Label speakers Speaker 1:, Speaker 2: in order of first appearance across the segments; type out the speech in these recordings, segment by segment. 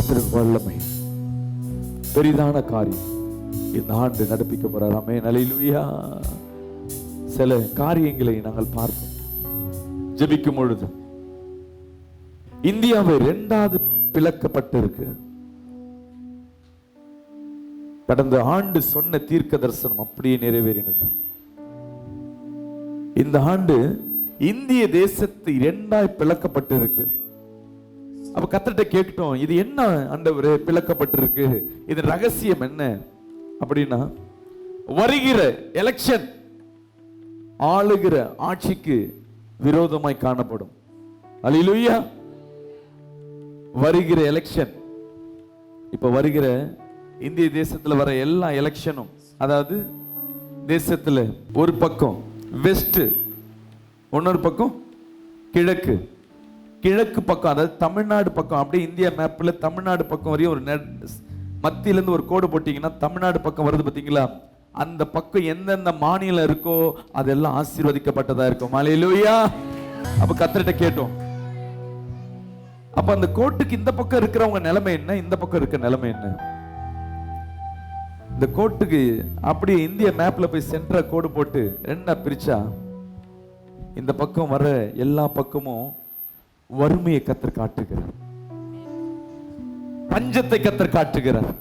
Speaker 1: கர்த்தருக்கு வல்லமை, பெரிதான காரியம் இந்த ஆண்டு நடப்பிக்க போறார். ஆமென், அல்லேலூயா. சில காரியங்களை நாங்கள் பார்ப்போம். ஜெபிக்கும் பொழுது இந்தியாவை இரண்டாவது பிளக்கப்பட்டிருக்கு. கடந்த ஆண்டு சொன்ன தீர்க்க தரிசனம் அப்படியே நிறைவேறினது. இந்த ஆண்டு இந்திய தேசத்து இரண்டாய் பிளக்கப்பட்டிருக்கு. அப்ப கர்த்தர்ட்ட கேட்டோம், இது என்ன ஆண்டவரே பிளக்கப்பட்டிருக்கு, இது ரகசியம் என்ன அப்படின்னா, வருகிற எலெக்ஷன் ஆளுகிற ஆட்சிக்கு விரோதமாய் காணப்படும். அல்லேலூயா. வருகிற எலெக்ஷன், இப்ப வருகிற இந்திய தேசத்துல வர எல்லா எலெக்ஷனும், அதாவது தேசத்துல ஒரு பக்கம் வெஸ்ட், இன்னொரு பக்கம் கிழக்கு, கிழக்கு பக்கம் அதாவது தமிழ்நாடு பக்கம், அப்படியே இந்தியா மேப்ல தமிழ்நாடு பக்கம் வரையும் ஒரு மத்தியில இருந்து ஒரு கோடு போட்டீங்கன்னா தமிழ்நாடு பக்கம் வருது பாத்தீங்களா, அந்த பக்கம் எந்தெந்த மாநிலம் இருக்கோ அதெல்லாம் ஆசீர்வதிக்கப்பட்டதா இருக்கும். அல்லேலூயா. அப்ப கர்த்தர்ட்ட கேட்டோம், அப்ப அந்த கோட்டுக்கு இந்த பக்கம் இருக்கிறவங்க நிலைமை என்ன, இந்த பக்கம் இருக்க நிலைமை என்ன? இந்த கோட்டுக்கு அப்படியே இந்திய மேப்ல போய் சென்டரா கோடு போட்டு ரெண்டா பிரிச்சா, இந்த பக்கம் வர எல்லா பக்கமும் வறுமையை கர்த்தர் காட்டுகிறார், பஞ்சத்தை கர்த்தர் காட்டுகிறார்.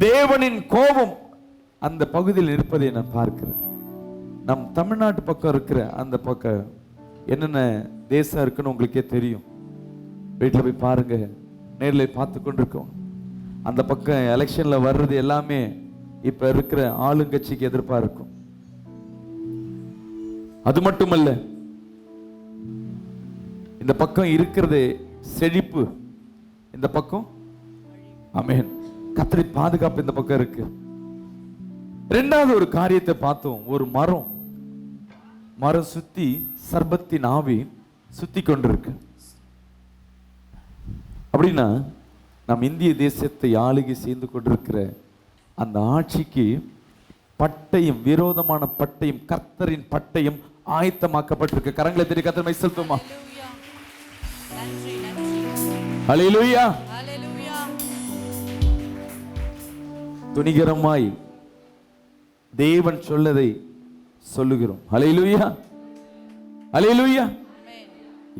Speaker 1: தேவனின் கோபம் அந்த பகுதியில் இருப்பதை நான் பார்க்கிறேன். நம் தமிழ்நாட்டு பக்கம் இருக்கிற அந்த பக்கம் என்னென்ன தேசம் இருக்குன்னு உங்களுக்கே தெரியும். வீட்டில் போய் பாருங்க, நேரில் பார்த்து கொண்டிருக்கோம். அந்த பக்கம் எலெக்ஷன்ல வர்றது எல்லாமே இப்ப இருக்கிற ஆளுங்கட்சிக்கு எதிர்ப்பா இருக்கும். அது மட்டுமல்ல, இந்த பக்கம் இருக்கிறது செழிப்பு, இந்த பக்கம் ஆமென் கர்த்தரை பாதுகாப்பு இந்த பக்கம் இருக்கு. இரண்டாவது ஒரு காரியத்தை பார்த்தோம். ஒரு மரம் சுத்தி சர்பத்தின் ஆவி சுத்தி கொண்டிருக்கு. அப்படின்னா நம் இந்திய தேசத்தை ஆளுகை செய்து கொண்டிருக்கிற அந்த ஆட்சிக்கு பட்டயம், விரோதமான பட்டயம், கர்த்தரின் பட்டயம் ஆயத்தமாக்கப்பட்டிருக்கு. கரங்களை தெரிய கர்த்தர் மை செலுத்துமா. அல்லேலூயா. துணிகரமாய் தேவன் சொல்லதை சொல்லுகிறோம். அல்லேலூயா, அல்லேலூயா.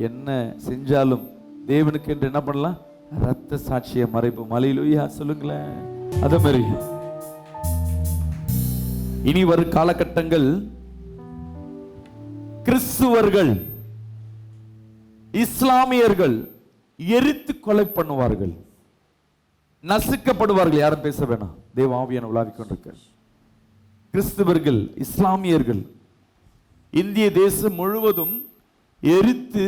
Speaker 1: என்ன செஞ்சாலும் தேவனுக்கு என்று என்ன பண்ணலாம், ரத்த சாட்சியை மறைப்போம். அல்லேலூயா சொல்லுங்களேன். அதே மாதிரி இனி வரும் காலகட்டங்கள் கிறிஸ்துவர்கள், இஸ்லாமியர்கள் எரித்து கொலை பண்ணுவார்கள், நசுக்கப்படுவார்கள். யாரும் பேச வேணாம், தேவ ஆவியான உலாவிக் கொண்டிருக்க. கிறிஸ்துவர்கள், இஸ்லாமியர்கள் இந்திய தேசம் முழுவதும் எரித்து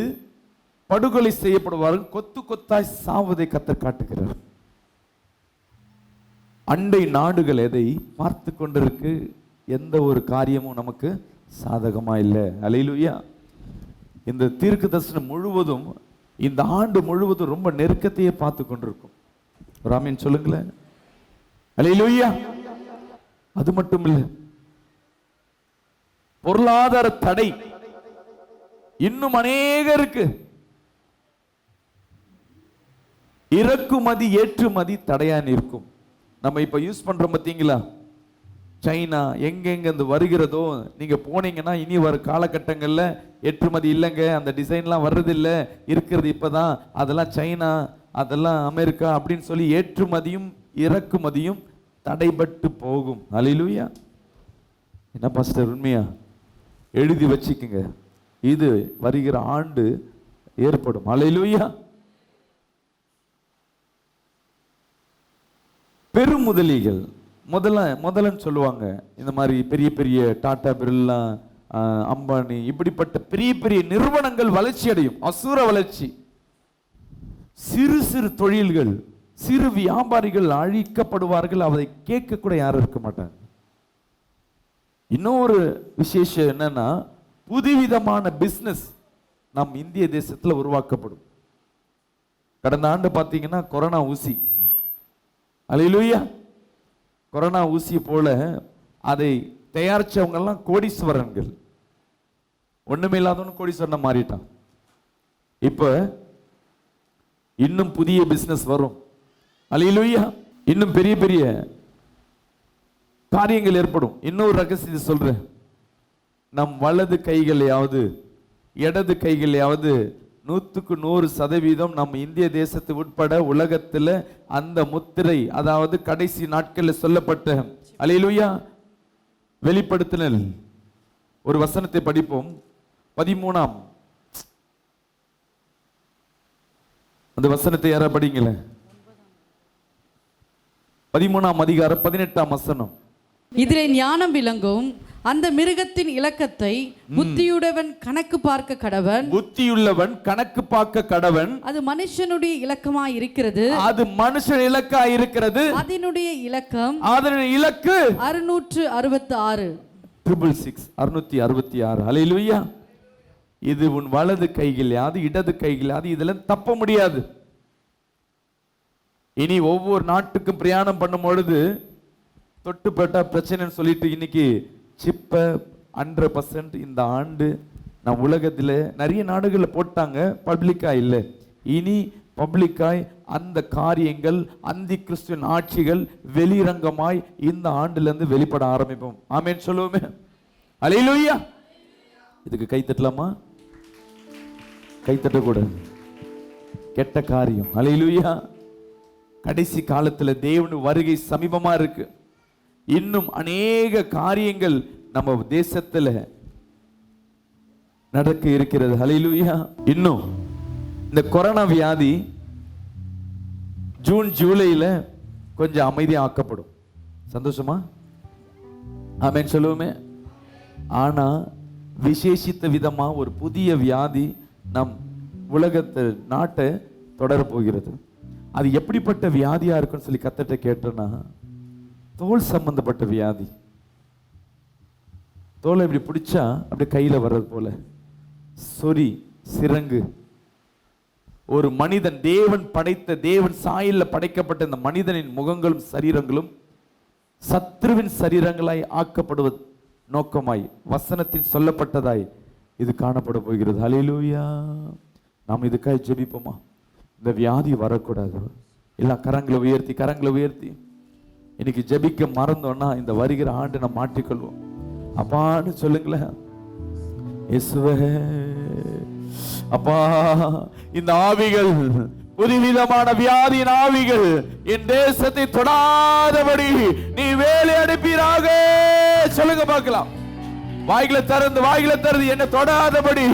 Speaker 1: படுகொலை செய்யப்படுவார்கள், கொத்து கொத்தாய் சாவதை கர்த்தர் காட்டுகிறார். அண்டை நாடுகள் எதை பார்த்து கொண்டிருக்கு, எந்த ஒரு காரியமும் நமக்கு சாதகமா இல்லை. அல்லேலூயா. இந்த தீர்க்க தரிசனம் முழுவதும் இந்த ஆண்டு முழுவதும் ரொம்ப நெருக்கத்தையே பார்த்து கொண்டிருக்கும். ஆமென் சொல்லுங்களேன். அல்லேலூயா. அது மட்டும் இல்லை, பொருளாதார தடை இன்னும் அநேகருக்கு. இறக்குமதி ஏற்றுமதி தடையா நிற்கும். நம்ம இப்ப யூஸ் பண்றோம் பாத்தீங்களா, சைனா எங்கெங்க வருகிறதோ, நீங்க போனீங்கன்னா இனி வர காலகட்டங்கள்ல ஏற்றுமதி இல்லைங்க, அந்த டிசைன்லாம் வர்றது இல்லை, இருக்கிறது இப்பதான், அதெல்லாம் சைனா, அதெல்லாம் அமெரிக்கா அப்படின்னு சொல்லி ஏற்றுமதியும் இறக்குமதியும் தடைபட்டு போகும். அல்லேலூயா. என்ன பாஸ்டர், உண்மையா? எழுதி வச்சுக்குங்க, இது வருகிற ஆண்டு ஏற்படும். அல்லேலூயா. பெரும் முதலிகள் முதலன்னு சொல்லுவாங்க. இந்த மாதிரி பெரிய பெரிய டாடா, பிர்லா, அம்பானி, இப்படிப்பட்ட பெரிய பெரிய நிறுவனங்கள் வளர்ச்சி அடையும், அசுர வளர்ச்சி. சிறு சிறு தொழில்கள், சிறு வியாபாரிகள் அழிக்கப்படுவார்கள். அதை கேட்க கூட யாரும் இருக்க மாட்டாங்க. இன்னொரு விசேஷம் என்னன்னா, புதுவிதமான பிசினஸ் நம் இந்திய தேசத்துல உருவாக்கப்படும். கடந்த ஆண்டு பார்த்தீங்கன்னா கொரோனா ஊசி, அல்லேலூயா, கொரோனா ஊசி போல அதை தயாரிச்சவங்க எல்லாம் கோடீஸ்வரன்கள். ஒண்ணுமே இல்லாதவனு கோடீஸ்வரனை மாறிட்டான். இப்ப இன்னும் புதிய பிசினஸ் வரும். அல்லேலூயா. இன்னும் பெரிய பெரிய காரியங்கள் ஏற்படும். இன்னொரு ரகசியத்தை சொல்றேன். நம் வலது கைகளையாவது இடது கைகளையாவது 100% நம் இந்திய தேசத்தை உட்பட உலகத்தில் அந்த முத்திரை, அதாவது கடைசி நாட்களில் சொல்லப்பட்ட அல்லேலூயா வெளிப்படுத்தினல் ஒரு வசனத்தை படிப்போம். 13 அந்த வசனத்தை யாரா படிங்கள? 13 அதிகாரம் 18 வசனம்.
Speaker 2: இதிலே ஞானம் விளங்கும். அந்த மிருகத்தின் இலக்கத்தை புத்தியுள்ளவன் கணக்கு பார்க்க கடவன்.
Speaker 1: புத்தியுள்ளவன் கணக்கு பார்க்க கடவன்.
Speaker 2: அது மனுஷனுடைய இலக்கமாய் இருக்கிறது.
Speaker 1: அது மனுஷன் இலக்காய் இருக்கிறது.
Speaker 2: அதனுடைய இலக்கம்,
Speaker 1: அதனுடைய இலக்கு
Speaker 2: 666.
Speaker 1: 666. அல்லேலூயா. இது உன் வலது கையிலாது இடது கையிலாது இதெல்லாம் தப்ப முடியாது. இனி ஒவ்வொரு நாட்டுக்கும் பிரயாணம் பண்ணும் பொழுது தொட்டுப்பட்ட பிரச்சனைன்னு சொல்லிட்டு இன்னைக்கு சிப்ப 100% இந்த ஆண்டு நம் உலகத்தில் நிறைய நாடுகளில் போட்டாங்க, பப்ளிக்கா இல்லை. இனி பப்ளிக்காய் அந்த காரியங்கள் அந்தி கிறிஸ்துவின் ஆட்சிகள் வெளிரங்கமாய் இந்த ஆண்டிலிருந்து வெளிப்பட ஆரம்பிப்போம். ஆமென் சொல்லுவோமே. அல்லேலூயா. இதுக்கு கை தட்டலாமா? கை தட்டக்கூடாது, கெட்ட காரியம். அல்லேலூயா. கடைசி காலத்தில் தேவன் வருகை சமீபமா இருக்கு. இன்னும் அநேக காரியங்கள் நம்ம தேசத்துல நடக்க இருக்கிறது. ஹல்லேலூயா. இன்னும் இந்த கொரோனா வியாதி ஜூன் ஜூலைல கொஞ்சம் அமைதியா ஆக்கப்படும். சந்தோஷமா? ஆமென் சொல்லுவோமே. ஆனா விசேஷித்த விதமா ஒரு புதிய வியாதி நம் உலகத்து நாட்டை தொடர போகிறது. அது எப்படிப்பட்ட வியாதியா இருக்குன்னு சொல்லி கர்த்தர்ட்ட கேட்டேன்னா, தோல் சம்பந்தப்பட்ட வியாதி. தோலை இப்படி பிடிச்சா அப்படியே கையில வர்றது போல சொறி, சிரங்கு. ஒரு மனிதன், தேவன் படைத்த, தேவன் சாயல்ல படைக்கப்பட்ட இந்த மனிதனின் முகங்களும் சரீரங்களும் சத்ருவின் சரீரங்களாய் ஆக்கப்படுவது நோக்கமாய் வசனத்தின் சொல்லப்பட்டதாய் இது காணப்பட போகிறது. ஹல்லேலூயா. நாம் இதுக்காய் ஜெபிப்போமா? இந்த வியாதி வரக்கூடாது. எல்லாம் கரங்களை உயர்த்தி, கரங்களை உயர்த்தி இன்னைக்கு ஜெபிக்க மறந்தோம்னா இந்த வருகிற ஆண்டு நம்ம மாற்றிக்கொள்வோம். அப்பான்னு சொல்லுங்களேன். இயேசுவே, அப்பா, இந்த ஆவிகள், புதுவிதமான வியாதியின் ஆவிகள் என் தேசத்தை தொடாதபடி நீ வேலை அனுப்பீராக. சொல்லுங்க பார்க்கலாம். வாய்களை திறந்து என்னை தொடாதபடி,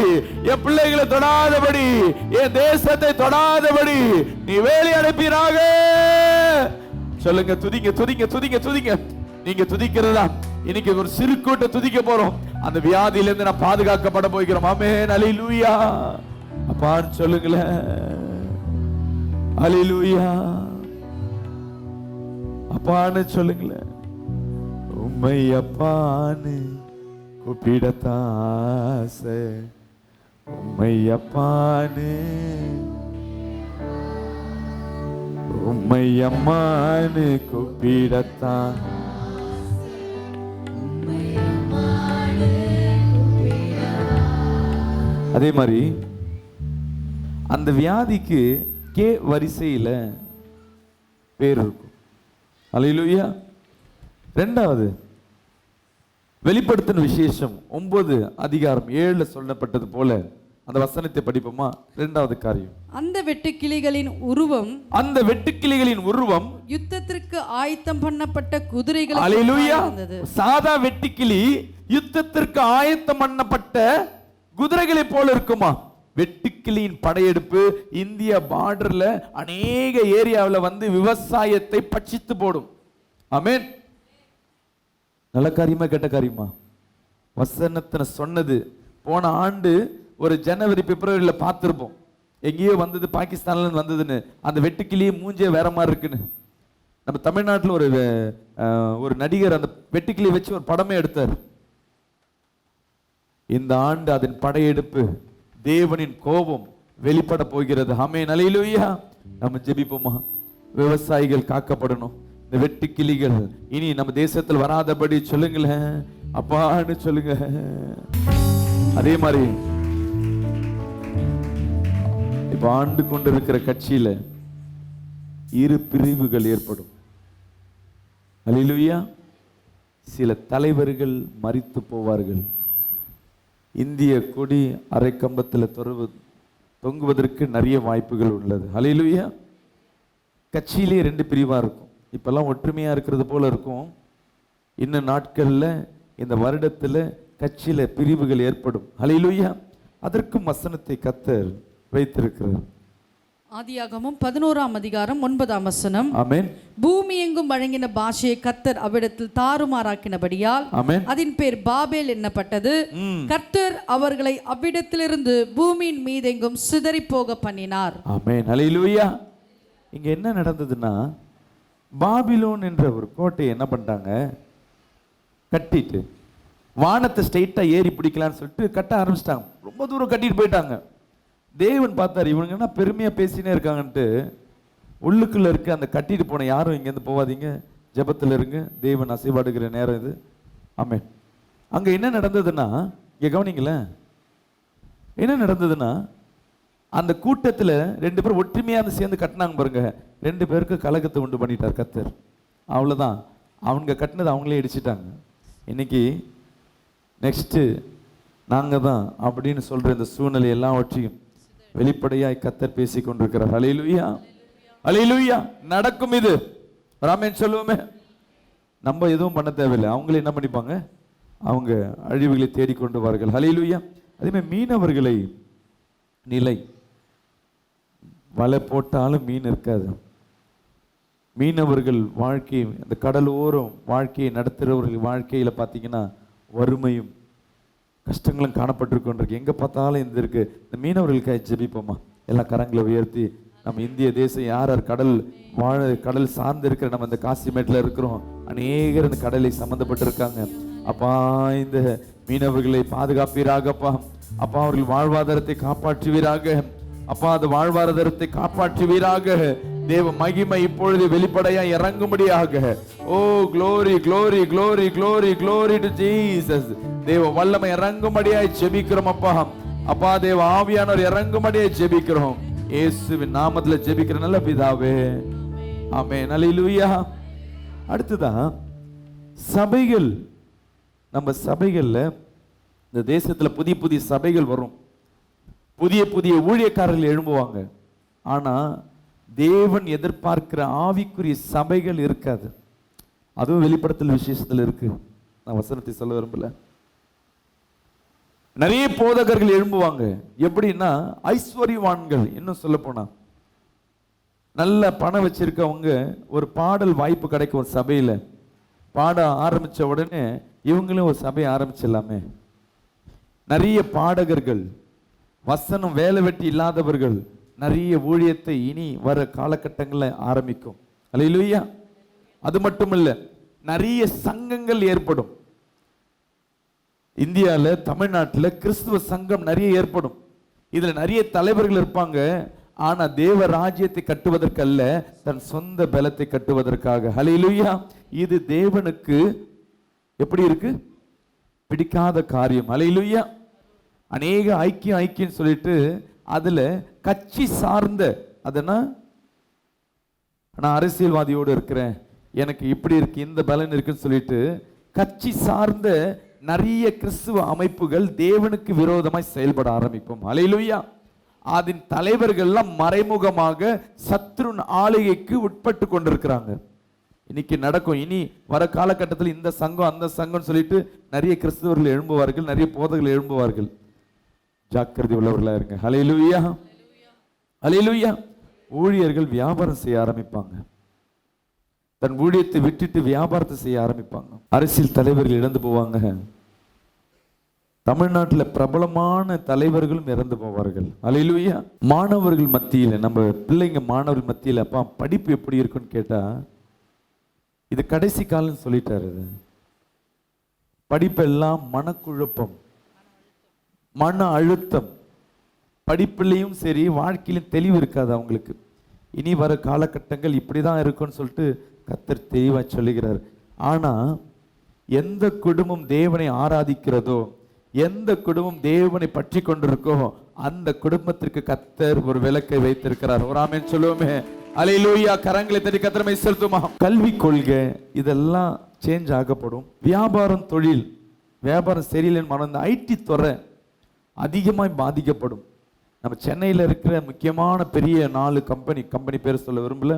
Speaker 1: என் பிள்ளைகளை தொடாதபடி, என் தேசத்தை தொடாதபடி நீ வேலை அனுப்பீராக. சொல்லுங்க. துதிங்க, துதிங்க, துதிங்க, துதிங்க. நீங்க துதிக்கிறதா இன்னைக்கு ஒரு சிறு கூட்ட துதிக்க போறோம். அந்த வியாதியிலிருந்து நான் பாதுகாக்கப்பட போகிறோம். ஆமென். அல்லேலூயா. அப்பான்னு சொல்லுங்களேன். அல்லேலூயா. அப்பான்னு சொல்லுங்களேன். உம்மை அப்பான்னு கூப்பிடத்தாசை, உம்மை அப்பான்னு, உம்மை அம்மான்னு கூப்பிடத்தான். அதே மாதிரி அந்த வியாதிக்கு கே வரிசையில பேர் இருக்கும். அல்லேலூயா. ரெண்டாவது வெளிப்படுத்தின விசேஷம் 9 அதிகாரம் 7 சொல்லப்பட்டது போல அந்த வசனத்தை படிப்போமா? இரண்டாவது காரியம்,
Speaker 2: அந்த வெட்டுக்கிளிகளின் உருவம்,
Speaker 1: அந்த வெட்டுக்கிளிகளின் உருவம்
Speaker 2: யுத்தத்திற்கு ஆயத்தம் பண்ணப்பட்ட குதிரைகள்.
Speaker 1: அல்லேலூயா. சாதா வெட்டுக்கிளி யுத்தத்திற்கு ஆயத்தம் பண்ணப்பட்ட குதிரைகளை போல இருக்குமா? வெட்டுக்கிளியின் படையெடுப்பு இந்திய பார்டர்ல அநேக ஏரியாவில் வந்து விவசாயத்தை பட்சித்து போடும். ஆமென். நல்ல காரியமா கெட்ட காரியமா? வசனத்தின சொன்னது போன ஆண்டு ஒரு ஜனவரி பிப்ரவரியில பார்த்திருப்போம். எங்கேயோ வந்தது, பாகிஸ்தான்ல வந்ததுன்னு. அந்த வெட்டுக்கிளியே மூஞ்சே வேற மாதிரி இருக்குன்னு. நம்ம தமிழ்நாட்டில் ஒரு நடிகர் அந்த வெட்டுக்கிளியை வச்சு ஒரு படமே எடுத்தார். இந்த ஆண்டு அதன் படையெடுப்பு, தேவனின் கோபம் வெளிப்பட போகிறது. ஆமென். அல்லேலூயா. நம்ம ஜெபிப்போமா? விவசாயிகள் காக்கப்படணும். இந்த வெட்டுக்கிளிகள் இனி நம்ம தேசத்தில் வராதபடி சொல்லுங்களேன். அப்பான்னு சொல்லுங்க. அதே மாதிரி இப்ப ஆண்டு கொண்டிருக்கிற கட்சியில இரு பிரிவுகள் ஏற்படும். அல்லேலூயா. சில தலைவர்கள் மரித்து போவார்கள். இந்திய கொடி அரை கம்பத்தில் தொங்குவதற்கு நிறைய வாய்ப்புகள் உள்ளது. அல்லேலூயா. கட்சியிலே 2 பிரிவா இருக்கும். இப்பெல்லாம் ஒற்றுமையா இருக்கிறது போல இருக்கும். இன்னும் நாட்கள்ல இந்த வருடத்துல கட்சியில பிரிவுகள் ஏற்படும். அல்லேலூயா. அதற்கும் வசனத்தை கர்த்தர் வைத்திருக்கிறார்.
Speaker 2: ஆதியாகமம் 11ஆம் அதிகாரம் 9ஆம் வசனம்.
Speaker 1: ஆமென்.
Speaker 2: பூமி எங்கும் வழங்கின பாஷையை கர்த்தர் அவ்விடத்தில் தாறுமாறாக்கினபடியால் அதன் பேர் பாபேல் என்னப்பட்டது. கர்த்தர் அவர்களை அவ்விடத்திலிருந்து பூமியின் மீதெங்கும் சிதறி போக பண்ணினார்.
Speaker 1: ஆமென். அல்லேலூயா. இங்க என்ன நடந்ததுன்னா, பாபிலோன் என்ற ஒரு கோட்டையை என்ன பண்ணிட்டாங்க, கட்டிட்டு வானத்தை ஸ்ட்ரெயிட்டா ஏறி பிடிக்கலான்னு சொல்லிட்டு கட்ட ஆரம்பிச்சிட்டாங்க. ரொம்ப தூரம் கட்டிட்டு போயிட்டாங்க. தேவன் பார்த்தார், இவங்க என்ன பெருமையா பேசினே இருக்காங்கன்ட்டு உள்ளுக்குள்ள இருக்க அந்த கட்டிட்டு போன யாரும் இங்கேருந்து போவாதீங்க, ஜெபத்தில் இருங்க, தேவன் அசைவாடுகிற நேரம் இது. ஆமென். அங்க என்ன நடந்ததுன்னா, இங்க கவனிங்களேன், என்ன நடந்ததுன்னா, அந்த கூட்டத்துல 2 பேர் ஒற்றுமையா சேர்ந்து கட்டினாங்க பாருங்க. 2 பேருக்கு கலகத்தை உண்டு பண்ணிட்டார் கர்த்தர். அவ்வளவுதான், அவங்க கட்டினது அவங்களே இடிச்சிட்டாங்க. இன்னைக்கு நெக்ஸ்ட் நாங்க தான் அப்படின்னு சொல்ற இந்த சூழ்நிலை எல்லாவற்றையும் வெளிப்படையாய் கர்த்தர் பேசி கொண்டிருக்கிறார். அல்லேலூயா. அல்லேலூயா. நடக்கும் இது. ராமேன் சொல்லுவோமே, நம்ம எதுவும் பண்ண தேவையில்லை, அவங்களே என்ன பண்ணிப்பாங்க, அவங்க அழிவுகளை தேடிக்கொண்டு வார்கள். அல்லேலூயா. அதே மாதிரி மீனவர்களை நிலை வலை போட்டாலும் மீன் இருக்காது. மீனவர்கள் வாழ்க்கை, அந்த கடலோரம் வாழ்க்கையை நடத்துகிறவர்கள் வாழ்க்கையில பார்த்தீங்கன்னா வறுமையும் கஷ்டங்களும் காணப்பட்டிருக்கொண்டிருக்கு. எங்க பார்த்தாலும் இந்த இருக்கு. இந்த மீனவர்களுக்காக ஜெபிப்போமா? எல்லாம் கரங்களை உயர்த்தி, நம்ம இந்திய தேசம் யார் யார் கடல் சார்ந்து இருக்கிற நம்ம இந்த காசிமேட்டில் இருக்கிறோம், அநேகர் இந்த கடலை சம்மந்தப்பட்டிருக்காங்க. அப்பா, இந்த மீனவர்களை பாதுகாப்பீராகப்பா. அப்பா, அவர்கள் வாழ்வாதாரத்தை காப்பாற்றுவீராக. அப்பா, அந்த வாழ்வாதாரத்தை காப்பாற்றுவீராக. தேவ மகிமை இப்பொழுது வெளிப்படையா இறங்கும்படியாக. ஓ glory glory glory glory glory to Jesus. தேவ வல்லமை இறங்கும்படியாய் ஜெபிக்கிறோம் அப்பா. அப்பா, தேவ ஆவியானவர் இறங்கும்படியாய் ஜெபிக்கிறோம். இயேசுவின் நாமத்துல ஜெபிக்கிற நல்ல பிதாவே, ஆமென். அல்லேலூயா. அடுத்ததான் சபைகள். நம்ம சபைகள்ல இந்த தேசத்துல புதிய புதிய சபைகள் வரும், புதிய புதிய ஊழியக்காரர்கள் எழும்புவாங்க. ஆனா தேவன் எதிர்பார்க்கிற ஆவிக்குரிய சபைகள் இருக்காது. அதுவும் வெளிப்படுத்தல் விசேஷத்தில் இருக்கு. நான் வசனத்தை சொல்ல விரும்பல. நிறைய போதகர்கள் எழும்புவாங்க. எப்படின்னா ஐஸ்வர்யவான்கள். இன்னும் சொல்ல போனா நல்ல பணம் வச்சிருக்கவங்க, ஒரு பாடல் வாய்ப்பு கிடைக்கும் ஒரு சபையில, பாட ஆரம்பிச்ச உடனே இவங்களும் ஒரு சபையை ஆரம்பிச்சிடலாமே. நிறைய பாடகர்கள், வசனம் வேலை வெட்டி இல்லாதவர்கள், நிறைய ஊழியத்தை இனி வர காலகட்டங்களில் ஆரம்பிக்கும். அல்லேலூயா. அது மட்டும் இல்ல, நிறைய சங்கங்கள் ஏற்படும். இந்தியாவில், தமிழ்நாட்டில் கிறிஸ்துவ சங்கம் நிறைய ஏற்படும். இதுல நிறைய தலைவர்கள் இருப்பாங்க. ஆனா தேவ ராஜ்யத்தை கட்டுவதற்கல்ல, தன் சொந்த பலத்தை கட்டுவதற்காக. அல்லேலூயா. இது தேவனுக்கு எப்படி இருக்கு? பிடிக்காத காரியம். அல்லேலூயா. அநேக ஐக்கியம் சொல்லிட்டு அதுல கட்சி சார்ந்த, அதனா நான் அரசியல்வாதியோடு இருக்கிறேன், எனக்கு இப்படி இருக்கு, இந்த பலன் இருக்குன்னு சொல்லிட்டு கட்சி சார்ந்த நிறைய கிறிஸ்துவ அமைப்புகள் தேவனுக்கு விரோதமாய் செயல்பட ஆரம்பிப்போம். அல்லேலூயா. அதன் தலைவர்கள்லாம் மறைமுகமாக சத்ருன் ஆளுகைக்கு உட்பட்டு கொண்டிருக்கிறாங்க. இன்னைக்கு நடக்கும். இனி வர காலகட்டத்தில் இந்த சங்கம் அந்த சங்கம் சொல்லிட்டு நிறைய கிறிஸ்தவர்கள் எழும்புவார்கள், நிறைய போதகர்கள் எழும்புவார்கள். ஜாக்கிரதை உள்ளவர்களா இருங்க. அல்லேலூயா. அல்லேலூயா. ஊழியர்கள் வியாபாரம் செய்ய ஆரம்பிப்பாங்க. தன் ஊழியத்தை விட்டுட்டு வியாபாரத்தை செய்ய ஆரம்பிப்பாங்க. அரசியல் தலைவர்கள் இழந்து போவாங்க. தமிழ்நாட்டில் பிரபலமான தலைவர்களும் இறந்து போவார்கள். அல்லேலூயா. மாணவர்கள் மத்தியில், நம்ம பிள்ளைங்க மாணவர்கள் மத்தியில், அப்பா படிப்பு எப்படி இருக்குன்னு கேட்டா, இது கடைசி காலம் சொல்லிட்டாரு. இது படிப்பெல்லாம் மனக்குழப்பம், மன அழுத்தம். படிப்பிலையும் சரி, வாழ்க்கையிலும் தெளிவு இருக்காது அவங்களுக்கு. இனி வர காலகட்டங்கள் இப்படிதான் இருக்குன்னு சொல்லிட்டு கர்த்தர் தெளிவாக சொல்லுகிறார். ஆனா எந்த குடும்பம் தேவனை ஆராதிக்கிறதோ, எந்த குடும்பம் தேவனை பற்றி கொண்டிருக்கோ அந்த குடும்பத்திற்கு கர்த்தர் ஒரு விளக்கை வைத்திருக்கிறார். ஒரு ஆமென் சொல்லுவோமே. அல்லேலூயா. கரங்களை தட்டி கர்த்தரை செலுத்துமா. கல்வி கொள்கை இதெல்லாம் சேஞ்ச் ஆகப்படும். வியாபாரம், தொழில், வியாபாரம் சரியில்லைன்னு மனம், ஐடி துறை அதிகமாக பாதிக்கப்படும். நம்ம சென்னையில் இருக்கிற முக்கியமான பெரிய 4 கம்பெனி பேர் சொல்ல விரும்பல,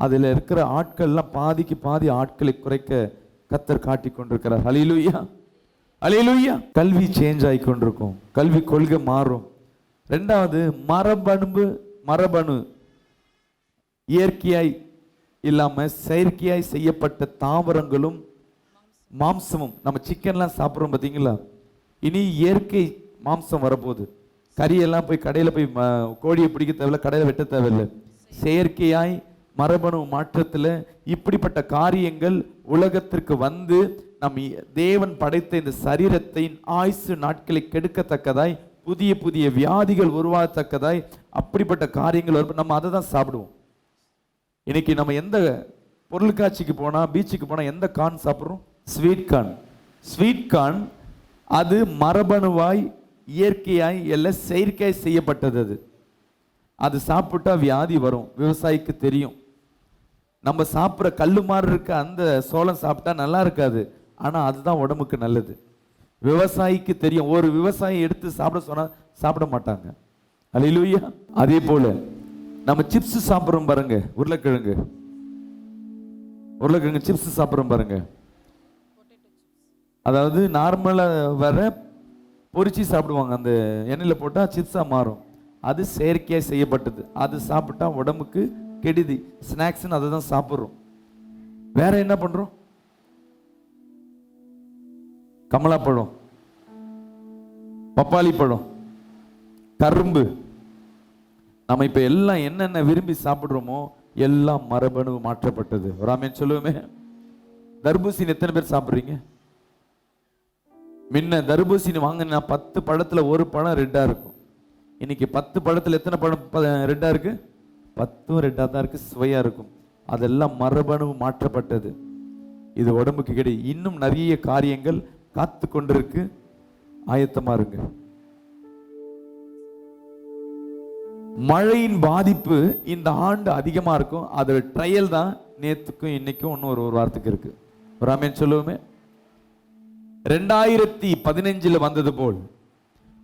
Speaker 1: அதில் இருக்கிற ஆட்கள்லாம் பாதிக்கு பாதி ஆட்களை குறைக்க கர்த்தர் காட்டி கொண்டிருக்கிறார். அல்லேலூயா, அல்லேலூயா. கல்வி சேஞ்ச் ஆகி கொண்டிருக்கும், கல்வி கொள்கை மாறும். ரெண்டாவது மரபணு இயற்கையாய் இல்லாம செயற்கையாய் செய்யப்பட்ட தாவரங்களும் மாம்சமும். நம்ம சிக்கன்லாம் சாப்பிட்றோம் பார்த்தீங்களா, இனி இயற்கை மாம்சம் வரப்போகுது. கறியெல்லாம் போய் கடையில் போய் கோழியை பிடிக்க தேவையில்லை, கடையில் வெட்ட தேவையில்லை. செயற்கையாய் மரபணு மாற்றத்தில் இப்படிப்பட்ட காரியங்கள் உலகத்திற்கு வந்து நம் தேவன் படைத்த இந்த சரீரத்தின் ஆயுசு நாட்களை கெடுக்கத்தக்கதாய், புதிய புதிய வியாதிகள் உருவாகத்தக்கதாய் அப்படிப்பட்ட காரியங்கள் வரும். நம்ம அதை தான் சாப்பிடுவோம். இன்னைக்கு நம்ம எந்த பொருட்காட்சிக்கு போனால், பீச்சுக்கு போனால் எந்த கார்ன் சாப்பிட்றோம்? Sweet corn. அது மரபணுவாய் இயற்கையாய் எல்லாம் செயற்கையாய் செய்யப்பட்டது. அது சாப்பிட்டா வியாதி வரும், விவசாயிக்கு தெரியும். நம்ம சாப்பிட்ற கல்லு மாதிரி இருக்க அந்த சோளம் சாப்பிட்டா நல்லா இருக்காது, ஆனால் அதுதான் உடம்புக்கு நல்லது. விவசாயிக்கு தெரியும். ஒரு விவசாயி எடுத்து சாப்பிட சொன்னா சாப்பிட மாட்டாங்க. அல்லேலூயா. அதே போல நம்ம சிப்ஸ் சாப்பிட்றோம் பாருங்க, உருளைக்கிழங்கு சிப்ஸ் சாப்பிட்றோம் பாருங்க. அதாவது நார்மலாக வர பொரிச்சு சாப்பிடுவாங்க, அந்த எண்ணெயில் போட்டால் சிப்ஸாக மாறும். அது செயற்கையாக செய்யப்பட்டது. அது சாப்பிட்டா உடம்புக்கு கெடுதி. ஸ்நாக்ஸ்ன்னு அதை தான் சாப்பிட்றோம். வேற என்ன பண்ணுறோம்? கமலாப்பழம், பப்பாளி பழம், கரும்பு. நம்ம இப்போ எல்லாம் என்னென்ன விரும்பி சாப்பிட்றோமோ எல்லாம் மரபணு மாற்றப்பட்டது. ஒரு ஆமென் சொல்லுவோமே. தர்பூசணி எத்தனை பேர் சாப்பிட்றீங்க? முன்ன தர்பூசணி வாங்கினா 10 பழத்தில் 1 பழம் ரெட்டாக இருக்கும். இன்னைக்கு 10 பழத்தில் எத்தனை பழம் ரெட்டாக இருக்கு? 10 ரெட்டாக தான் இருக்கு, சுவையாக இருக்கும். அதெல்லாம் மரபணு மாற்றப்பட்டது. இது உடம்புக்கு கிடையாது. இன்னும் நிறைய காரியங்கள் காத்து கொண்டிருக்கு, ஆயத்தமா இருங்க. மழையின் பாதிப்பு இந்த ஆண்டு அதிகமா இருக்கும். அது ட்ரையல் தான். நேத்துக்கும் இன்னைக்கும் இன்னும் ஒரு வாரத்துக்கு இருக்கு. ஒரு ஆமென் சொல்லுவோமே. 2015 வந்தது போல்,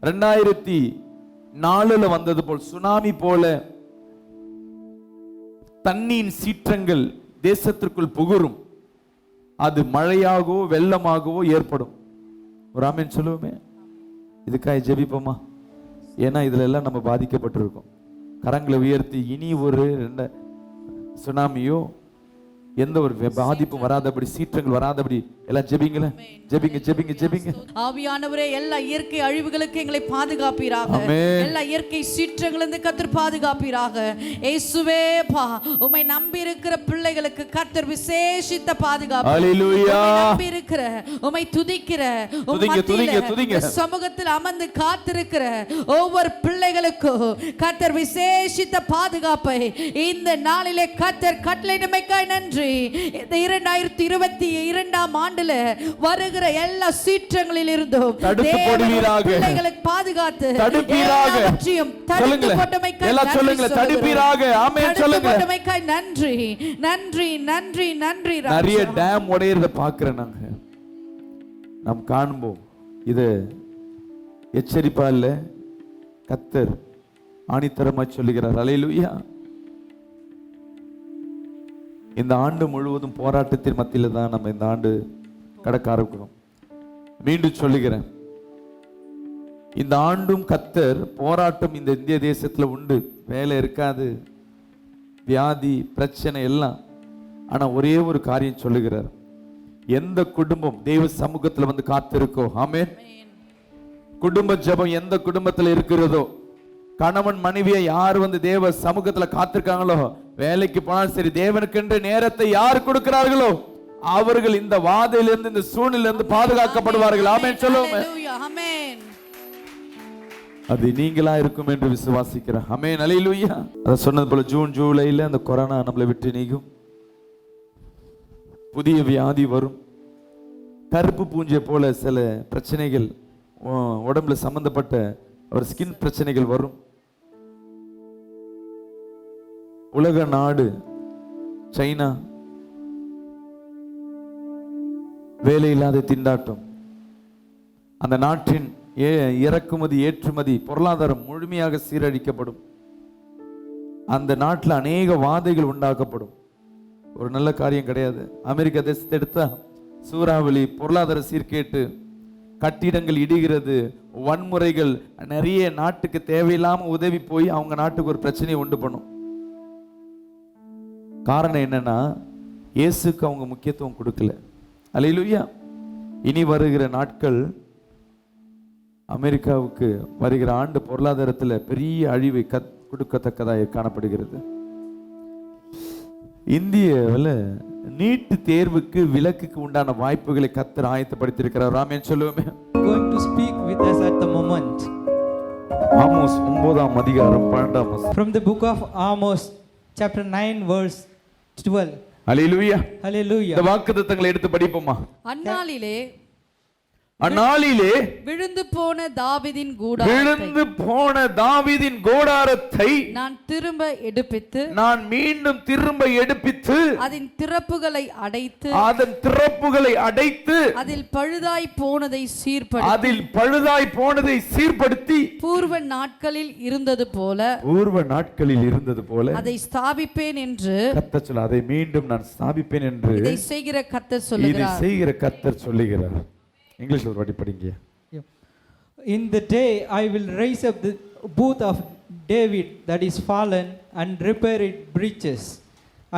Speaker 1: 2004 வந்தது போல், சுனாமி போல தண்ணீர் சீற்றங்கள் தேசத்திற்குள் புகுரும். அது மழையாகவோ வெள்ளமாகவோ ஏற்படும். ஒரு ஆமென் சொல்லுவோமே. இதுக்காக ஜெபிப்போமா? ஏன்னா இதுல எல்லாம் நம்ம பாதிக்கப்பட்டிருக்கோம். கரங்களை உயர்த்தி இனி ஒரு சுனாமியோ எந்த ஒரு பாதிப்பும் வராதபடி, சீற்றங்கள் வராதபடி எல்லாம் ஜெபிங்களே. ஜெபிங்க.
Speaker 2: ஆவியானவரே, எல்லா இயற்கை அழிவுகளுக்கு எங்களை பாதுகாப்பீராக. எல்லா இயற்கை சீற்றங்களிலிருந்து கர்த்தர் பாதுகாப்பீராக. இயேசுவே பா, உம்மை நம்பி இருக்கிற பிள்ளைகளுக்கு கர்த்தர் விசேஷித்த பாதுகாப்பு.
Speaker 1: அல்லேலூயா.
Speaker 2: நம்பி இருக்கிற, உம்மை துதிக்கிற, சமூகத்தில் அமர்ந்து காத்திருக்கிற ஒவ்வொரு பிள்ளைகளுக்கும் கர்த்தர் விசேஷித்த பாதுகாப்பை இந்த நாளிலே கர்த்தர் கட்டளையிட்டமைக்காய் நன்றி. இந்த 2022 ஆண்டுல வருகிற எல்லா சீற்றங்களில் இருந்தும் பிள்ளைகளுக்கு பாதுகாத்து எல்லாவற்றையும் தடுத்து போட்டமைக்காய் நன்றி.
Speaker 1: நிறைய டேம் உடையறத பார்க்கிறேன் நாங்க. நாம் காண்போம். இது எச்சரிப்பா இல்ல, கர்த்தர் ஆணித்தரமா சொல்லுகிறார். அல்லேலூயா. இந்த ஆண்டு முழுவதும் போராட்டத்தின் மத்தியில தான் நம்ம இந்த ஆண்டு கடக்க ஆரம்பிக்கிறோம். மீண்டும் சொல்லுகிறேன், இந்த ஆண்டும் கர்த்தர் போராட்டம் இந்த இந்திய தேசத்துல உண்டு. வேலை இருக்காது, வியாதி, பிரச்சனை எல்லாம். ஆனா ஒரே ஒரு காரியம் சொல்லுகிறார், எந்த குடும்பம் தேவ சமூகத்துல வந்து காத்திருக்கோ, ஆமென், குடும்ப ஜெபம் எந்த குடும்பத்துல இருக்கிறதோ, கணவன் மனைவியை யார் வந்து தேவ சமூகத்துல காத்திருக்காங்களோ, வேலைக்கு போனாலும் சரி, தேவனுக்கென்று நேரத்தை யார் கொடுக்கிறார்களோ அவர்கள் இந்த வாதையிலிருந்து, இந்த சூழ்நிலையிலிருந்து பாதுகாக்கப்படுவார்கள். ஆமென் சொல்லுவோம். அது நீங்களா இருக்கும் என்று விசுவாசிக்கிறேன். ஆமென். அல்லேலூயா. அத சொன்னது போல ஜூன் ஜூலைல அந்த கொரோனா நம்மளை விட்டு நீங்கும். புதிய வியாதி வரும். கருப்பு பூஞ்சை போல சில பிரச்சனைகள் உடம்புல சம்பந்தப்பட்ட ஒரு ஸ்கின் பிரச்சனைகள் வரும். உலக நாடு சைனா, வேலையில்லாத திண்டாட்டம், அந்த நாட்டின் இறக்குமதி ஏற்றுமதி பொருளாதாரம் முழுமையாக சீரழிக்கப்படும். அந்த நாட்டில் அநேக வாதைகள் உண்டாக்கப்படும். ஒரு நல்ல காரியம் கிடையாது. அமெரிக்கா தேசத்தை எடுத்தா சூறாவளி, பொருளாதார சீர்கேட்டு, கட்டிடங்கள் இடிகிறது, வன்முறைகள், நிறைய நாட்டுக்கு தேவையில்லாம உதவி போய் அவங்க நாட்டுக்கு ஒரு பிரச்சனையை உண்டு பண்ணும். காரணம் என்னன்னா, இயேசுக்கு அவங்க முக்கியத்துவம் கொடுக்கல. அல்லேலூயா. இனி வருகிற நாட்கள் அமெரிக்காவுக்கு வருகிற ஆண்டு பொருளாதாரத்தில் பெரிய அழிவை கொடுக்கத்தக்கதாக காணப்படுகிறது. இந்தியாவில் நீட் தேர்வுக்கு விலக்குக்கு உண்டான வாய்ப்புகளை கர்த்தர் ஆயத்தப்படுத்தியிருக்கிறார். ஆமென் சொல்லுவோமே.
Speaker 3: Going to speak with us at the moment.
Speaker 1: Amos 9ஆம் அதிகாரம் 12ஆம் வசனம்.
Speaker 3: From the book of Amos, chapter 9, verse 12.
Speaker 1: Hallelujah.
Speaker 3: Hallelujah.
Speaker 1: இந்த வாக்குத்தத்தங்களை எடுத்து படிப்போமா?
Speaker 2: அந்நாளிலே விழுந்து போன தாவீதின் கூடாரத்தை
Speaker 1: நான் மீண்டும் திரும்ப எடுப்பித்து
Speaker 2: அதன் திறப்புகளை அடைத்து அதில் பழுதாய் போனதை சீர்படுத்தி பூர்வ நாட்களில் இருந்தது போல அதை ஸ்தாபிப்பேன் என்று
Speaker 1: கர்த்தர் சொல்ல, அதை மீண்டும் நான் ஸ்தாபிப்பேன் என்று
Speaker 2: இதை செய்கிற கர்த்தர் சொல்லுகிறார்.
Speaker 1: இங்கிலீஷ்ல ஒரு வாட்டி படிங்க.
Speaker 3: In the day I will raise up the booth of David that is fallen and repair its breaches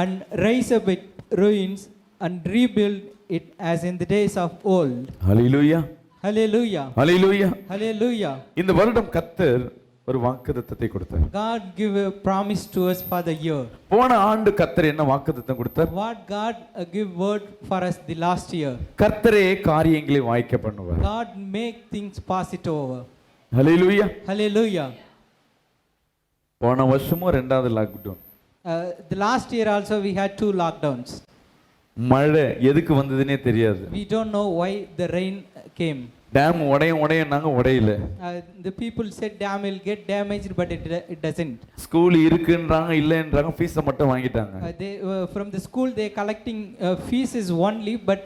Speaker 3: and raise up its ruins and rebuild it as in the days of old.
Speaker 1: Hallelujah.
Speaker 3: Hallelujah.
Speaker 1: Hallelujah.
Speaker 3: Hallelujah.
Speaker 1: இந்த வருடம் கர்த்தர் ஒரு வாக்குத்தத்தத்தை கொடுத்தார்.
Speaker 3: God give a promise to us for the year.
Speaker 1: போன ஆண்டு கர்த்தர் என்ன வாக்குத்தத்தம் கொடுத்தார்?
Speaker 3: What God give word for us the last year.
Speaker 1: கர்த்தரே காரியங்களை வாய்க்க பண்ணுவார்.
Speaker 3: God make things pass it over.
Speaker 1: Hallelujah.
Speaker 3: Hallelujah.
Speaker 1: போன வருஷமும் இரண்டாவது lockdown.
Speaker 3: The last year also we had 2 lockdowns.
Speaker 1: மழை எதுக்கு வந்ததுன்னே தெரியாது.
Speaker 3: We don't know why the rain came.
Speaker 1: Dam உடையனாங்க உடையல.
Speaker 3: The people said dam will get damaged but it doesn't.
Speaker 1: School இருக்குன்றாங்க, இல்லன்றாங்க, ஃபீஸை மட்டும் வாங்கிட்டாங்க.
Speaker 3: They from the school they collecting fees is only but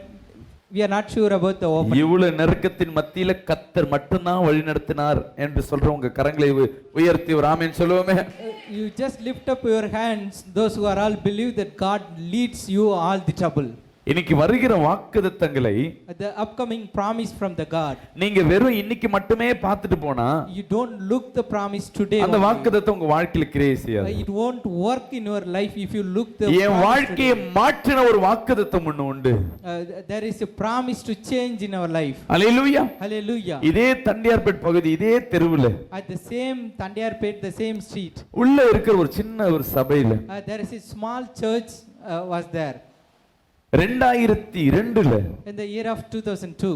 Speaker 3: we are not sure about the opening.
Speaker 1: இவ்வளவு நெருக்கத்தின் மத்தியில கர்த்தர் மட்டும்தான் வழி நடத்தினார் என்று சொல்றவங்க கரங்களை உயர்த்தி ஒரு ஆமென் சொல்லுவோமே.
Speaker 3: You just lift up your hands, those who are all believe that God leads you all the trouble.
Speaker 1: இன்னைக்கு வருகிற வாக்குத்தத்தங்களை,
Speaker 3: the upcoming promise from the God,
Speaker 1: நீங்க வெறும் இன்னைக்கு மட்டுமே பார்த்துட்டு போனா
Speaker 3: you don't look the promise today,
Speaker 1: அந்த வாக்குத்தத்தம் உங்க வாழ்க்கையில கிரியை செய்யாது.
Speaker 3: it won't work in your life if you look the
Speaker 1: என் வாழ்க்கையை மாற்றின ஒரு வாக்குத்தத்தம் ஒன்று உண்டு.
Speaker 3: There is a promise to change in our life.
Speaker 1: Hallelujah.
Speaker 3: Hallelujah.
Speaker 1: இதே தண்டியார்பேட் பகுதி, இதே தெருவுல,
Speaker 3: at the same Tandiyarpet, the same street,
Speaker 1: உள்ள இருக்கிற ஒரு சின்ன ஒரு சபையில
Speaker 3: there is a small church was there.
Speaker 1: 2002ல
Speaker 3: in the year of 2002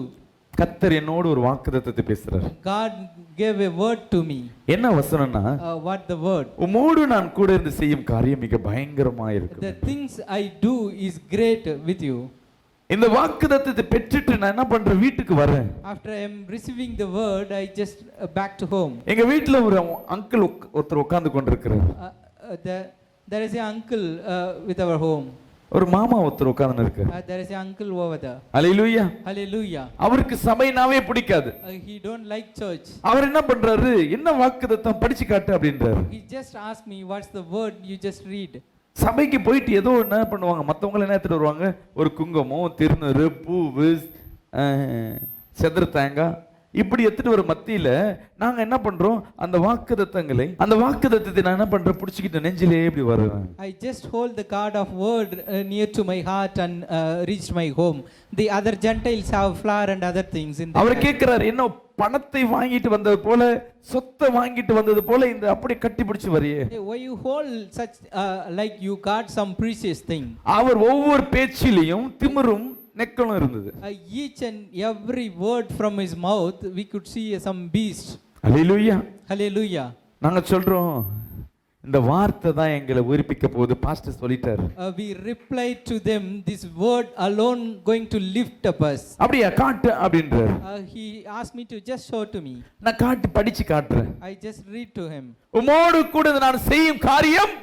Speaker 1: கர்த்தர் என்னோடு ஒரு வாக்குத்தத்தத்தை பேசுறார்.
Speaker 3: God gave a word to me.
Speaker 1: என்ன வசனம்னா,
Speaker 3: what the word,
Speaker 1: உம்மோடு நான் கூட இருந்து செய்யும் காரியம் மிக பயங்கரமா இருக்கும்.
Speaker 3: the things I do is great with you.
Speaker 1: இந்த வாக்குத்தத்தத்தை பெற்றுட்டு நான் என்ன பண்றேன், வீட்டுக்கு வரேன்.
Speaker 3: After I am receiving the word I just back to home.
Speaker 1: எங்க வீட்ல ஒரு அங்கிள் ஒருத்தர் உட்கார்ந்து கொண்டிருக்கிறார்.
Speaker 3: there is a uncle with our home.
Speaker 1: ஒரு மாமா ஒருத்தர் உட்கார்ந்து இருக்கார்.
Speaker 3: there is a uncle over there.
Speaker 1: Hallelujah.
Speaker 3: Hallelujah.
Speaker 1: அவருக்கு சபைனாவே பிடிக்காது.
Speaker 3: He don't like church.
Speaker 1: அவர் என்ன பண்றாரு, என்ன வாக்குத்தத்தம் படிச்சு காட்டு அப்படின்றாரு.
Speaker 3: He just asked me what's the word you just read.
Speaker 1: சபைக்கு போயிட்டு ஏதோ என்ன பண்ணுவாங்க, மற்றவங்க என்ன எடுத்துட்டு வருவாங்க, ஒரு குங்குமம், திருநூறு, பூவு, செதறு தேங்காய், இப்படி எடுத்துட்டு வர மத்தியில நாங்க என்ன பண்றோம், அந்த வாக்குத்தத்தத்தை நான் என்ன பண்றேன், பிடிச்சிக்கிட்டு நெஞ்சிலே இப்படி வருவேன்.
Speaker 3: I just hold the card of word near to my heart and reached my home. The other Gentiles have flour and other things in the.
Speaker 1: அவர் கேட்கிறார், என்ன பணத்தை வாங்கிட்டு வந்தது போல, சொத்தை வாங்கிட்டு வந்தது போல இந்த அப்படி கட்டி பிடிச்சு வரியே,
Speaker 3: why you hold such like you got some precious thing.
Speaker 1: அவர் ஒவ்வொரு பேச்சிலையும் திமிரும் நெக்கலும் இருந்தது.
Speaker 3: Each and every word from his mouth we could see some beast.
Speaker 1: Hallelujah.
Speaker 3: Hallelujah.
Speaker 1: நாங்க சொல்றோம், இந்த வார்த்தை தான் எங்களை உயிர்ப்பிக்க போகுது பாஸ்டர் சொல்லிட்டாரு.
Speaker 3: We replied to them, this word alone going to lift up us.
Speaker 1: அப்படியே காட்டு அப்படின்றாரு.
Speaker 3: He asked me to just show to me.
Speaker 1: நான் காட்டி படிச்சு காட்டுறேன்.
Speaker 3: I just read to him.
Speaker 1: உம்மோடு கூட நான் செய்யும் காரியம்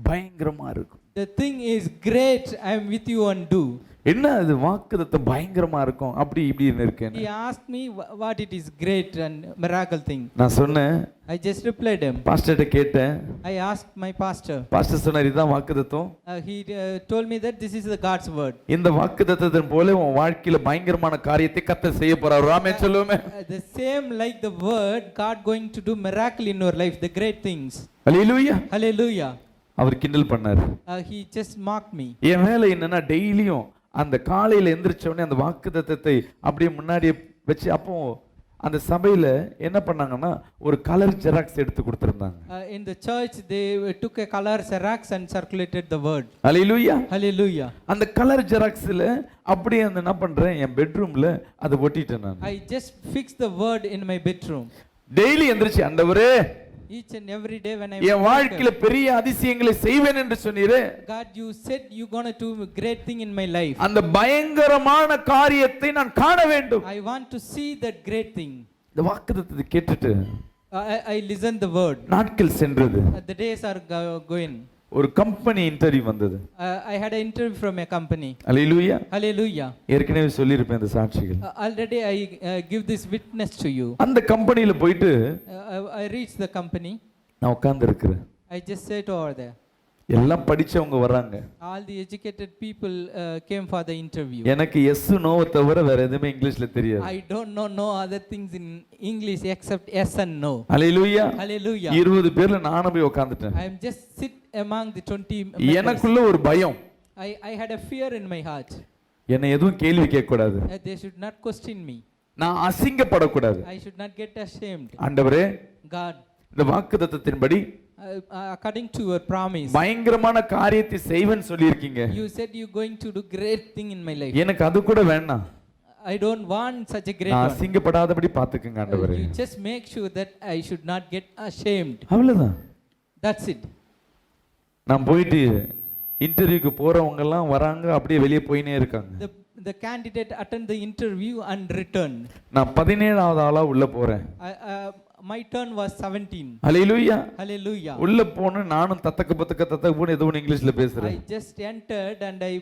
Speaker 1: பயங்கரமா இருக்கும்.
Speaker 3: The thing is great, I am with you and do.
Speaker 1: என்ன அது வாக்குத்தத்தம் பயங்கரமா இருக்கும் அப்படி இப்படின்னு இருக்கேன்.
Speaker 3: He asked me what it is great and miracle thing.
Speaker 1: நான் சொன்னேன்.
Speaker 3: I just replied him.
Speaker 1: பாஸ்டர்ட்ட கேட்டேன்.
Speaker 3: I asked my pastor.
Speaker 1: Pastor சொன்னார் இதுதான் வாக்குத்தத்தம்.
Speaker 3: He told me that this is the God's word.
Speaker 1: இந்த வாக்குத்தத்தத்தின் போல உன் வாழ்க்கையில பயங்கரமான காரியத்தை கர்த்தர் செய்ய போறார். ஆமென் சொல்லுவோமே.
Speaker 3: The same like the word, God going to do miracle in your life, the great things.
Speaker 1: Hallelujah.
Speaker 3: Hallelujah.
Speaker 1: அவர் கிண்டல் பண்ணார்.
Speaker 3: He just mocked me.
Speaker 1: என் வேலை என்னன்னா டெய்லியும் அந்த காலையில எந்திரிச்ச உடனே அந்த வாக்குத்தத்தத்தை அப்படியே முன்னாடியே வச்சு அப்போ அந்த சபையில என்ன பண்ணாங்கன்னா ஒரு கலர் ஜெராக்ஸ் எடுத்து கொடுத்திருந்தாங்க.
Speaker 3: In the church they took a color xerox and circulated the word.
Speaker 1: Hallelujah.
Speaker 3: Hallelujah.
Speaker 1: அந்த கலர் ஜெராக்ஸ்ல அப்படியே அந்த என்ன பண்றேன் என் பெட்ரூம்ல அதை ஒட்டிட்டேன் நான்.
Speaker 3: I just fixed the word in my bedroom.
Speaker 1: Daily எந்திரிச்சு ஆண்டவரே
Speaker 3: Each and every day when I
Speaker 1: என் வாழ்க்கையில பெரிய அதிசயங்களை செய்வேன் என்று சொன்னீரே.
Speaker 3: God, you said you going to do a great thing in my life.
Speaker 1: அந்த பயங்கரமான காரியத்தை நான் காண வேண்டும்.
Speaker 3: I want to see that great thing.
Speaker 1: இந்த வாக்குத்தத்தத்தை கேட்டுட்டு
Speaker 3: I listened the word.
Speaker 1: நாட்கள் சென்றது.
Speaker 3: The days are going.
Speaker 1: ஒரு கம்பெனி இன்டர்வியூ வந்தது.
Speaker 3: I had an interview from a company.
Speaker 1: Hallelujah.
Speaker 3: Hallelujah.
Speaker 1: ஏற்கனவே சொல்லியிருப்பேன் இந்த சாட்சிகள்.
Speaker 3: Already I give this witness to you.
Speaker 1: அந்த கம்பெனில போயிட்டு
Speaker 3: I reached the company.
Speaker 1: நான் உட்கார்ந்து இருக்கிறேன்.
Speaker 3: I just sat over there.
Speaker 1: எல்லாம் படிச்சவங்க வராங்க.
Speaker 3: All the educated people came for the interview.
Speaker 1: எனக்கு எஸ் நோ தவிர வேற எதுவுமே இங்கிலீஷ்ல தெரியாது.
Speaker 3: I don't know no other things in English except yes and no.
Speaker 1: Hallelujah.
Speaker 3: Hallelujah.
Speaker 1: 20 பேர்ல நானும் போய் உட்கார்ந்துட்டேன்.
Speaker 3: I am just sit among the 20
Speaker 1: எனக்குள்ள ஒரு பயம்.
Speaker 3: I had a fear in my heart.
Speaker 1: என்னை எதுவும் கேள்வி கேட்க கூடாது.
Speaker 3: They should not question me.
Speaker 1: நான் அசிங்கப்படக்கூடாது.
Speaker 3: I should not get ashamed.
Speaker 1: ஆண்டவரே
Speaker 3: God,
Speaker 1: இந்த வாக்குத்தத்தத்தின்படி
Speaker 3: according to your promise,
Speaker 1: பயங்கரமான காரியத்தை செய்வேன்னு சொல்லியிருக்கீங்க.
Speaker 3: you said you going to do great thing in my life.
Speaker 1: எனக்கு அது கூட வேண்டாம்.
Speaker 3: I don't want such a great
Speaker 1: நான்
Speaker 3: one.
Speaker 1: அசிங்கப்படாதபடி பாத்துக்கங்க ஆண்டவரே.
Speaker 3: You just make sure that I should not get ashamed.
Speaker 1: அவ்வளவுதான்.
Speaker 3: That's it.
Speaker 1: நான் போயிட்டு இன்டர்வியூக்கு போறவங்க எல்லாம் வராங்க அப்படியே வெளியே போயினே இருக்காங்க.
Speaker 3: The candidate attend the interview and return.
Speaker 1: நான் 17வது ஆளா உள்ள போறேன்.
Speaker 3: My turn was 17.
Speaker 1: Hallelujah.
Speaker 3: Hallelujah.
Speaker 1: உள்ள போன நானும் தத்தக்க போன ஏதோ இங்கிலீஷ்ல பேசுறேன்.
Speaker 3: I just entered and I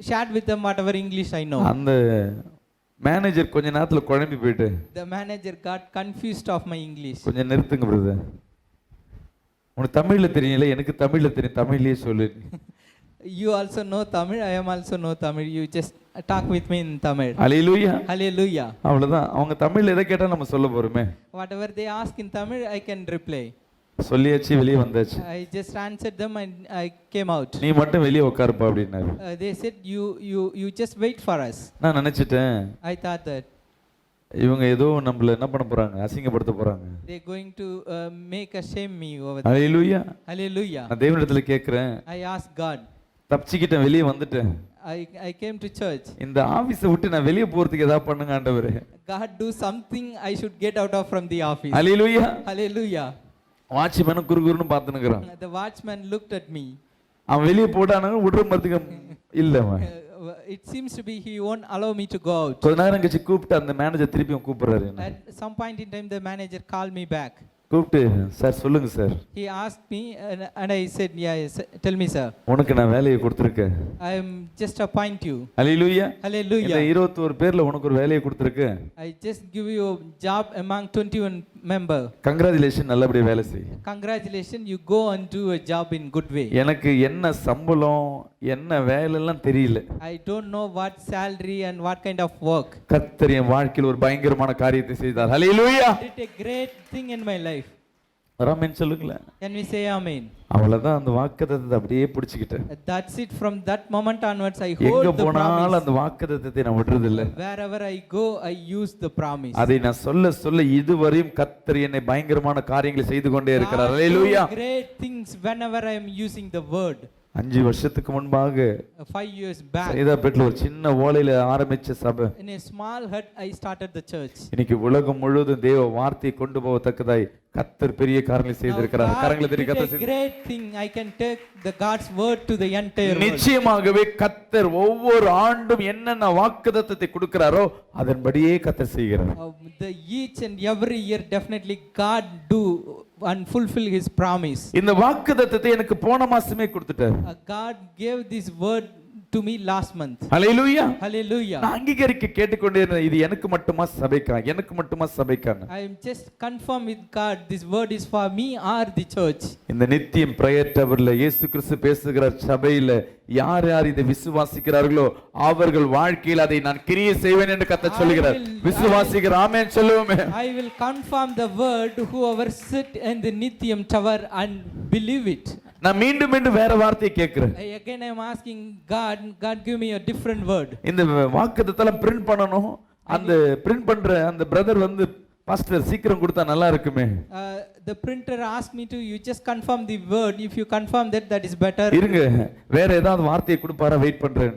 Speaker 3: shared with them whatever English I know.
Speaker 1: அந்த மேனேஜர் கொஞ்ச நேரத்துல குழம்பி போயிட்டு
Speaker 3: The manager got confused of my English.
Speaker 1: கொஞ்சம் நிறுத்துங்க பிரதர். உனக்கு தமிழ்ல தெரியல, எனக்கு தமிழ்ல தெரியும், தமிழ்லயே சொல்லு.
Speaker 3: You also know Tamil, I am also know Tamil. You just talk with me in Tamil.
Speaker 1: Hallelujah.
Speaker 3: Hallelujah.
Speaker 1: அவ்வளவுதான். அவங்க தமிழ்ல எதை கேட்டா நம்ம சொல்ல போறோமே.
Speaker 3: Whatever they ask in Tamil, I can reply.
Speaker 1: சொல்லியாச்சு வெளியே வந்தாச்சு.
Speaker 3: I just answered them and I came out.
Speaker 1: நீ மட்டும் வெளியே உட்காருப்பா அப்படின்னாரு.
Speaker 3: They said you just wait for us.
Speaker 1: நான் நினைச்சிட்டேன்
Speaker 3: I thought that
Speaker 1: இவங்க ஏதோ நம்மள என்ன பண்ண போறாங்க, அசிங்கப்படுத்த போறாங்க.
Speaker 3: they going to make shame me over there.
Speaker 1: Hallelujah.
Speaker 3: Hallelujah.
Speaker 1: நான் தேவனிடத்துல கேக்குறேன்.
Speaker 3: I asked God.
Speaker 1: தப்பிச்சிக்கிட்டேன், வெளியே வந்துட்டேன்.
Speaker 3: I came to church.
Speaker 1: இந்த ஆபீஸை விட்டு நான் வெளியே போறதுக்கு ஏதாவது பண்ணுங்க ஆண்டவரே.
Speaker 3: God, do something I should get out of from the office.
Speaker 1: Hallelujah.
Speaker 3: Hallelujah.
Speaker 1: Watchman குறுகுறுன்னு பார்த்துன்னுக்குறான்.
Speaker 3: The watchman looked at me.
Speaker 1: அவன் வெளியே போட்டானாங்க விடுற மரத்துக்கு இல்ல.
Speaker 3: It seems to be he won't allow me to go out.
Speaker 1: கொஞ்ச நேரம் கழிச்சு கூப்பிட்டு அந்த மேனேஜர் திருப்பியும் கூப்பிடுறாரு.
Speaker 3: At some point in time the manager called me back.
Speaker 1: கூப்பிட்டு சார் சொல்லுங்க sir.
Speaker 3: He asked me and I said yes, tell me sir.
Speaker 1: உனக்கு நான் வேலையை கொடுத்திருக்கேன்.
Speaker 3: I am just appoint you.
Speaker 1: Hallelujah.
Speaker 3: Hallelujah.
Speaker 1: இந்த 21 பேர்ல உனக்கு ஒரு வேலையை கொடுத்திருக்கேன்.
Speaker 3: I just give you a job among 21 member.
Speaker 1: Congratulation, நல்லபடியா வேலை செய்.
Speaker 3: Congratulations, you go and do a job in good way.
Speaker 1: எனக்கு என்ன சம்பளம் என்ன வேலை எல்லாம் தெரியல.
Speaker 3: I don't know what salary and what kind of work.
Speaker 1: கர்த்தர் என் வாழ்க்கையில் ஒரு பயங்கரமான காரியத்தை செய்தார். ஹல்லேலூயா.
Speaker 3: He did a great thing in my life.
Speaker 1: ஆமென் சொல்லுங்களேன்.
Speaker 3: Can we say amen?
Speaker 1: அவ்வளவுதான், அந்த வாக்குத்தத்தத்தை அப்படியே பிடிச்சிக்கிட்டேன்.
Speaker 3: That's it. From that moment onwards I hold
Speaker 1: எங்க
Speaker 3: the
Speaker 1: போனாலும்
Speaker 3: promise.
Speaker 1: அந்த வாக்குத்தத்தத்தை நான் விடுறது இல்ல.
Speaker 3: Wherever I go I use the promise.
Speaker 1: அதை நான் சொல்ல இதுவரையும் கர்த்தர் என்னை பயங்கரமான காரியங்களை செய்து கொண்டே இருக்கிறார். ஹல்லேலூயா.
Speaker 3: Great things whenever I am using the word.
Speaker 1: 5 வருஷத்துக்கு முன்பாக
Speaker 3: 5 years back,
Speaker 1: சைதாப்பேட்டில் ஒரு சின்ன ஓலையில ஆரம்பிச்ச சபை
Speaker 3: in a small hut, I started the church.
Speaker 1: இன்னைக்கு உலகம் முழுவதும் தேவ வார்த்தையை கொண்டு போகத்தக்கதாய் கர்த்தர் பெரிய காரியங்களை செய்திருக்கிறார்.
Speaker 3: God
Speaker 1: கரங்களை தட்டி
Speaker 3: did a
Speaker 1: கர்த்தர்
Speaker 3: great thing. I can take the God's word to the entire world.
Speaker 1: நிச்சயமாகவே கர்த்தர் ஒவ்வொரு ஆண்டும் என்னென்ன வாக்குத்தத்தத்தை கொடுக்கிறாரோ அதன்படியே கர்த்தர் செய்கிறார்.
Speaker 3: The each and every year definitely God do and fulfill his promise.
Speaker 1: இந்த வாக்குத்தத்தத்தை எனக்கு போன மாசமே கொடுத்துட்டார்.
Speaker 3: God gave this word to me last month.
Speaker 1: Hallelujah.
Speaker 3: Hallelujah.
Speaker 1: நான் அங்கீகரிக்க கேட்டுக்கொண்டே இருந்தேன், இது எனக்கு மட்டுமா சபைக்கா, எனக்கு மட்டுமா சபைக்கான்னு.
Speaker 3: I am just confirm with God, this word is for me or the church.
Speaker 1: இந்த நித்தியம் பிரேயர் டவர்ல இயேசு கிறிஸ்து பேசுகிறார். சபையில யார் யார் இதை விசுவாசிக்கிறார்களோ அவர்கள் வாழ்க்கையில் அதை நான் கிரியை செய்வேன் என்று கர்த்தர் சொல்கிறார். விசுவாசிக்கிற ஆமென் சொல்லுவோமே.
Speaker 3: I will confirm the word whoever sit in the Nityam tower and believe it.
Speaker 1: நான் மீண்டும் மீண்டும் வேற வார்த்தையை கேட்கிறேன்.
Speaker 3: Again I am asking God, God give me a different word.
Speaker 1: இந்த வாக்குத்தத்தம் பிரிண்ட் பண்ணனும். அந்த பிரிண்ட் பண்ற அந்த பிரதர் வந்து பாஸ்டர் சீக்கிரம் கொடுத்தா நல்லா இருக்குமே.
Speaker 3: The printer asked me to, you just confirm the word. If you confirm that, that is better.
Speaker 1: இருங்க, வேற ஏதாவது வார்த்தையை கொடுப்பாரா, வெயிட் பண்றேன்.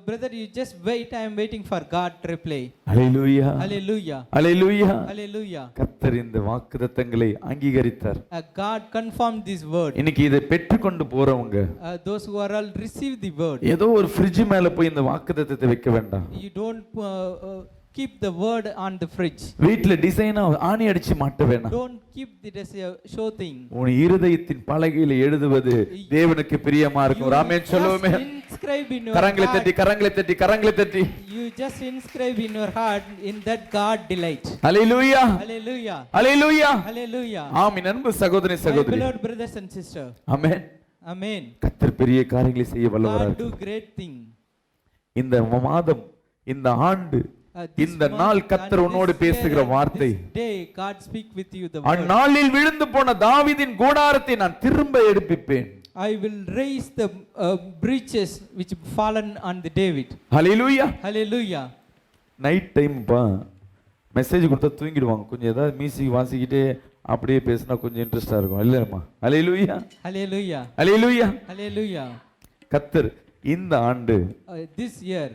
Speaker 3: Brother, you just wait. I am waiting for God to reply.
Speaker 1: Hallelujah.
Speaker 3: Hallelujah.
Speaker 1: Hallelujah.
Speaker 3: Hallelujah.
Speaker 1: கர்த்தர் இந்த வாக்குத்தத்தங்களை அங்கீகரித்தார்.
Speaker 3: God confirmed this word.
Speaker 1: இன்னைக்கு இதை பெற்றுக்கொண்டு போறவங்க,
Speaker 3: Those who are all receive the word.
Speaker 1: ஏதோ ஒரு ஃப்ரிட்ஜ் மேல போய் இந்த வாக்குத்தத்தத்தை வைக்க வேண்டாம்.
Speaker 3: You don't keep the word on the fridge.
Speaker 1: வீட்ல டிசைனா ஆணி அடிச்சு மாட்ட வேண்டாம்.
Speaker 3: Don't keep it as a show thing.
Speaker 1: உன் இருதயத்தின் பலகையில எழுதுவது தேவனுக்கு பிரியமா இருக்கும். ஆமென் சொல்லுவோமே.
Speaker 3: Inscribe in your
Speaker 1: கரங்களை
Speaker 3: heart.
Speaker 1: தட்டி கரங்களை தட்டி கரங்களை தட்டி.
Speaker 3: You just inscribe in your heart, in that God delight.
Speaker 1: Hallelujah.
Speaker 3: Hallelujah.
Speaker 1: Hallelujah.
Speaker 3: Hallelujah.
Speaker 1: ஆமென். அன்பு சகோதரி
Speaker 3: My
Speaker 1: சகோதரி.
Speaker 3: beloved brothers and sisters.
Speaker 1: Amen.
Speaker 3: Amen.
Speaker 1: கர்த்தர் பெரிய காரியங்களை செய்ய வல்லவரார்.
Speaker 3: God do great thing.
Speaker 1: இந்த மாதம், இந்த ஆண்டு,
Speaker 3: This
Speaker 1: இந்த
Speaker 3: month
Speaker 1: நாள்
Speaker 3: and
Speaker 1: கர்த்தர் உன்னோடு
Speaker 3: this
Speaker 1: பேசுகிற
Speaker 3: year and
Speaker 1: வார்த்தை,
Speaker 3: this day God speak with you the word.
Speaker 1: அந்நாளில் விழுந்து போன தாவீதின் கூடாரத்தை நான் திரும்ப எடுப்பிப்பேன்.
Speaker 3: I will raise the breaches which fallen on the David.
Speaker 1: Hallelujah.
Speaker 3: Hallelujah.
Speaker 1: Night time message கொடுத்தா தூங்கிடுவாங்க. கொஞ்சம் ஏதாவது மியூசிக் வாசிக்கிட்டே அப்படியே பேசினா கொஞ்சம் இன்ட்ரெஸ்டா இருக்கும் இல்லையம்மா? ஹல்லேலூயா.
Speaker 3: Hallelujah.
Speaker 1: ஹல்லேலூயா.
Speaker 3: Hallelujah.
Speaker 1: கர்த்தர் இந்த ஆண்டு,
Speaker 3: This year,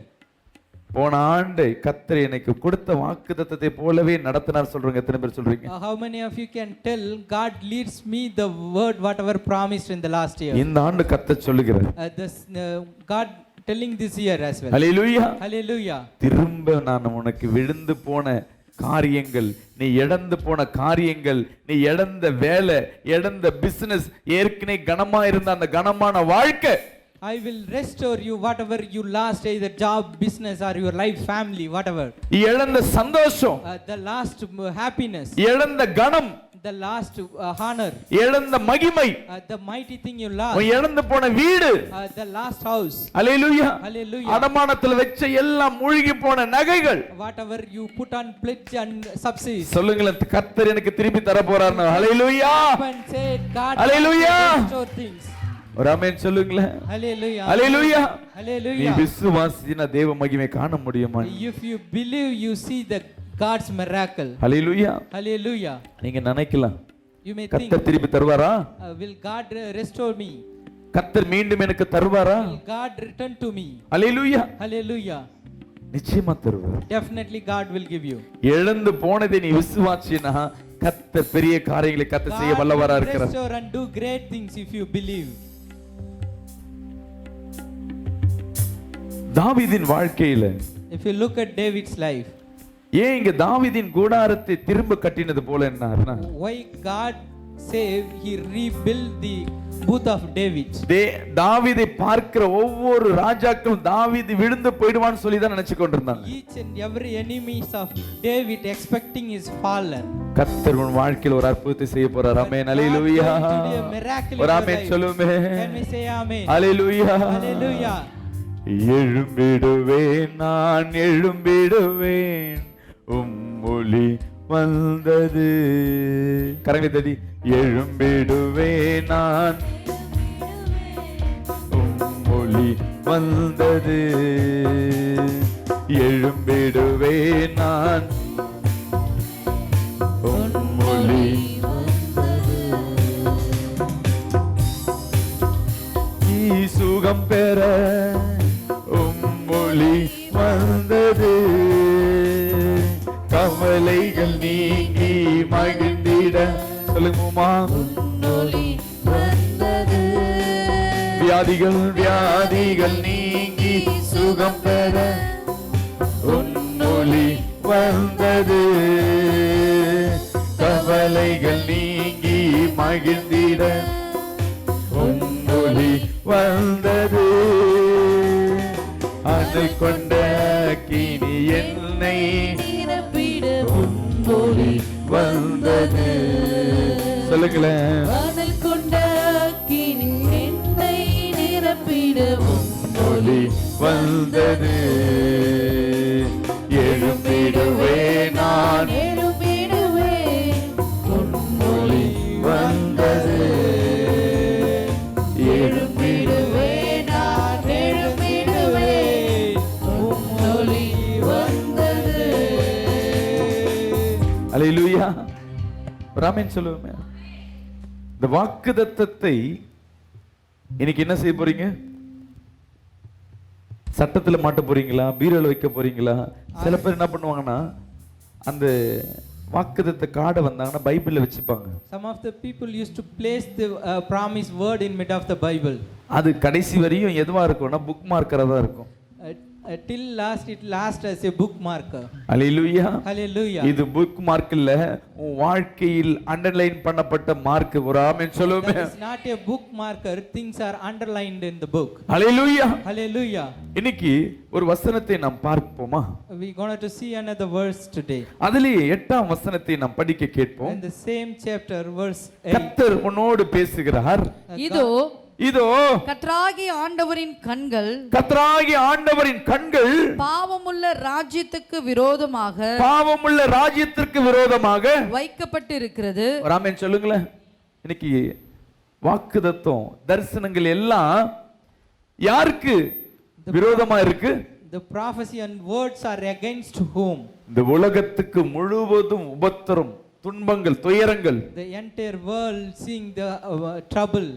Speaker 1: போன ஆண்டு கர்த்தர் எனக்கு கொடுத்த வாக்குத்தத்தத்தை போலவே நடத்தினார் சொல்றீங்க. எத்தனை பேர் சொல்றீங்க?
Speaker 3: how many of you can tell God leads me the word whatever promised in the last year?
Speaker 1: இந்த ஆண்டு கர்த்தர் சொல்லுகிறார்.
Speaker 3: God telling this year as well.
Speaker 1: Hallelujah.
Speaker 3: Hallelujah.
Speaker 1: திரும்ப நான் உனக்கு விழுந்து போன காரியங்கள், நீ இழந்து போன காரியங்கள், நீ இழந்த வேலை, இழந்த பிசினஸ், ஏற்கனவே கனமா இருந்த அந்த கனமான வாழ்க்கை,
Speaker 3: I will restore you whatever you lost, either job, business or your life, family, whatever.
Speaker 1: இழந்த சந்தோஷம்,
Speaker 3: The last happiness,
Speaker 1: இழந்த கனம்,
Speaker 3: the last honor,
Speaker 1: இழந்த மகிமை,
Speaker 3: the mighty thing you lost,
Speaker 1: இழந்து போன வீடு,
Speaker 3: the last house.
Speaker 1: Hallelujah.
Speaker 3: Hallelujah.
Speaker 1: அடமானத்தில் வச்ச எல்லாம் மூழ்கி போன நகைகள்,
Speaker 3: Whatever you put on pledge and subsidies.
Speaker 1: சொல்லுங்களேன், கர்த்தர் எனக்கு திருப்பி தர போறார்னு. ஹல்லேலூயா.
Speaker 3: And say God
Speaker 1: Hallelujah.
Speaker 3: will restore things.
Speaker 1: ஒரு ஆமென் சொல்லுங்களேன்.
Speaker 3: Hallelujah.
Speaker 1: ஹல்லேலூயா. நீ
Speaker 3: Hallelujah.
Speaker 1: விசுவாசினா தேவ மகிமை காண முடியுமா?
Speaker 3: If you believe, you see the God's miracle.
Speaker 1: Hallelujah.
Speaker 3: Hallelujah.
Speaker 1: நீங்க நினைக்கலாம்,
Speaker 3: You may think,
Speaker 1: கர்த்தர் திருப்பி தருவாரா?
Speaker 3: will God restore me?
Speaker 1: கர்த்தர் மீண்டும் எனக்கு தருவாரா?
Speaker 3: Will God return to me?
Speaker 1: Hallelujah.
Speaker 3: Hallelujah.
Speaker 1: நிச்சயமா தருவார்.
Speaker 3: Definitely God will give you.
Speaker 1: இழந்து போனதை நீ விசுவாசினா கர்த்தர் பெரிய காரியங்களை கர்த்தர் செய்ய
Speaker 3: God
Speaker 1: வல்லவரா
Speaker 3: will
Speaker 1: இருக்கிறார்.
Speaker 3: restore and do great things if you believe.
Speaker 1: தாவீதின் வாழ்க்கையில
Speaker 3: If you look at David's life,
Speaker 1: ஏன் இங்க தாவீதின் கூடாரத்தை திரும்ப கட்டினது போல என்ன?
Speaker 3: why God saved, he rebuilt the booth of David.
Speaker 1: தாவீதை பார்க்கிற ஒவ்வொரு ராஜாக்களும் தாவீது விழுந்து போய்டுவான்னு சொல்லி தான் நினைச்சு கொண்டிருந்தாங்க.
Speaker 3: Each and every enemies of David expecting his fallen.
Speaker 1: கர்த்தர் உன் வாழ்க்கையில் ஒரு அற்புதத்தை செய்ய போறார். ஆமென். ஹல்லேலூயா. ஒரு ஆமென் சொல்லுமே.
Speaker 3: Can we say amen?
Speaker 1: Hallelujah.
Speaker 3: Hallelujah.
Speaker 1: எழும்பிடுவேன், நான் எழும்பிடுவேன், உம்மொழி வந்தது. கரங்களை தட்டி எழும்பிடுவேன், நான் உம்மொழி வந்தது, எழும்பிடுவேன் நான் உம்மொழி பெற உம்மொழி வந்தது. கவலைகள் நீங்கி மகிழ்ந்திட சொல்லுமா. வியாதிகள் நீங்கி சுகம் பெற உன்னொளி வந்தது. கவலைகள் நீங்கி மகிழ்ந்திட உன்னொளி வந்தது. அது கொண்ட கினி என்னை உன்னொளி வந்தது. சொல்லுங்களேன். ஒளி வந்தது. எழும்பிடுவே நான் ஒளி வந்தது. எழும்பிடுவே நான் ஒளி வந்தது. அல்லேலூயா. ராமன் சொல்லுவோமே. இந்த வாக்குத்தத்தத்தை இன்னைக்கு என்ன செய்ய போறீங்க? சட்டத்துல மாட்ட போறீங்களா? பீரோல வைக்க போறீங்களா? சில பேர் என்ன பண்ணுவாங்கன்னா அந்த வாக்குத்தத்த கார்டை வந்தாங்கன்னா பைபிள்ல வச்சுப்பாங்க.
Speaker 3: Some of the people used to place the promise word in mid of the Bible.
Speaker 1: அது கடைசி வரையும் எதுவா இருக்கும்னா புக் மார்க்கரா தான் இருக்கும்.
Speaker 3: Till last it lasts as a book marker.
Speaker 1: Hallelujah.
Speaker 3: Hallelujah.
Speaker 1: இது புக் மார்க் இல்ல, உன் வாழ்க்கையில் அண்டர்லைன் பண்ணப்பட்ட மார்க். ஒரு ஆமென் சொல்லுமே.
Speaker 3: It is not a book marker. Things are underlined in the book.
Speaker 1: Hallelujah.
Speaker 3: Hallelujah.
Speaker 1: இன்னைக்கு ஒரு வசனத்தை நாம் பார்ப்போமா?
Speaker 3: We going to see another verse today.
Speaker 1: அதிலேயே 8ஆம் வசனத்தை நாம் படிக்க கேட்போம்.
Speaker 3: In the same chapter verse 8.
Speaker 1: கர்த்தர் உன்னோடு பேசுகிறார். இதோ
Speaker 2: கர்த்தராகிய ஆண்டவரின் கண்கள் பாவமுள்ள ராஜ்யத்துக்கு விரோதமாக வைக்கப்பட்டிருக்கிறது.
Speaker 1: ஆமென் சொல்லுங்களேன். இன்னைக்கு வாக்குத்தத்தம் தரிசனங்கள் எல்லாம் யாருக்கு விரோதமா இருக்கு?
Speaker 3: The prophecy and words are against whom?
Speaker 1: இந்த உலகத்துக்கு முழுவதும் உபத்திரம், துன்பங்கள், துயரங்கள்.
Speaker 3: The entire world seeing the trouble.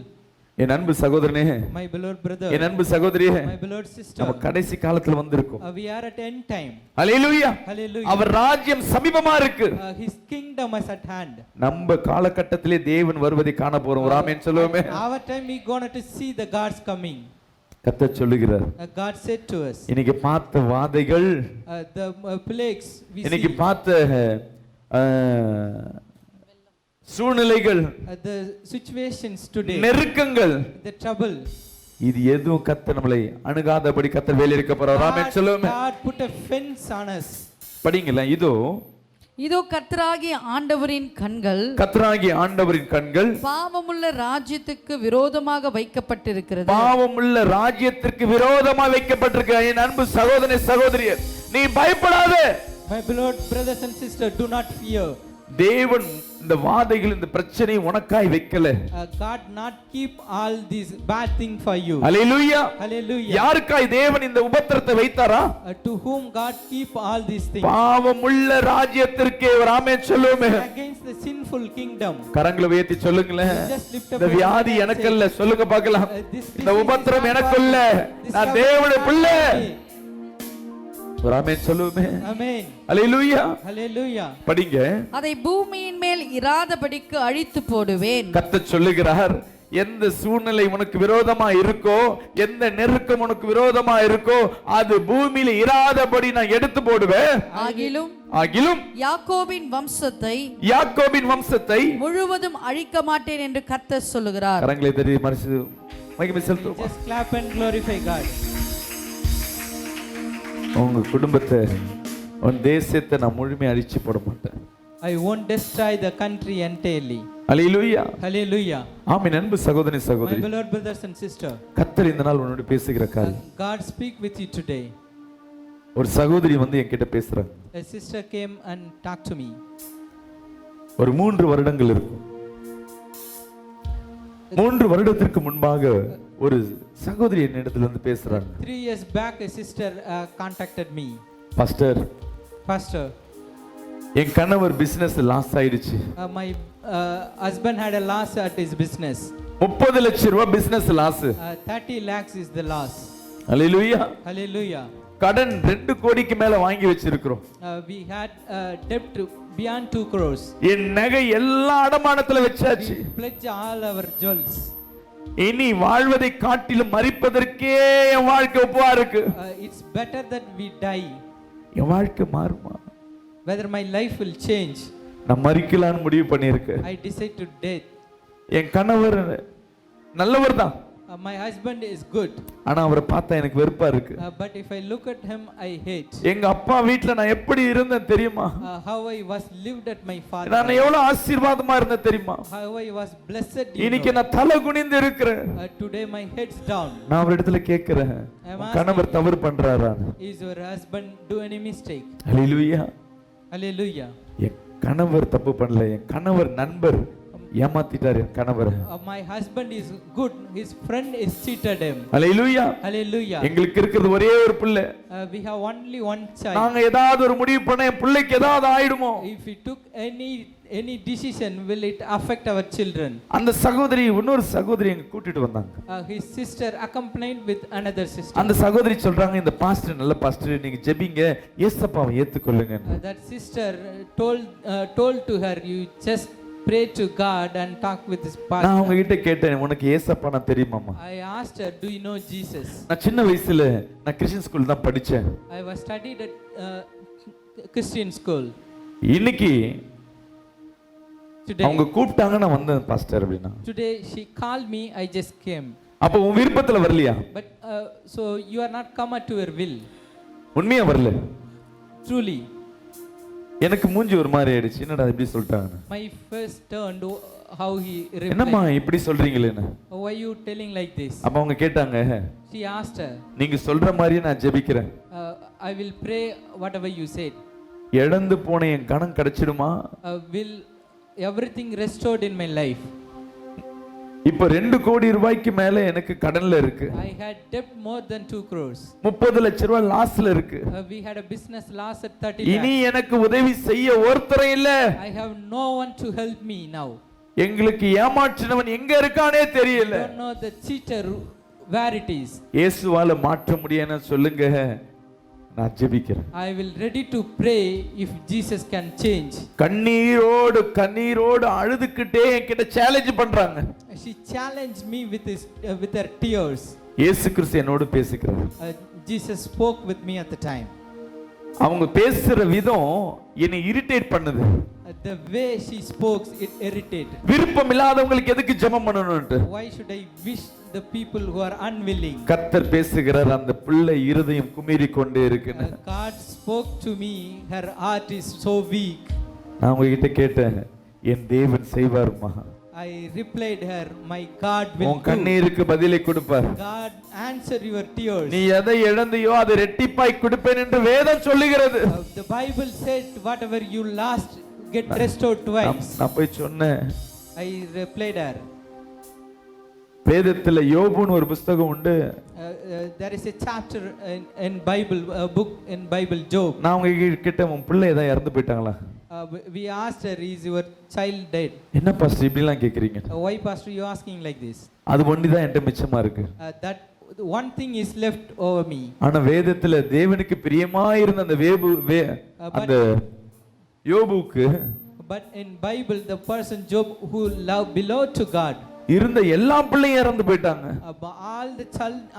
Speaker 1: என் அன்பு சகோதரனே,
Speaker 3: my beloved brother,
Speaker 1: என் அன்பு சகோதரியே,
Speaker 3: my beloved sister,
Speaker 1: நம்ம கடைசி காலத்துல வந்திருக்கோம்.
Speaker 3: we are at end time.
Speaker 1: Hallelujah.
Speaker 3: Hallelujah.
Speaker 1: அவர் ராஜ்யம் சமீபமா இருக்கு.
Speaker 3: His kingdom is at hand.
Speaker 1: நம்ம காலகட்டத்திலே தேவன் வருவதை காண போறோம். ஆமென் சொல்லுவோமே.
Speaker 3: Our time we going to see the God's coming.
Speaker 1: கர்த்தர் சொல்லுகிறார்.
Speaker 3: God said to us.
Speaker 1: இன்னைக்கு பார்த்த வாதைகள்,
Speaker 3: the plagues we
Speaker 1: இன்னைக்கு பார்த்த சூழ்நிலைகள்,
Speaker 3: the situations today,
Speaker 1: நெருக்கங்கள்,
Speaker 3: the trouble,
Speaker 1: இது எதுவும் கர்த்தர் நம்மளை அணுகாதபடி கர்த்தர் வேலை இருக்க போறார். ஆமென் சொல்லுவோமே.
Speaker 3: God put a fence on us.
Speaker 1: படிங்களா. இதோ
Speaker 2: கர்த்தராகிய ஆண்டவரின் கண்கள் பாவமுள்ள ராஜ்யத்துக்கு விரோதமாக வைக்கப்பட்டிருக்கிறது.
Speaker 1: பாவமுள்ள ராஜ்யத்திற்கு விரோதமாக வைக்கப்பட்டிருக்க. என் அன்பு சகோதரனே, சகோதரியே, நீ பயப்படாதே.
Speaker 3: My beloved brothers and sisters, do not fear.
Speaker 1: தேவன் இந்த வாதைகள், இந்த பிரச்சனை உனக்காய் வைக்கல.
Speaker 3: God not keep all these bad thing for you.
Speaker 1: Hallelujah.
Speaker 3: Hallelujah.
Speaker 1: யாருக்காய் தேவன் இந்த உபத்திரத்தை வைத்தாரா?
Speaker 3: To whom God keep all these things?
Speaker 1: பாவமுள்ள ராஜ்யத்திற்கு. ஒரு ஆமென் சொல்லுமே.
Speaker 3: Against the sinful kingdom.
Speaker 1: கரங்களை உயர்த்தி சொல்லுங்களேன். இந்த வியாதி எனக்கல்ல. சொல்லுங்க பார்க்கலாம். இந்த உபத்திரம் எனக்கல்ல, நான் தேவனுடைய பிள்ளை. ஆமென் சொல்லுமே.
Speaker 3: ஆமென்.
Speaker 1: ஹalleluya.
Speaker 3: ஹalleluya.
Speaker 1: படிங்க.
Speaker 2: அதை பூமியின் மேல் இராதபடிக்கு அழித்து போடுவேன்.
Speaker 1: கர்த்தர் சொல்லுகிறார், எந்த சூழ்நிலை உனக்கு விரோதமா இருக்கோ, எந்த நெருக்கம் உனக்கு விரோதமா இருக்கோ, அது பூமியில இராதபடி நான் எடுத்து போடுவேன். ஆகிலும்
Speaker 2: யாக்கோபின் வம்சத்தை முழுவதும் அழிக்க மாட்டேன் என்று கர்த்தர் சொல்லுகிறார்.
Speaker 1: கரங்களை தட்டி மரிச்சு மகிமை செலுத்துவோம்.
Speaker 3: Just clap and glorify God.
Speaker 1: உங்க குடும்பத்தை, உன் தேசத்தை நான் முழுமையாக அழிச்சு போட மாட்டேன்.
Speaker 3: I won't destroy the country entirely.
Speaker 1: Hallelujah.
Speaker 3: Hallelujah.
Speaker 1: ஆமென். அன்பு சகோதரனே, சகோதரி,
Speaker 3: my beloved brothers and sisters,
Speaker 1: கர்த்தர் இந்த நாள் உன்னோடு பேசுகிற காரியம்.
Speaker 3: God speak with you today.
Speaker 1: ஒரு சகோதரி வந்து என்கிட்ட பேசுறாங்க.
Speaker 3: A sister came and talked to me.
Speaker 1: ஒரு 3 வருடங்கள் இருக்கும். 3 வருடத்திற்கு முன்பாக ஒரு சகோதரி என்னிடத்துல வந்து பேசுறாங்க.
Speaker 3: 3 years back a sister contacted me.
Speaker 1: Pastor, என் கணவர் பிசினஸ் லாஸ் ஆயிடுச்சு.
Speaker 3: My husband had a loss at his business.
Speaker 1: 30 லட்சம் ரூபாய் business loss.
Speaker 3: 30 lakhs is the loss.
Speaker 1: ஹalleluya.
Speaker 3: Hallelujah.
Speaker 1: கடன் 2 கோடிக்கு மேல வாங்கி வச்சிருக்கிறோம்.
Speaker 3: We had debt beyond 2 crores.
Speaker 1: என் நகை எல்லா அடமானத்துல வச்சாச்சு.
Speaker 3: We pledge all our jewels.
Speaker 1: இனி வாழ்வதை காட்டிலும் மரிப்பதற்கே என் வாழ்க்கை ஒப்பா இருக்கு.
Speaker 3: It's better that we die.
Speaker 1: என் வாழ்க்கை மாறுமா?
Speaker 3: Whether my life will change.
Speaker 1: நான் மரிக்கலாம்னு முடிவு பண்ணியிருக்கேன்.
Speaker 3: I decide to death.
Speaker 1: என் கணவர் நல்லவர் தான்.
Speaker 3: My husband is good.
Speaker 1: ஆனா அவரை பார்த்தா எனக்கு வெறுப்பா இருக்கு.
Speaker 3: But if I look at him, I hate.
Speaker 1: எங்க அப்பா வீட்ல நான் எப்படி இருந்தேன் தெரியுமா?
Speaker 3: How I was lived at my father.
Speaker 1: நான் எவ்வளவு ஆசீர்வாதமா இருந்தேன் தெரியுமா?
Speaker 3: How I was blessed.
Speaker 1: இன்னைக்கு நான் தலை குனிந்து இருக்கிறேன்.
Speaker 3: Today my head's down.
Speaker 1: நான் ஒரு இடத்துல கேக்குறேன், கணவர் தவறு பண்றாரா?
Speaker 3: Is your husband do any mistake?
Speaker 1: Hallelujah.
Speaker 3: Hallelujah.
Speaker 1: என் கணவர் தப்பு பண்ணல, என் கணவர் நண்பர் ஏமாத்திட்டார் என் கணவர்.
Speaker 3: My husband is good, his friend is cheated him.
Speaker 1: Hallelujah.
Speaker 3: Hallelujah.
Speaker 1: எங்களுக்கு இருக்கிறது ஒரே ஒரு பிள்ளை.
Speaker 3: We have only one child.
Speaker 1: நாங்க ஏதாவது ஒரு முடிவு பண்ண என் பிள்ளைக்கு ஏதாவது ஆயிடுமோ?
Speaker 3: If we took any decision, will it affect our children?
Speaker 1: அந்த சகோதரி இன்னொரு சகோதரி எங்க கூட்டிட்டு வந்தாங்க.
Speaker 3: His sister accompanied with another sister.
Speaker 1: அந்த சகோதரி சொல்றாங்க, இந்த பாஸ்டர் நல்ல பாஸ்டர், நீங்க ஜெபிங்க, இயேசுப்பாவை ஏத்துக்கொள்ளுங்க.
Speaker 3: That sister told to her, you just pray to God and talk with this pastor.
Speaker 1: நான் அவங்க கிட்ட கேட்டேன், உனக்கு இயேசுப்பா தெரியுமாமா?
Speaker 3: I asked her, do you know Jesus?
Speaker 1: நான் சின்ன வயசுல நான் கிறிஸ்டியன் ஸ்கூல் தான் படிச்சேன்.
Speaker 3: I was studied at Christian school.
Speaker 1: இன்னைக்கு
Speaker 3: Today
Speaker 1: அவங்க கூப்பிட்டாங்க, நான் வந்தேன் பாஸ்டர் அப்படினா.
Speaker 3: Today she called me, I just came.
Speaker 1: அப்ப உன் விருப்பத்துல வரலையா?
Speaker 3: But so you are not come at your will.
Speaker 1: உண்மையா வரல?
Speaker 3: Truly.
Speaker 1: எனக்கு மூஞ்சி ஒரு மாதிரி ஆயிடுச்சு, என்னடா இப்படி சொல்லிட்டாங்க.
Speaker 3: My face turned, how he replied.
Speaker 1: என்னம்மா இப்படி சொல்றீங்களேன்னு.
Speaker 3: Why you telling like this?
Speaker 1: அப்ப அவங்க கேட்டாங்க,
Speaker 3: She asked her,
Speaker 1: நீங்க சொல்ற மாதிரியே நான் ஜெபிக்கிறேன்.
Speaker 3: I will pray whatever you said.
Speaker 1: இழந்து போன என் கணம் கிடைச்சிடுமா?
Speaker 3: Will everything restored in my life?
Speaker 1: இப்ப 2 கோடி ரூபாய்க்கு மேல எனக்கு கடன்ல இருக்கு.
Speaker 3: I had debt more than 2 crores.
Speaker 1: 30 லட்சம் ரூபாய் லாஸ்ல இருக்கு.
Speaker 3: We had a business loss at 30
Speaker 1: இனி
Speaker 3: lakhs.
Speaker 1: எனக்கு உதவி செய்ய ஒருத்தரும் இல்ல.
Speaker 3: I have no one to help me now.
Speaker 1: எங்களுக்கு ஏமாற்றினவன் எங்க இருக்கானே தெரியல.
Speaker 3: I don't know the cheater where it is.
Speaker 1: இயேசுவால மாற்ற முடியும்னு சொல்லுங்க, நான் ஜெபிக்கிறேன்.
Speaker 3: I will ready to pray if Jesus can change.
Speaker 1: கண்ணீரோடு அழுதுக்கிட்டே என்கிட்ட சேலஞ்ச் பண்றாங்க.
Speaker 3: She challenged me with her tears.
Speaker 1: இயேசு கிறிஸ்து என்னோடு பேசுகிறார்.
Speaker 3: Jesus spoke with me at the time.
Speaker 1: அவங்க பேசுற விதம் என்னை இரிட்டேட் பண்ணுது.
Speaker 3: The way she spoke, it irritated.
Speaker 1: விருப்பம் இல்லாதவங்களுக்கு எதுக்கு ஜெபம் பண்ணணும்னு.
Speaker 3: Why should I wish the people who are unwilling?
Speaker 1: கர்த்தர் பேசுகிறார், அந்த பிள்ளை இருதயம் குமிறி கொண்டே இருக்கு.
Speaker 3: God spoke to me, her heart is so weak.
Speaker 1: நான் உங்ககிட்ட கேட்டேன், என் தேவன் செய்வார்மா.
Speaker 3: I replied her, my God will
Speaker 1: உன் கண்ணீருக்கு பதிலை கொடுப்பார்.
Speaker 3: God answer your tears.
Speaker 1: நீ எதை இழந்தையோ அதை இரட்டிப்பாய் கொடுப்பேன் என்று வேதம் சொல்லுகிறது.
Speaker 3: The Bible said whatever you lost get restored twice.
Speaker 1: நான் போய் சொன்னேன்.
Speaker 3: I replied her.
Speaker 1: வேதத்துல யோபுன்னு ஒரு புத்தகம் உண்டு.
Speaker 3: There is a chapter in Bible, a book in Bible, Job.
Speaker 1: நான் உங்க கிட்ட உன் பிள்ளை ஏதா இறந்து போயிட்டாங்களா?
Speaker 3: We asked her, is your child dead?
Speaker 1: என்ன பாஸ்டர் இப்படி எல்லாம் கேக்குறீங்க?
Speaker 3: Why pastor you asking like this?
Speaker 1: அது ஒண்ணுதான் என்கிட்ட மிச்சமா இருக்கு.
Speaker 3: That one thing is left over me.
Speaker 1: ஆனா வேதத்துல தேவனுக்கு பிரியமாயிருந்த அந்த யோபுக்கு,
Speaker 3: but in Bible the person Job who belonged to God,
Speaker 1: இருந்த எல்லா பிள்ளையும் இறந்து போயிட்டாங்க.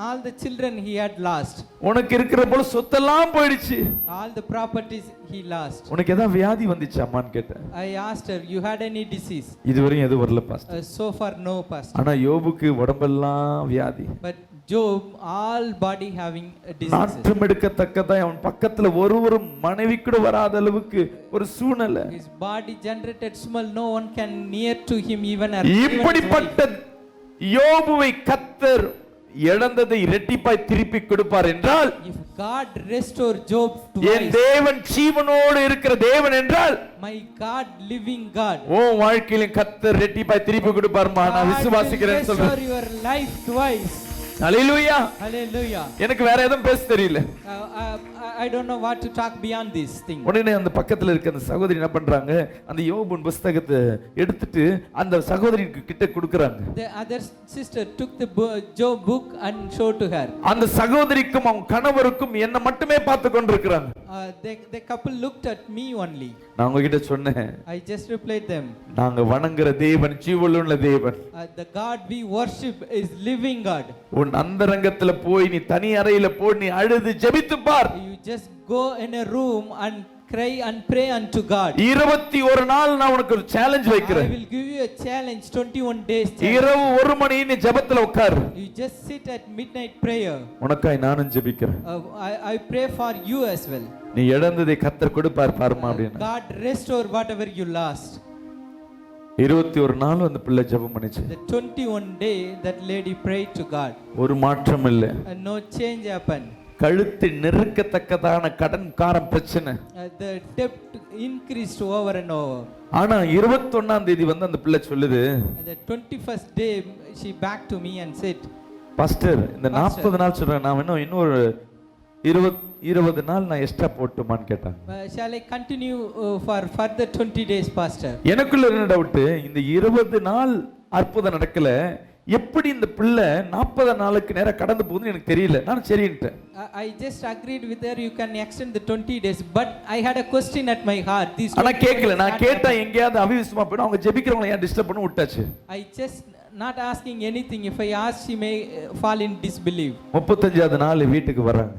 Speaker 3: all the children he had lost.
Speaker 1: உனக்கு இருக்கிற போல சொத்தெல்லாம் போயிடுச்சு.
Speaker 3: All the properties he lost.
Speaker 1: உனக்கு ஏதாவது வியாதி வந்துச்சு அம்மான்னு கேட்டேன்.
Speaker 3: I asked her, you had any disease?
Speaker 1: இதுவரையும் எதுவும் வரல pastor.
Speaker 3: So far no pastor.
Speaker 1: ஆனா யோபுக்கு உடம்பெல்லாம் வியாதி.
Speaker 3: But Job all body having diseases.
Speaker 1: நாற்றம் எடுக்கத்தக்கதா அவன் பக்கத்துல ஒரு மனைவி கூட வராத அளவுக்கு ஒரு சூழ்நிலை.
Speaker 3: His body generated smell, no one can near to him even.
Speaker 1: இப்படிப்பட்ட யோபுவை கர்த்தர் இழந்ததை இரட்டிப்பாய் திருப்பி கொடுப்பார் என்றால்,
Speaker 3: if God restore Job twice,
Speaker 1: என் தேவன் ஜீவனோடு இருக்கிற தேவன் என்றால்,
Speaker 3: my God living God,
Speaker 1: உன் வாழ்க்கையில கர்த்தர் இரட்டிப்பாய் திருப்பி கொடுப்பார்மா. நான் விசுவாசிக்கிறேன் சொல்றேன்.
Speaker 3: restore your life twice.
Speaker 1: Hallelujah.
Speaker 3: Hallelujah.
Speaker 1: எனக்கு வேற எதுவும் பேச தெரியல.
Speaker 3: I don't know what to talk beyond this thing.
Speaker 1: உடனே அந்த பக்கத்துல இருக்க அந்த சகோதரி என்ன பண்றாங்க, அந்த யோபுவின் புத்தகத்தை எடுத்துட்டு அந்த சகோதரிக்கு கிட்ட கொடுக்கறாங்க.
Speaker 3: The other sister took the Job book and showed to her.
Speaker 1: அந்த சகோதரிக்கும் அவங்க கணவருக்கும் என்ன மட்டுமே பார்த்து கொண்டிருக்கிறாங்க.
Speaker 3: The couple looked at me only.
Speaker 1: நான் உங்ககிட்ட சொன்னேன்,
Speaker 3: I just replied them,
Speaker 1: நாங்க வணங்குற தேவன் ஜீவனுள்ள தேவன்.
Speaker 3: the God we worship is living God.
Speaker 1: உன் அந்தரங்கத்துல போய் நீ தனி அறையில போய் நீ அழுது ஜெபித்து பார்.
Speaker 3: You just go in a room and cry and pray unto God.
Speaker 1: 21 நாள் நான் உனக்கு ஒரு சேலஞ்ச் வைக்கிறேன்.
Speaker 3: I will give you a challenge, 21 days challenge.
Speaker 1: இரவு 1 மணி நீ ஜெபத்துல உட்கார்.
Speaker 3: You just sit at midnight prayer.
Speaker 1: உனக்காய் நானும் ஜெபிக்கிறேன்.
Speaker 3: I pray for you as well.
Speaker 1: நீ இழந்ததை கர்த்தர் கொடுப்பார் பாருமா அப்படினா.
Speaker 3: God restore whatever you lost.
Speaker 1: 21 நாள் அந்த பிள்ளை ஜெபம் பண்ணிச்சு.
Speaker 3: The 21 day that lady prayed to God.
Speaker 1: ஒரு மாற்றம் இல்ல.
Speaker 3: And no change happened.
Speaker 1: கழுத்தை நெருக்கத்தக்கதான கடன்காரன் பிரச்சனை.
Speaker 3: The debt increased over and over.
Speaker 1: ஆனா 21ஆம் தேதி வந்து அந்த பிள்ளை சொல்லுது,
Speaker 3: The 21st day she back to me and said,
Speaker 1: pastor இந்த 40 நாள் சொல்றேன், நான் இன்னொரு 20 நாள் நான் எக்ஸ்ட்ரா போட்டுமான்னு கேட்டாங்க.
Speaker 3: shall I continue for further 20 days pastor?
Speaker 1: எனக்குள்ள என்ன டவுட், இந்த 20 நாள் அற்புதம் நடக்கல, எப்படி இந்த பிள்ளை 40 நாளுக்கு நேரம் கடந்து போகுதுன்னு எனக்கு தெரியல. நான் சரின்ட்டேன்.
Speaker 3: I just agreed with her, you can extend the 20 days, but I had a question at my heart.
Speaker 1: ஆனா கேட்கல. நான் கேட்டா எங்கேயாவது அவிசுமா போய்டும், அவங்க ஜெபிக்கிறவங்க ஏன் டிஸ்டர்ப் பண்ண விட்டாச்சு.
Speaker 3: I just not asking anything. If I ask, she may fall in disbelief.
Speaker 1: 35வது நாள் வீட்டுக்கு வராங்க.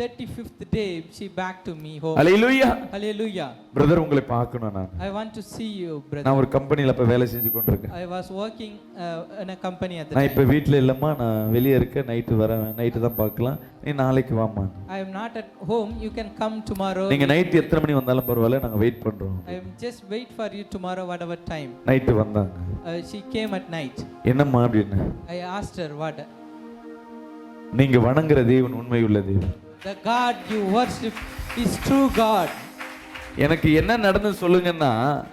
Speaker 3: 35th day she back to me home.
Speaker 1: Hallelujah.
Speaker 3: Hallelujah.
Speaker 1: Brother உங்களை பார்க்கணும் நான்.
Speaker 3: I want to see you brother.
Speaker 1: நான் ஒரு கம்பெனில இப்ப வேலை செஞ்சு கொண்டிருக்கேன்.
Speaker 3: I was working in a company at the
Speaker 1: நான்
Speaker 3: time.
Speaker 1: இப்ப வீட்ல இல்லம்மா, நான் வெளிய இருக்கேன், நைட் வரேன், நைட் தான் பார்க்கலாம், நீ நாளைக்கு வாமா.
Speaker 3: I am not at home, you can come tomorrow.
Speaker 1: நீங்க நைட் எத்தனை மணி வந்தாலும் பரவாயில்லை, நாங்க வெயிட் பண்றோம்.
Speaker 3: I am just wait for you tomorrow whatever time.
Speaker 1: Night வந்தாங்க.
Speaker 3: She came at night.
Speaker 1: என்னம்மா அப்படின்னா,
Speaker 3: I asked her what.
Speaker 1: நீங்க வணங்குற தேவன் உண்மையுள்ள தேவன்.
Speaker 3: The God you worship is true God.
Speaker 1: எனக்கு என்ன நடந்து சொல்லுங்கன்னா,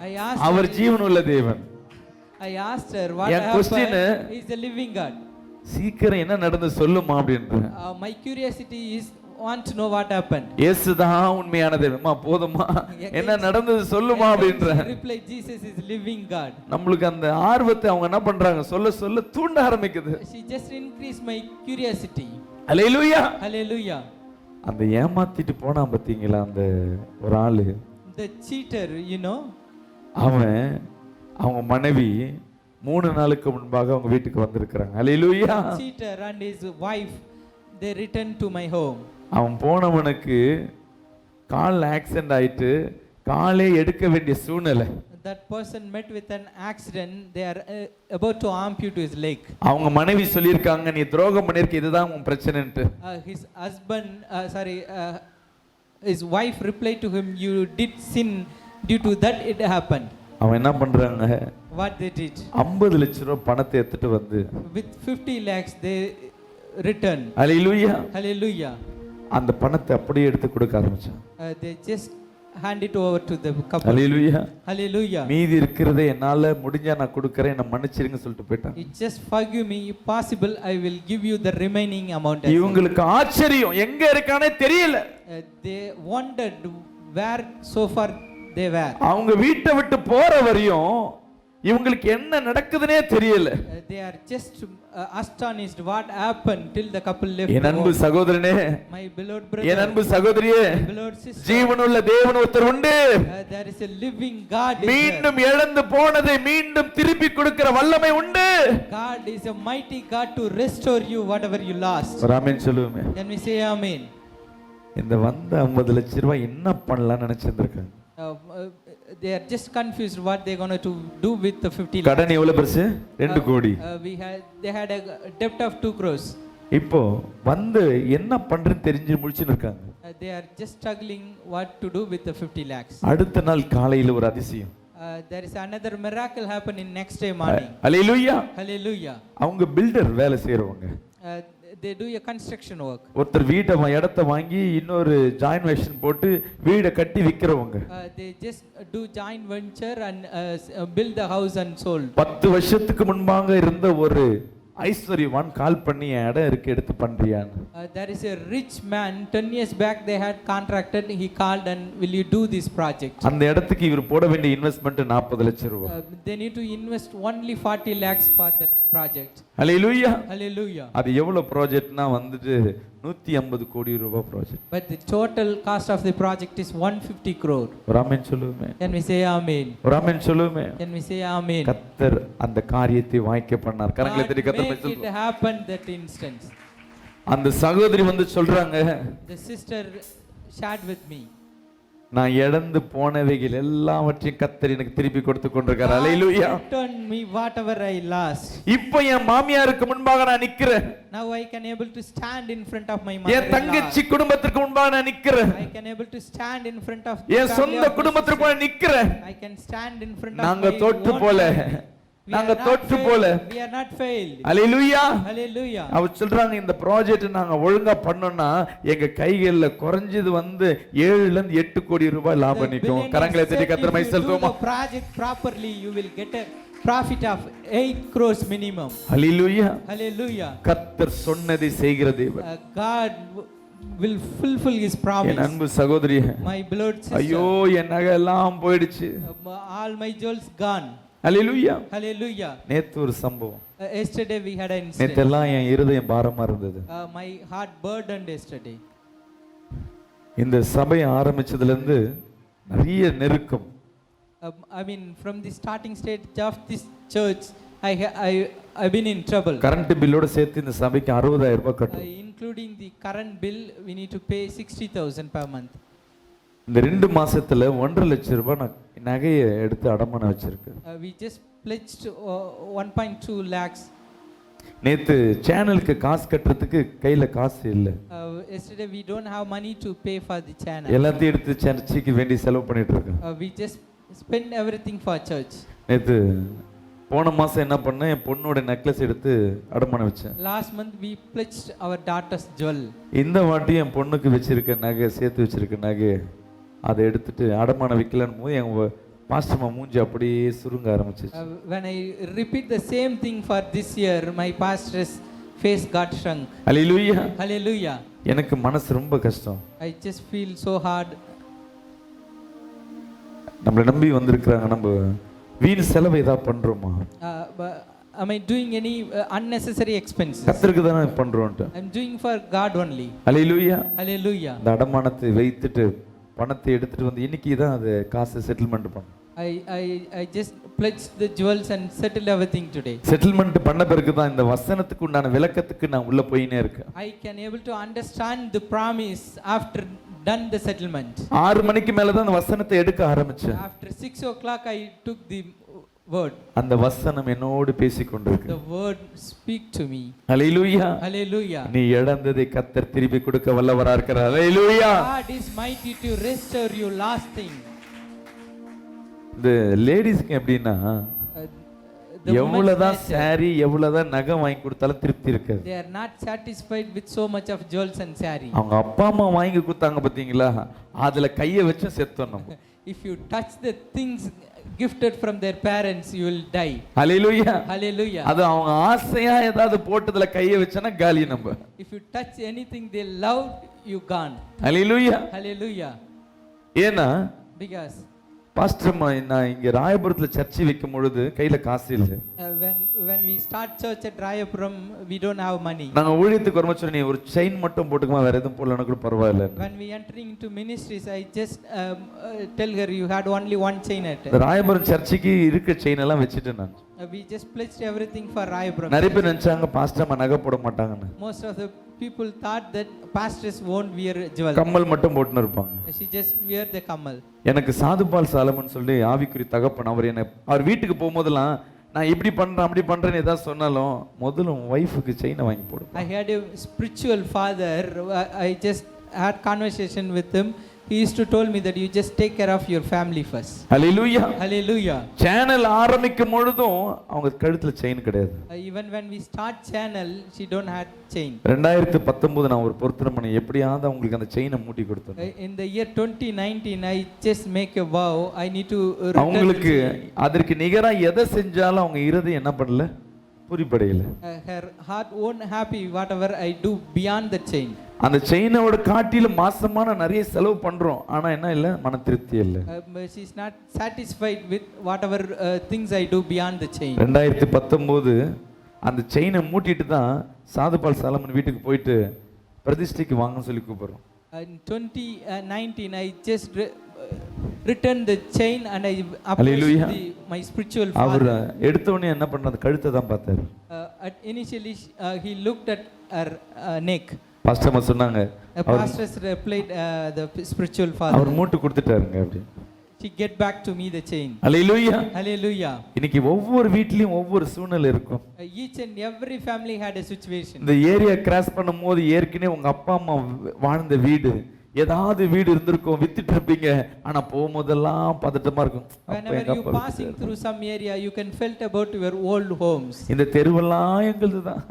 Speaker 3: I asked
Speaker 1: அவர் ஜீவனுள்ள தேவன்.
Speaker 3: I asked her what
Speaker 1: N question
Speaker 3: happened is the living God.
Speaker 1: சீக்கிரம் என்ன நடந்து சொல்லுமா அப்படின்றேன்.
Speaker 3: My curiosity is want to know what happened.
Speaker 1: இயேசுதான் உண்மையான தேவன்மா, போதுமா என்ன நடந்தது சொல்லுமா அப்படின்றேன்.
Speaker 3: Reply, Jesus is living God.
Speaker 1: நம்மளுக்கு அந்த ஆர்வத்தை அவங்க என்ன பண்றாங்க, சொல்ல சொல்ல தூண்ட ஆரம்பிக்குது.
Speaker 3: She just increased my curiosity.
Speaker 1: Hallelujah.
Speaker 3: Hallelujah.
Speaker 1: அந்த ஏமாத்திட்டு போனா பாத்தீங்களா அந்த ஒரு ஆளு,
Speaker 3: The cheater, you know,
Speaker 1: அவன் அவங்க மனைவி 3 நாளுக்கு முன்பாக அவங்க வீட்டுக்கு வந்திருக்காங்க. ஹalleluya.
Speaker 3: Cheater and his wife, they returned to my home.
Speaker 1: அவன் போனவனுக்கு கால் ஆக்சிடென்ட் ஆயிட்டு காலே எடுக்க வேண்டிய சூழ்நிலை.
Speaker 3: That person met with an accident, they are about to ampute his leg.
Speaker 1: அவங்க மனைவி சொல்லிருக்காங்க, நீ துரோகம் பண்ணிருக்க, இதுதான் உன் பிரச்சனைன்ட்டு.
Speaker 3: His husband his wife replied to him, you did sin, due to that it happened.
Speaker 1: அவன் என்ன பண்றாங்க,
Speaker 3: What they did,
Speaker 1: 50 லட்சம் ரூபாய் பணத்தை எடுத்துட்டு வந்து
Speaker 3: with 50 lakhs they returned.
Speaker 1: Hallelujah.
Speaker 3: Hallelujah.
Speaker 1: அந்த பணத்தை அப்படியே எடுத்து கொடுக்க ஆரம்பிச்சான்.
Speaker 3: They just hand it over to the couple.
Speaker 1: Hallelujah.
Speaker 3: Hallelujah.
Speaker 1: மீதி இருக்கிறதை என்னால முடிஞ்சா நான் கொடுக்கறேன், என்ன மன்னிச்சிருங்க சொல்லிட்டு போயிட்டான்.
Speaker 3: It just forgive me, if possible I will give you the remaining amount.
Speaker 1: இவங்களுக்கு ஆச்சரியம், எங்க இருக்கானே தெரியல.
Speaker 3: They wondered where so far they were.
Speaker 1: அவங்க வீட்டை விட்டு போற வரையும் இவங்களுக்கு என்ன நடக்குதுனே தெரியல.
Speaker 3: They are just astonished what happened till the couple left.
Speaker 1: என் அன்பு சகோதரனே,
Speaker 3: My beloved brother,
Speaker 1: என் அன்பு சகோதரியே,
Speaker 3: beloved sister,
Speaker 1: ஜீவனுள்ள தேவன் ஒருத்தர் உண்டு.
Speaker 3: there is a living God.
Speaker 1: மீண்டும் இழந்து போனதை மீண்டும் திருப்பி கொடுக்கிற வல்லமை உண்டு.
Speaker 3: God is a mighty God to restore you whatever you lost.
Speaker 1: ஆமென் சொல்லுவோமே.
Speaker 3: Can we say amen?
Speaker 1: இந்த வந்த 50 லட்சம் ரூபாய் என்ன பண்ணலாம்னு நினைச்சிருக்காங்க.
Speaker 3: They are just confused what they going to do with the 50 lakhs.
Speaker 1: கடன் எவ்வளவு பெருசு? 2 கோடி.
Speaker 3: They had a debt of 2 crores.
Speaker 1: இப்போ வந்து என்ன பண்றேன்னு தெரிஞ்சு முழிச்சுன்னு இருக்காங்க.
Speaker 3: They are just struggling what to do with the 50 lakhs.
Speaker 1: அடுத்த நாள் காலையில ஒரு அதிசயம்.
Speaker 3: There is another miracle happen in next day morning.
Speaker 1: Hallelujah.
Speaker 3: Hallelujah.
Speaker 1: அவங்க பில்டர் வேலை செய்றவங்க.
Speaker 3: They do a construction work.
Speaker 1: ஒருத்தர் இடத்தை வாங்கி இன்னொரு ஜாயின்ட் வென்ச்சர் போட்டு வீடை கட்டி விக்கிறவங்க.
Speaker 3: They just do joint venture and build the house and sold.
Speaker 1: 10 வருஷத்துக்கு முன்பாக இருந்த ஒரு ஐஸ்வர்யவான் கால் பண்ணி என் இடம் இருக்கு எடுத்து பண்றியான்னு.
Speaker 3: There is a rich man, 10 years back they had contracted, he called and will you do this project?
Speaker 1: அந்த இடத்துக்கு இவர் போட வேண்டிய இன்வெஸ்ட்மெண்ட் 40 லட்சம் ரூபாய்.
Speaker 3: They need to invest only 40 lakhs for that project.
Speaker 1: Hallelujah.
Speaker 3: Hallelujah.
Speaker 1: அது எவ்வளவு ப்ராஜெக்ட்னா வந்துட்டு 150 கோடி ரூபாய் project.
Speaker 3: But the total cost of the project is 150 crore.
Speaker 1: ஒரு ஆமென் சொல்லுமே.
Speaker 3: Can we say amen?
Speaker 1: ஒரு ஆமென் சொல்லுமே.
Speaker 3: Can we say amen?
Speaker 1: கர்த்தர் அந்த காரியத்தை வாய்க்க பண்ணார். கரங்களை தட்டி கர்த்தர்
Speaker 3: make it happen that instance.
Speaker 1: அந்த சகோதரி வந்து சொல்றாங்க,
Speaker 3: The sister shared with me,
Speaker 1: நான் இழந்து போனவைகள் எல்லாவற்றையும் கர்த்தர் எனக்கு திருப்பி கொடுத்து கொண்டிருக்கார். ஹalleluya.
Speaker 3: Return me whatever I lost.
Speaker 1: இப்போ என் மாமியாருக்கு முன்பாக நான் நிக்கிறேன்.
Speaker 3: Now I can able to stand in front of my mother.
Speaker 1: என் தங்கச்சி குடும்பத்திற்கு முன்பாக நான் நிக்கிறேன்.
Speaker 3: I can able to stand in front of
Speaker 1: என் சொந்த குடும்பத்திற்கு முன்பாக நிக்கிறேன்.
Speaker 3: I can stand in front of
Speaker 1: நாங்க தோற்று போல நாங்க தோற்று போல.
Speaker 3: We are not failed.
Speaker 1: Hallelujah.
Speaker 3: Hallelujah.
Speaker 1: அவர் சொல்றாங்க, இந்த ப்ராஜெக்ட் நாங்க ஒழுங்கா பண்ணோம்னா எங்க கைகள்ல குறைஞ்சது வந்து 7 ல இருந்து 8 கோடி ரூபாய் லாபம் நிக்கும். கரங்களை தட்டி கர்த்தர் மைசல்தோமா.
Speaker 3: Project properly you will get a profit of 8 crores minimum.
Speaker 1: Hallelujah.
Speaker 3: Hallelujah.
Speaker 1: கர்த்தர் சொன்னதை செய்கிற தேவன்.
Speaker 3: God will fulfill his promise.
Speaker 1: என் அன்பு சகோதரியே,
Speaker 3: My beloved sister,
Speaker 1: ஐயோ என் நகை எல்லாம் போயிடுச்சு.
Speaker 3: all my jewels gone.
Speaker 1: Hallelujah.
Speaker 3: Hallelujah.
Speaker 1: நேத்து ஒரு சம்பவம்.
Speaker 3: Yesterday we had an incident.
Speaker 1: நேத்தெல்லாம் என் இருதயம் பாரமா இருந்தது.
Speaker 3: My heart burdened yesterday.
Speaker 1: இந்த சபை ஆரம்பிச்சதுல இருந்து நிறைய நெருக்கம்.
Speaker 3: I mean from the starting stage of this church I've been in trouble.
Speaker 1: Current பில்லோட சேர்த்து இந்த சபைக்கு 60000 ரூபாய் கட்டணும்.
Speaker 3: Including the current bill we need to pay 60,000 per month.
Speaker 1: இந்த 2 மாசத்துல 1.5 லட்சம் ரூபாய் நான் நகையை எடுத்து அடமானம் வச்சிருக்கேன்.
Speaker 3: We just pledged 1.2 lakhs.
Speaker 1: நேத்து சேனலுக்கு காசு கட்டுறதுக்கு கையில காசு இல்ல.
Speaker 3: Yesterday we don't have money to pay for the channel.
Speaker 1: எல்லாத்தையும் எடுத்து சர்ச்சுக்கு வேண்டி செலவு பண்ணிட்டு இருக்கேன்.
Speaker 3: We just spend everything for church.
Speaker 1: நேத்து போன மாசம் என்ன பண்ணேன், என் பொண்ணோட நெக்லஸ் எடுத்து அடமானம் வச்சேன்.
Speaker 3: Last month we pledged our daughter's jewel.
Speaker 1: இந்த வாட்டி என் பொண்ணுக்கு வச்சிருக்க நகை, சேர்த்து வச்சிருக்க நகை அதை எடுத்துட்டு அடமானம் வைக்கலன்னு போது என் பாஸ்டர்மா மூஞ்சி அப்படியே சுருங்க ஆரம்பிச்சிச்சு.
Speaker 3: When I repeat the same thing for this year, my pastor's face got shrunk.
Speaker 1: Hallelujah.
Speaker 3: Hallelujah.
Speaker 1: எனக்கு மனசு ரொம்ப கஷ்டம்.
Speaker 3: I just feel so hard.
Speaker 1: நம்மளை நம்பி வந்திருக்கிறாங்க, நம்ம வீண் செலவு ஏதாவது பண்றோமா?
Speaker 3: Am I doing any unnecessary expenses?
Speaker 1: கர்த்தருக்கு தானே பண்றோம்ட்டு.
Speaker 3: I'm doing for God only.
Speaker 1: Hallelujah.
Speaker 3: Hallelujah.
Speaker 1: இந்த அடமானத்தை வைத்துட்டு பணத்தை எடுத்துட்டு வந்து இன்னைக்கு தான் அது காசு செட்டில்மெண்ட் பண்ணணும்.
Speaker 3: I just pledged the jewels and settled everything today.
Speaker 1: Settlement பண்ண பிறகு தான் இந்த வசனத்துக்கு உண்டான விளக்கத்துக்கு நான் உள்ள போயினே இருக்கேன்.
Speaker 3: I can able to understand the promise after done the settlement.
Speaker 1: 6 மணிக்கு மேல தான் அந்த வசனத்தை எடுக்க ஆரம்பிச்சேன்.
Speaker 3: After 6 o'clock I took the word.
Speaker 1: அந்த வசனம் என்னோடு பேசிக் கொண்டிருக்கு.
Speaker 3: The word speak to me.
Speaker 1: Hallelujah.
Speaker 3: Hallelujah.
Speaker 1: நீ இழந்ததை கர்த்தர் திருப்பி கொடுக்க வல்லவரா இருக்கிறார். ஹalleluya.
Speaker 3: God is mighty to restore your last thing.
Speaker 1: இந்த லேடிஸ்க்கு எப்படின்னா எவ்வளவுதான் சாரி எவ்வளவுதான் நகை வாங்கி கொடுத்தாலும் திருப்தி இருக்காது.
Speaker 3: They are not satisfied with so much of jewels and saree.
Speaker 1: அவங்க அப்பா அம்மா வாங்கி கொடுத்தாங்க பாத்தீங்களா, அதுல கையை வச்சு செத்தோம்.
Speaker 3: If you touch the things gifted from their parents you will die.
Speaker 1: Hallelujah.
Speaker 3: Hallelujah.
Speaker 1: அது அவங்க ஆசையா ஏதாவது போட்டதுல கையை வச்சனா காலி நம்ம.
Speaker 3: If you touch anything they love you gone.
Speaker 1: Hallelujah.
Speaker 3: Hallelujah.
Speaker 1: ஏனா
Speaker 3: Because
Speaker 1: பாஸ்டர் நான் இங்க ராயபுரத்துல சர்ச்சை வைக்கும் பொழுது கையில காசு இல்ல.
Speaker 3: when we start church at Rayapuram we don't have money.
Speaker 1: நாங்க ஊழியத்துக்கு வரும்போது சொன்னீங்க ஒரு செயின் மட்டும் போட்டுக்கமா, வேற எதுவும் போடலனா கூட பரவாயில்லை.
Speaker 3: When we entering into ministries I just tell her you had only one chain at.
Speaker 1: Royapuram சர்ச்சுக்கு இருக்க செயின் எல்லாம் வச்சிட்டேன் நான்.
Speaker 3: We just pledged everything for Rayapuram.
Speaker 1: நிறைய பேர் நினைச்சாங்க பாஸ்டர் நகை போட மாட்டாங்கன்னு.
Speaker 3: Most of the people thought that pastors won't wear jewel.
Speaker 1: கம்மல் மட்டும் போட்டுன்னு இருப்பாங்க.
Speaker 3: She just wear the kamal.
Speaker 1: எனக்கு சாதுபால் சாலமன் சொல்லி ஆவிக்குறி தகப்பன், அவர் வீட்டுக்கு போகும்போதெல்லாம் நான் இப்படி பண்றேன் அப்படி பண்றேன்னு ஏதாவது சொன்னாலும் முதல்ல வைஃபுக்கு செயினை வாங்கி போடும்.
Speaker 3: I had a spiritual father. I just had conversation with him. He used to told me that you just take care of your family first.
Speaker 1: Hallelujah.
Speaker 3: Hallelujah.
Speaker 1: Channel ஆரம்பிக்கும் பொழுதும் அவங்க கழுத்துல செயின் கிடையாது.
Speaker 3: Even when we start channel she don't had chain.
Speaker 1: 2019 நான் ஒரு பொருத்தனை பண்ணி எப்படியாவது அவங்களுக்கு அந்த செயினை மூட்டி கொடுத்தேன்.
Speaker 3: In the year 2019 I just make a vow I need to
Speaker 1: அவங்களுக்கு அதற்கு நிகரா எதை செஞ்சாலும் அவங்க இருதயம் என்ன பண்ணல, புரிப்படையில.
Speaker 3: Her heart won't happy whatever I do beyond the chain.
Speaker 1: அந்த செயினோட காட்டிலும் மாசமான நிறைய செலவு பண்றோம், ஆனா என்ன இல்ல, மன திருப்தி இல்ல.
Speaker 3: She's not satisfied with whatever things I do beyond the chain.
Speaker 1: 2019 அந்த செயினை மூட்டிட்டு தான் சாதுபால் சாலமன் வீட்டுக்கு போயிட்டு பிரதிஷ்டைக்கு வாங்கன்னு சொல்லி கூப்பிடுறோம்.
Speaker 3: In 2019 I just returned the chain and I approached my spiritual father.
Speaker 1: அவர் எடுத்த உடனே என்ன பண்றாரு, கழுத்தை தான் பார்த்தாரு.
Speaker 3: Initially he looked at her neck.
Speaker 1: Pastor சொன்னாங்க,
Speaker 3: pastor replied the spiritual father,
Speaker 1: அவர் மூட்டு கொடுத்துட்டாருங்க அப்படி.
Speaker 3: She get back to me the chain.
Speaker 1: Hallelujah.
Speaker 3: Hallelujah.
Speaker 1: இன்னைக்கு ஒவ்வொரு வீட்லயும் ஒவ்வொரு சூழ்நிலை இருக்கும்.
Speaker 3: Each and every family had a situation.
Speaker 1: இந்த ஏரியா கிராஸ் பண்ணும்போது ஏற்கனவே உங்க அப்பா அம்மா வாழ்ந்த வீடு, ஏதாவது வீடு இருந்திருக்கும், வித்துட்டு இருப்பீங்க, ஆனா போகும்போதெல்லாம் பதட்டமா இருக்கும்.
Speaker 3: Whenever you passing through some area you can felt about your old homes.
Speaker 1: இந்த தெருவெல்லாம் எங்களுது தான்.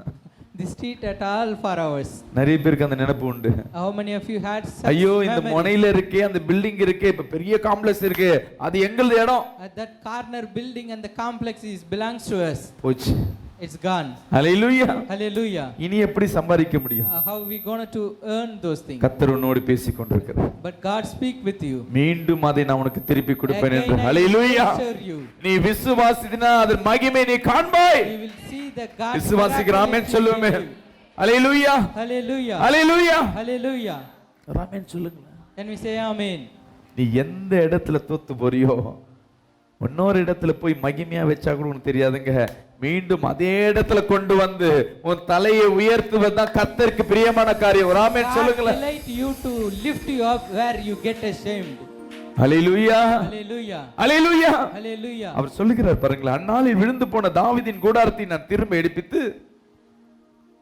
Speaker 3: The street at all for ours.
Speaker 1: நிறைய பேருக்கு அந்த நினைப்பு உண்டு.
Speaker 3: How many of you had such
Speaker 1: ஐயோ இந்த முனையில இருக்கே அந்த பில்டிங் இருக்கே, இப்ப பெரிய காம்ப்ளெக்ஸ் இருக்கு, அது எங்களுது இடம்.
Speaker 3: That corner building and the complex is belongs to us.
Speaker 1: போச்சு.
Speaker 3: It's gone.
Speaker 1: Hallelujah.
Speaker 3: Hallelujah.
Speaker 1: இனி எப்படி சம்பாதிக்க முடியும்?
Speaker 3: How we going to earn those things?
Speaker 1: கர்த்தர் உன்னோடு பேசிக் கொண்டிருக்கிறார்.
Speaker 3: But God speak with you.
Speaker 1: மீண்டும் அதை நான் உனக்கு திருப்பி கொடுப்பேன் என்று. ஹalleluya. நீ விசுவாசித்தினா அதன் மகிமை நீ காண்பாய்.
Speaker 3: You will see the God.
Speaker 1: விசுவாசிக்கிற ஆமென் சொல்லுமே. ஹalleluya.
Speaker 3: Hallelujah.
Speaker 1: ஹalleluya.
Speaker 3: Hallelujah.
Speaker 1: ஆமென் சொல்லுங்க.
Speaker 3: Can we say amen?
Speaker 1: நீ எந்த இடத்துல தோத்து போறியோ, இன்னொரு இடத்துல போய் மகிமையா வச்சா கூட உனக்கு தெரியாதுங்க. மீண்டும் அதே இடத்துல கொண்டு வந்து உன் தலையை உயர்த்துவதுதான் கர்த்தருக்கு பிரியமான காரியம். ஒரு ஆமென் சொல்லுங்களேன்.
Speaker 3: God delight you to lift you up where you get ashamed.
Speaker 1: Hallelujah.
Speaker 3: Hallelujah.
Speaker 1: Hallelujah.
Speaker 3: Hallelujah.
Speaker 1: அவர் சொல்லுகிறார் பாருங்களேன், அந்நாளில் விழுந்து போன தாவீதின் கூடாரத்தை நான் திரும்ப எடுப்பித்து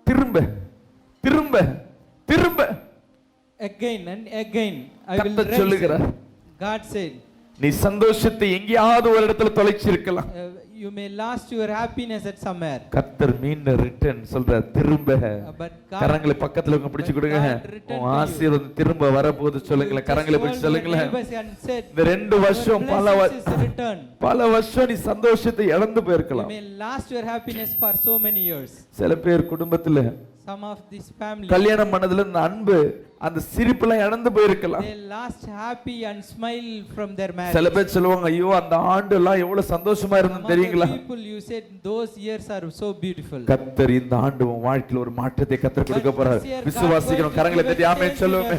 Speaker 1: திரும்ப திரும்ப திரும்ப
Speaker 3: again and again I will
Speaker 1: raise. சொல்லுகிறார்.
Speaker 3: God said,
Speaker 1: நீ சந்தோஷத்தை எங்கேயாவது ஒரு இடத்துல தொலைச்சிருக்கலாம்.
Speaker 3: you may lost your happiness at somewhere.
Speaker 1: கர்த்தர் மீண்டும் ரிட்டர்ன் சொல்ற, திரும்ப. கரங்களை பக்கத்துல பிடிச்சு கொடுங்க. உன் ஆசீர்வாதம் திரும்ப வரப்போகுது சொல்லுங்களேன். கரங்களை பிடிச்சு சொல்லுங்களேன். இந்த 2 வருஷம் பல வருஷம் நீ சந்தோஷத்தை இழந்து போயிருக்கலாம்.
Speaker 3: you may lost your happiness for so many years.
Speaker 1: சில பேர் குடும்பத்துல
Speaker 3: some of this family
Speaker 1: கல்யாணம் பண்ணதுல அந்த அன்பு, அந்த சிரிப்புலாம் இழந்து போயிருக்கலாம்.
Speaker 3: they lost happy and smile from their marriage.
Speaker 1: சில பேர் சொல்லுவாங்க, ஐயோ அந்த ஆண்டுலாம் எவ்வளவு சந்தோஷமா இருந்தது தெரியுங்களா?
Speaker 3: people you said those years are so beautiful.
Speaker 1: கர்த்தர் இந்த ஆண்டு உன் வாழ்க்கையில ஒரு மாற்றத்தை கர்த்தர் கொடுக்க போறார். விசுவாசிக்கிறோம். கரங்களை தட்டி ஆமென் சொல்லுங்க.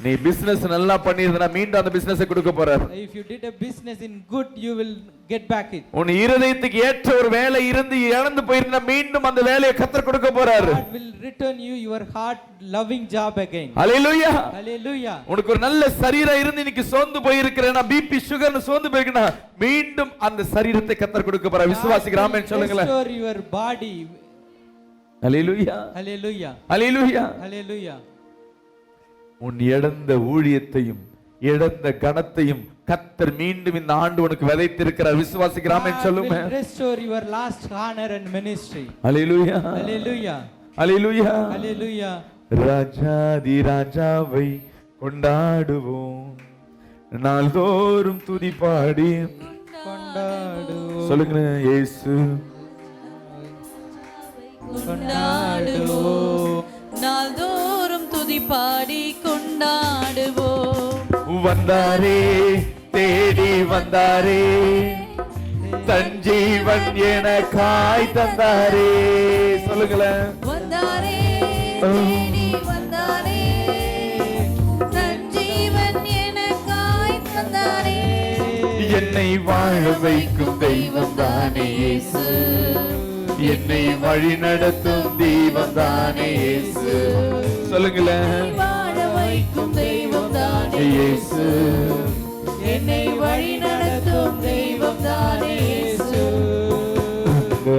Speaker 1: நீ பிசினஸ் நல்லா பண்ணிருந்தா மீண்டும் அந்த பிசினஸை கொடுக்க போறார்.
Speaker 3: if you did a business in good you will get back it.
Speaker 1: உன் இருதயத்துக்கு ஏற்ற ஒரு வேலை இருந்து இழந்து போயிருந்தா மீண்டும் அந்த வேலையை கர்த்தர் கொடுக்க போறார்.
Speaker 3: God will return you your heart loving job again.
Speaker 1: Hallelujah.
Speaker 3: Hallelujah.
Speaker 1: உனக்கு ஒரு நல்ல சரீரம் இருந்து இன்னைக்கு சோர்ந்து போயிருக்கிறேனா, பிபி சுகர்னு சோர்ந்து போயிருக்கனா, மீண்டும் அந்த சரீரத்தை கர்த்தர் கொடுக்க போறார். விசுவாசிக்கிற ஆமென் சொல்லுங்களேன்.
Speaker 3: restore your body.
Speaker 1: Hallelujah.
Speaker 3: Hallelujah.
Speaker 1: Hallelujah.
Speaker 3: Hallelujah.
Speaker 1: உன் இழந்த ஊழியத்தையும் இழந்த கனத்தையும் கர்த்தர் மீண்டும் இந்த ஆண்டு உனக்கு விதைத்திருக்கிறார். விசுவாசிக்கிற ஆமென் சொல்லுங்க.
Speaker 3: restore your last honor and ministry.
Speaker 1: Hallelujah.
Speaker 3: Hallelujah.
Speaker 1: Hallelujah.
Speaker 3: Hallelujah.
Speaker 1: ராஜாதி ராஜாவை கொண்டாடுவோம், நாள்தோறும் துதி பாடி
Speaker 3: கொண்டாடுவோம்.
Speaker 1: சொல்லுங்க. இயேசு
Speaker 2: கொண்டாடுவோம், நாள்தோறும் துதி பாடி கொண்டாடுவோம்.
Speaker 1: வந்தாரே, தேடி வந்தாரே, தன் ஜீவன் எனக்காய் தந்தாரே. சொல்லுங்களேன்.
Speaker 2: வந்தாரே, தேடி வந்தாரே, தன் ஜீவன் எனக்காய் தந்தாரே.
Speaker 1: என்னை வாழ வைக்கும் தெய்வம் தானே இயேசு, என்னை வழி நடத்தும் தெய்வம் தானே இயேசு. சொல்லுங்களேன்.
Speaker 2: வாழ வைக்கும் தெய்வம் தானே
Speaker 1: இயேசு,
Speaker 2: என்னை வழி நடத்தும் தெய்வம் தானே இயேசு.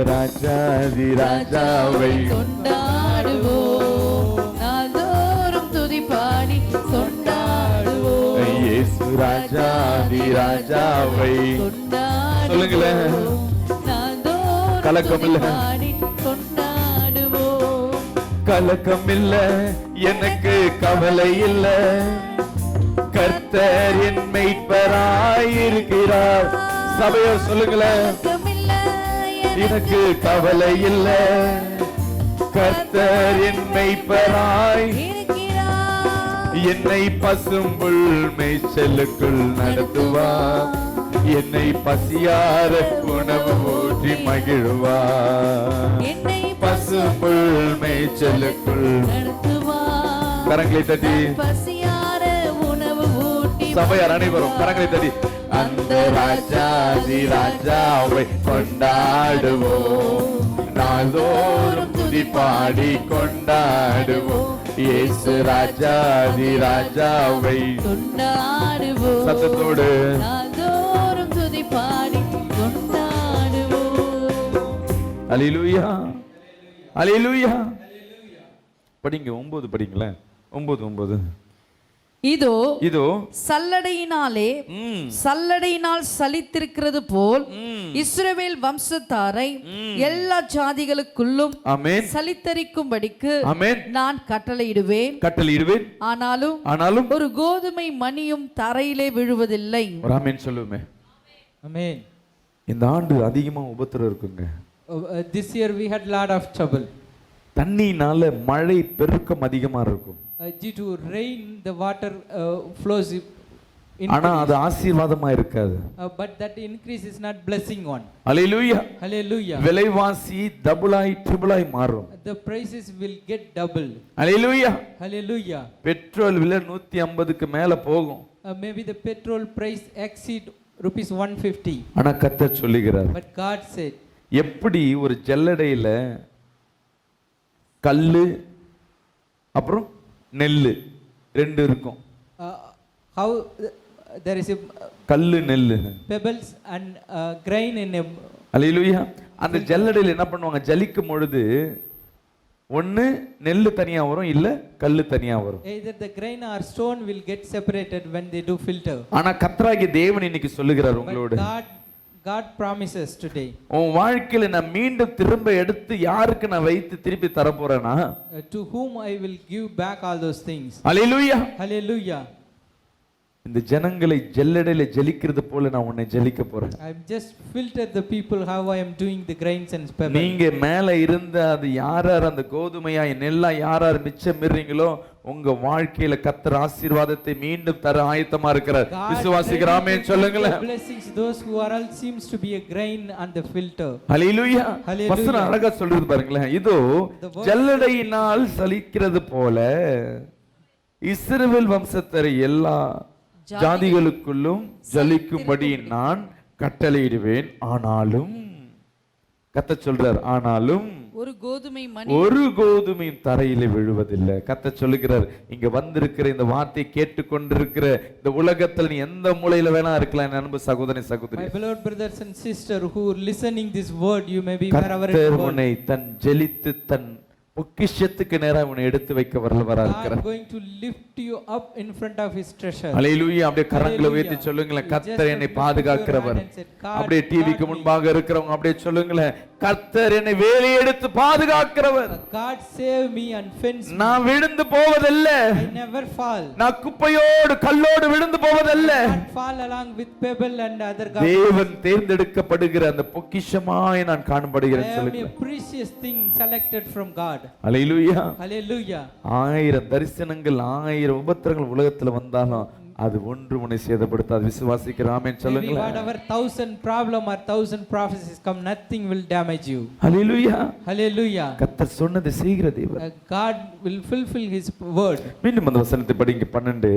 Speaker 1: ராஜாதி ராஜாவை
Speaker 2: கொண்டாடுவோம், நாள்தோறும் துதி பாடி கொண்டாடுவோம்.
Speaker 1: இயேசு ராஜாதி ராஜாவை சொல்லுங்களேன். கலக்கம் இல்ல,
Speaker 2: கொண்டாடுவோம்.
Speaker 1: கலக்கம் இல்ல, எனக்கு கவலை இல்ல, கர்த்தர் என் மேய்ப்பராய் இருக்கிறார். சபையோ சொல்லுங்களேன்.
Speaker 2: கலக்கம் இல்ல,
Speaker 1: எனக்கு கவலை இல்ல, கர்த்தர் என் மேய்ப்பராய் என்னை பசும்புல் மேய்ச்சலுக்குள் நடத்துவார், என்னை பசியார உணவு ஊற்றி மகிழ்வார், பசும்புல் மேய்ச்சலுக்குள் நடத்துவார். கரங்களை தட்டி
Speaker 2: பசியார உணவு ஊட்டி
Speaker 1: சபையார் அனைவரும் கரங்களை தட்டி அந்த ராஜாதி ராஜாவை கொண்டாடுவோம், நாள்தோறும் துதி பாடி கொண்டாடுவோம், இயேசு ராஜாதி ராஜாவை
Speaker 2: கொண்டாடுவோம்,
Speaker 1: சத்தத்தோடு
Speaker 2: நாள்தோறும் துதி பாடி கொண்டாடுவோம்.
Speaker 1: அல்லேலூயா அல்லேலூயா. படிங்க 9 படிங்களேன். 9
Speaker 2: இதோ
Speaker 1: இதோ
Speaker 2: சல்லடையினால் சலித்திருக்கிறது போல் இஸ்ரவேல் வம்சத்தாரை எல்லா ஜாதிகளுக்குள்ளும் சலித்தரிக்கும்படிக்கு நான் கட்டளையிடுவேன். ஆனாலும் ஒரு கோதுமை மணியும் தரையிலே விழுவதில்லை.
Speaker 1: ஆமென் சொல்லுமே.
Speaker 3: Amen.
Speaker 1: இந்த ஆண்டு அதிகமா உபத்திரம் இருக்குங்க.
Speaker 3: This year we had lot of trouble.
Speaker 1: தண்ணினால மழை பெருக்கம் அதிகமா இருக்கும்.
Speaker 3: Due to rain the water flows.
Speaker 1: ஆனா அது ஆசீர்வாதமா இருக்காது.
Speaker 3: But that increase is not blessing one.
Speaker 1: Hallelujah.
Speaker 3: Hallelujah.
Speaker 1: விலைவாசி டபுளாய் ட்ரிபிளாய் மாறும்.
Speaker 3: The prices will get double.
Speaker 1: Hallelujah.
Speaker 3: Hallelujah.
Speaker 1: Petrol விலை 150க்கு மேல போகும்.
Speaker 3: Maybe the petrol price exceed rupees 150.
Speaker 1: ஆனா கர்த்தர் சொல்லுகிறார்.
Speaker 3: But God said,
Speaker 1: எப்படி ஒரு ஜல்லடையில கல்லு அப்புறம் நெல்லு ரெண்டு இருக்கும்.
Speaker 3: how there is a
Speaker 1: கல்லு நெல்லு
Speaker 3: pebbles and grain in a.
Speaker 1: அல்லேலூயா. அந்த ஜல்லடையில என்ன பண்ணுவாங்க, ஜலிக்கும் பொழுது ஒண்ணு நெல்லு தனியா வரும், இல்ல கல்லு தனியா வரும்.
Speaker 3: Either the grain or stone will get separated when they do filter.
Speaker 1: ஆனா கர்த்தராகிய தேவன் இன்னைக்கு சொல்லுகிறார் உங்களோடு,
Speaker 3: God promises today,
Speaker 1: உன் வாழ்க்கையில நான் மீண்டும் திரும்ப எடுத்து யாருக்கு நான் வைத்து திருப்பி தர போறேனா,
Speaker 3: to whom I will give back all those things.
Speaker 1: Hallelujah.
Speaker 3: Hallelujah.
Speaker 1: இந்த ஜனங்களை ஜல்லடையில ஜலிக்கிறது போல நான் உன்னை ஜலிக்க போறேன்.
Speaker 3: I just filtered the people how I am doing the grains and pebbles.
Speaker 1: நீங்க மேல இருந்த அது யார் அந்த கோதுமையா நெல்லா யார் மிச்சம் மீறீங்களோ உங்க வாழ்க்கையில கர்த்தர் ஆசீர்வாதத்தை மீண்டும் தர ஆயத்தமா இருக்கிறார். விசுவாசிக்கிற ஆமென் சொல்லுங்களேன்.
Speaker 3: Blessings those who are all seems to be a grain on the filter.
Speaker 1: ஹalleluya. வசனம் அழகா சொல்றது பாருங்களேன். இதோ ஜல்லடையினால் சலிக்கிறது போல இஸ்ரவேல் வம்சத்தரை எல்லா ஜாதிகளுக்குள்ளும் ஜலிக்கும்படி நான் கட்டளையிடுவேன். ஆனாலும் கர்த்தர் சொல்றார், ஆனாலும் ஒரு கோதுமையும் தரையிலே விழுவதில்லை. கர்த்தர் சொல்லுகிறார், இங்க வந்திருக்கிற இந்த வார்த்தை கேட்டுக்கொண்டிருக்கிற இந்த உலகத்துல நீ எந்த மூலையில வேணா இருக்கலாம் என் அன்பு சகோதரி சகோதரி.
Speaker 3: My beloved brothers and sisters who are listening this word, you may be wherever you are.
Speaker 1: கர்த்தர் உன்னை தன் ஜெலித்து தன் பொக்கிஷத்துக்கு நேரா உன்னை எடுத்து வைக்க வல்லவரா இருக்கிறார்.
Speaker 3: God going to lift you up in front of his treasure.
Speaker 1: ஹalleluya. அப்படியே கரங்களை உயர்த்தி சொல்லுங்களேன், கர்த்தர் என்னை பாதுகாக்கிறவர். அப்படியே டிவிக்கு முன்பாக இருக்கிறவங்க அப்படியே சொல்லுங்களேன், கர்த்தர் என்னை வேலி எடுத்து பாதுகாக்கிறவர்.
Speaker 3: God save me and fence me.
Speaker 1: நான் விழுந்து போவதல்ல,
Speaker 3: I never fall.
Speaker 1: நான் குப்பையோடு கல்லோடு விழுந்து போவதல்ல,
Speaker 3: I fall along with pebble and other garbage.
Speaker 1: தேவன் தேர்ந்தெடுக்கப்படுகிற அந்த பொக்கிஷமாய் நான் காணப்படுகிறேன் சொல்லுங்க.
Speaker 3: I am a precious thing selected from God.
Speaker 1: Hallelujah.
Speaker 3: Hallelujah.
Speaker 1: 1000 தரிசனங்கள் 1000 உபத்திரங்கள் உலகத்துல வந்தாலும் அது ஒன்று உன்னை சேதப்படுத்தாது. விசுவாசிக்கிற ஆமென் சொல்லுங்க.
Speaker 3: Whatever 1000 problem or 1000 prophecies come, nothing will damage you.
Speaker 1: Hallelujah.
Speaker 3: Hallelujah.
Speaker 1: கர்த்தர் சொன்னதை செய்கிற தேவன்.
Speaker 3: God will fulfill his word.
Speaker 1: மீண்டும் அந்த வசனத்தை படிங்க. 12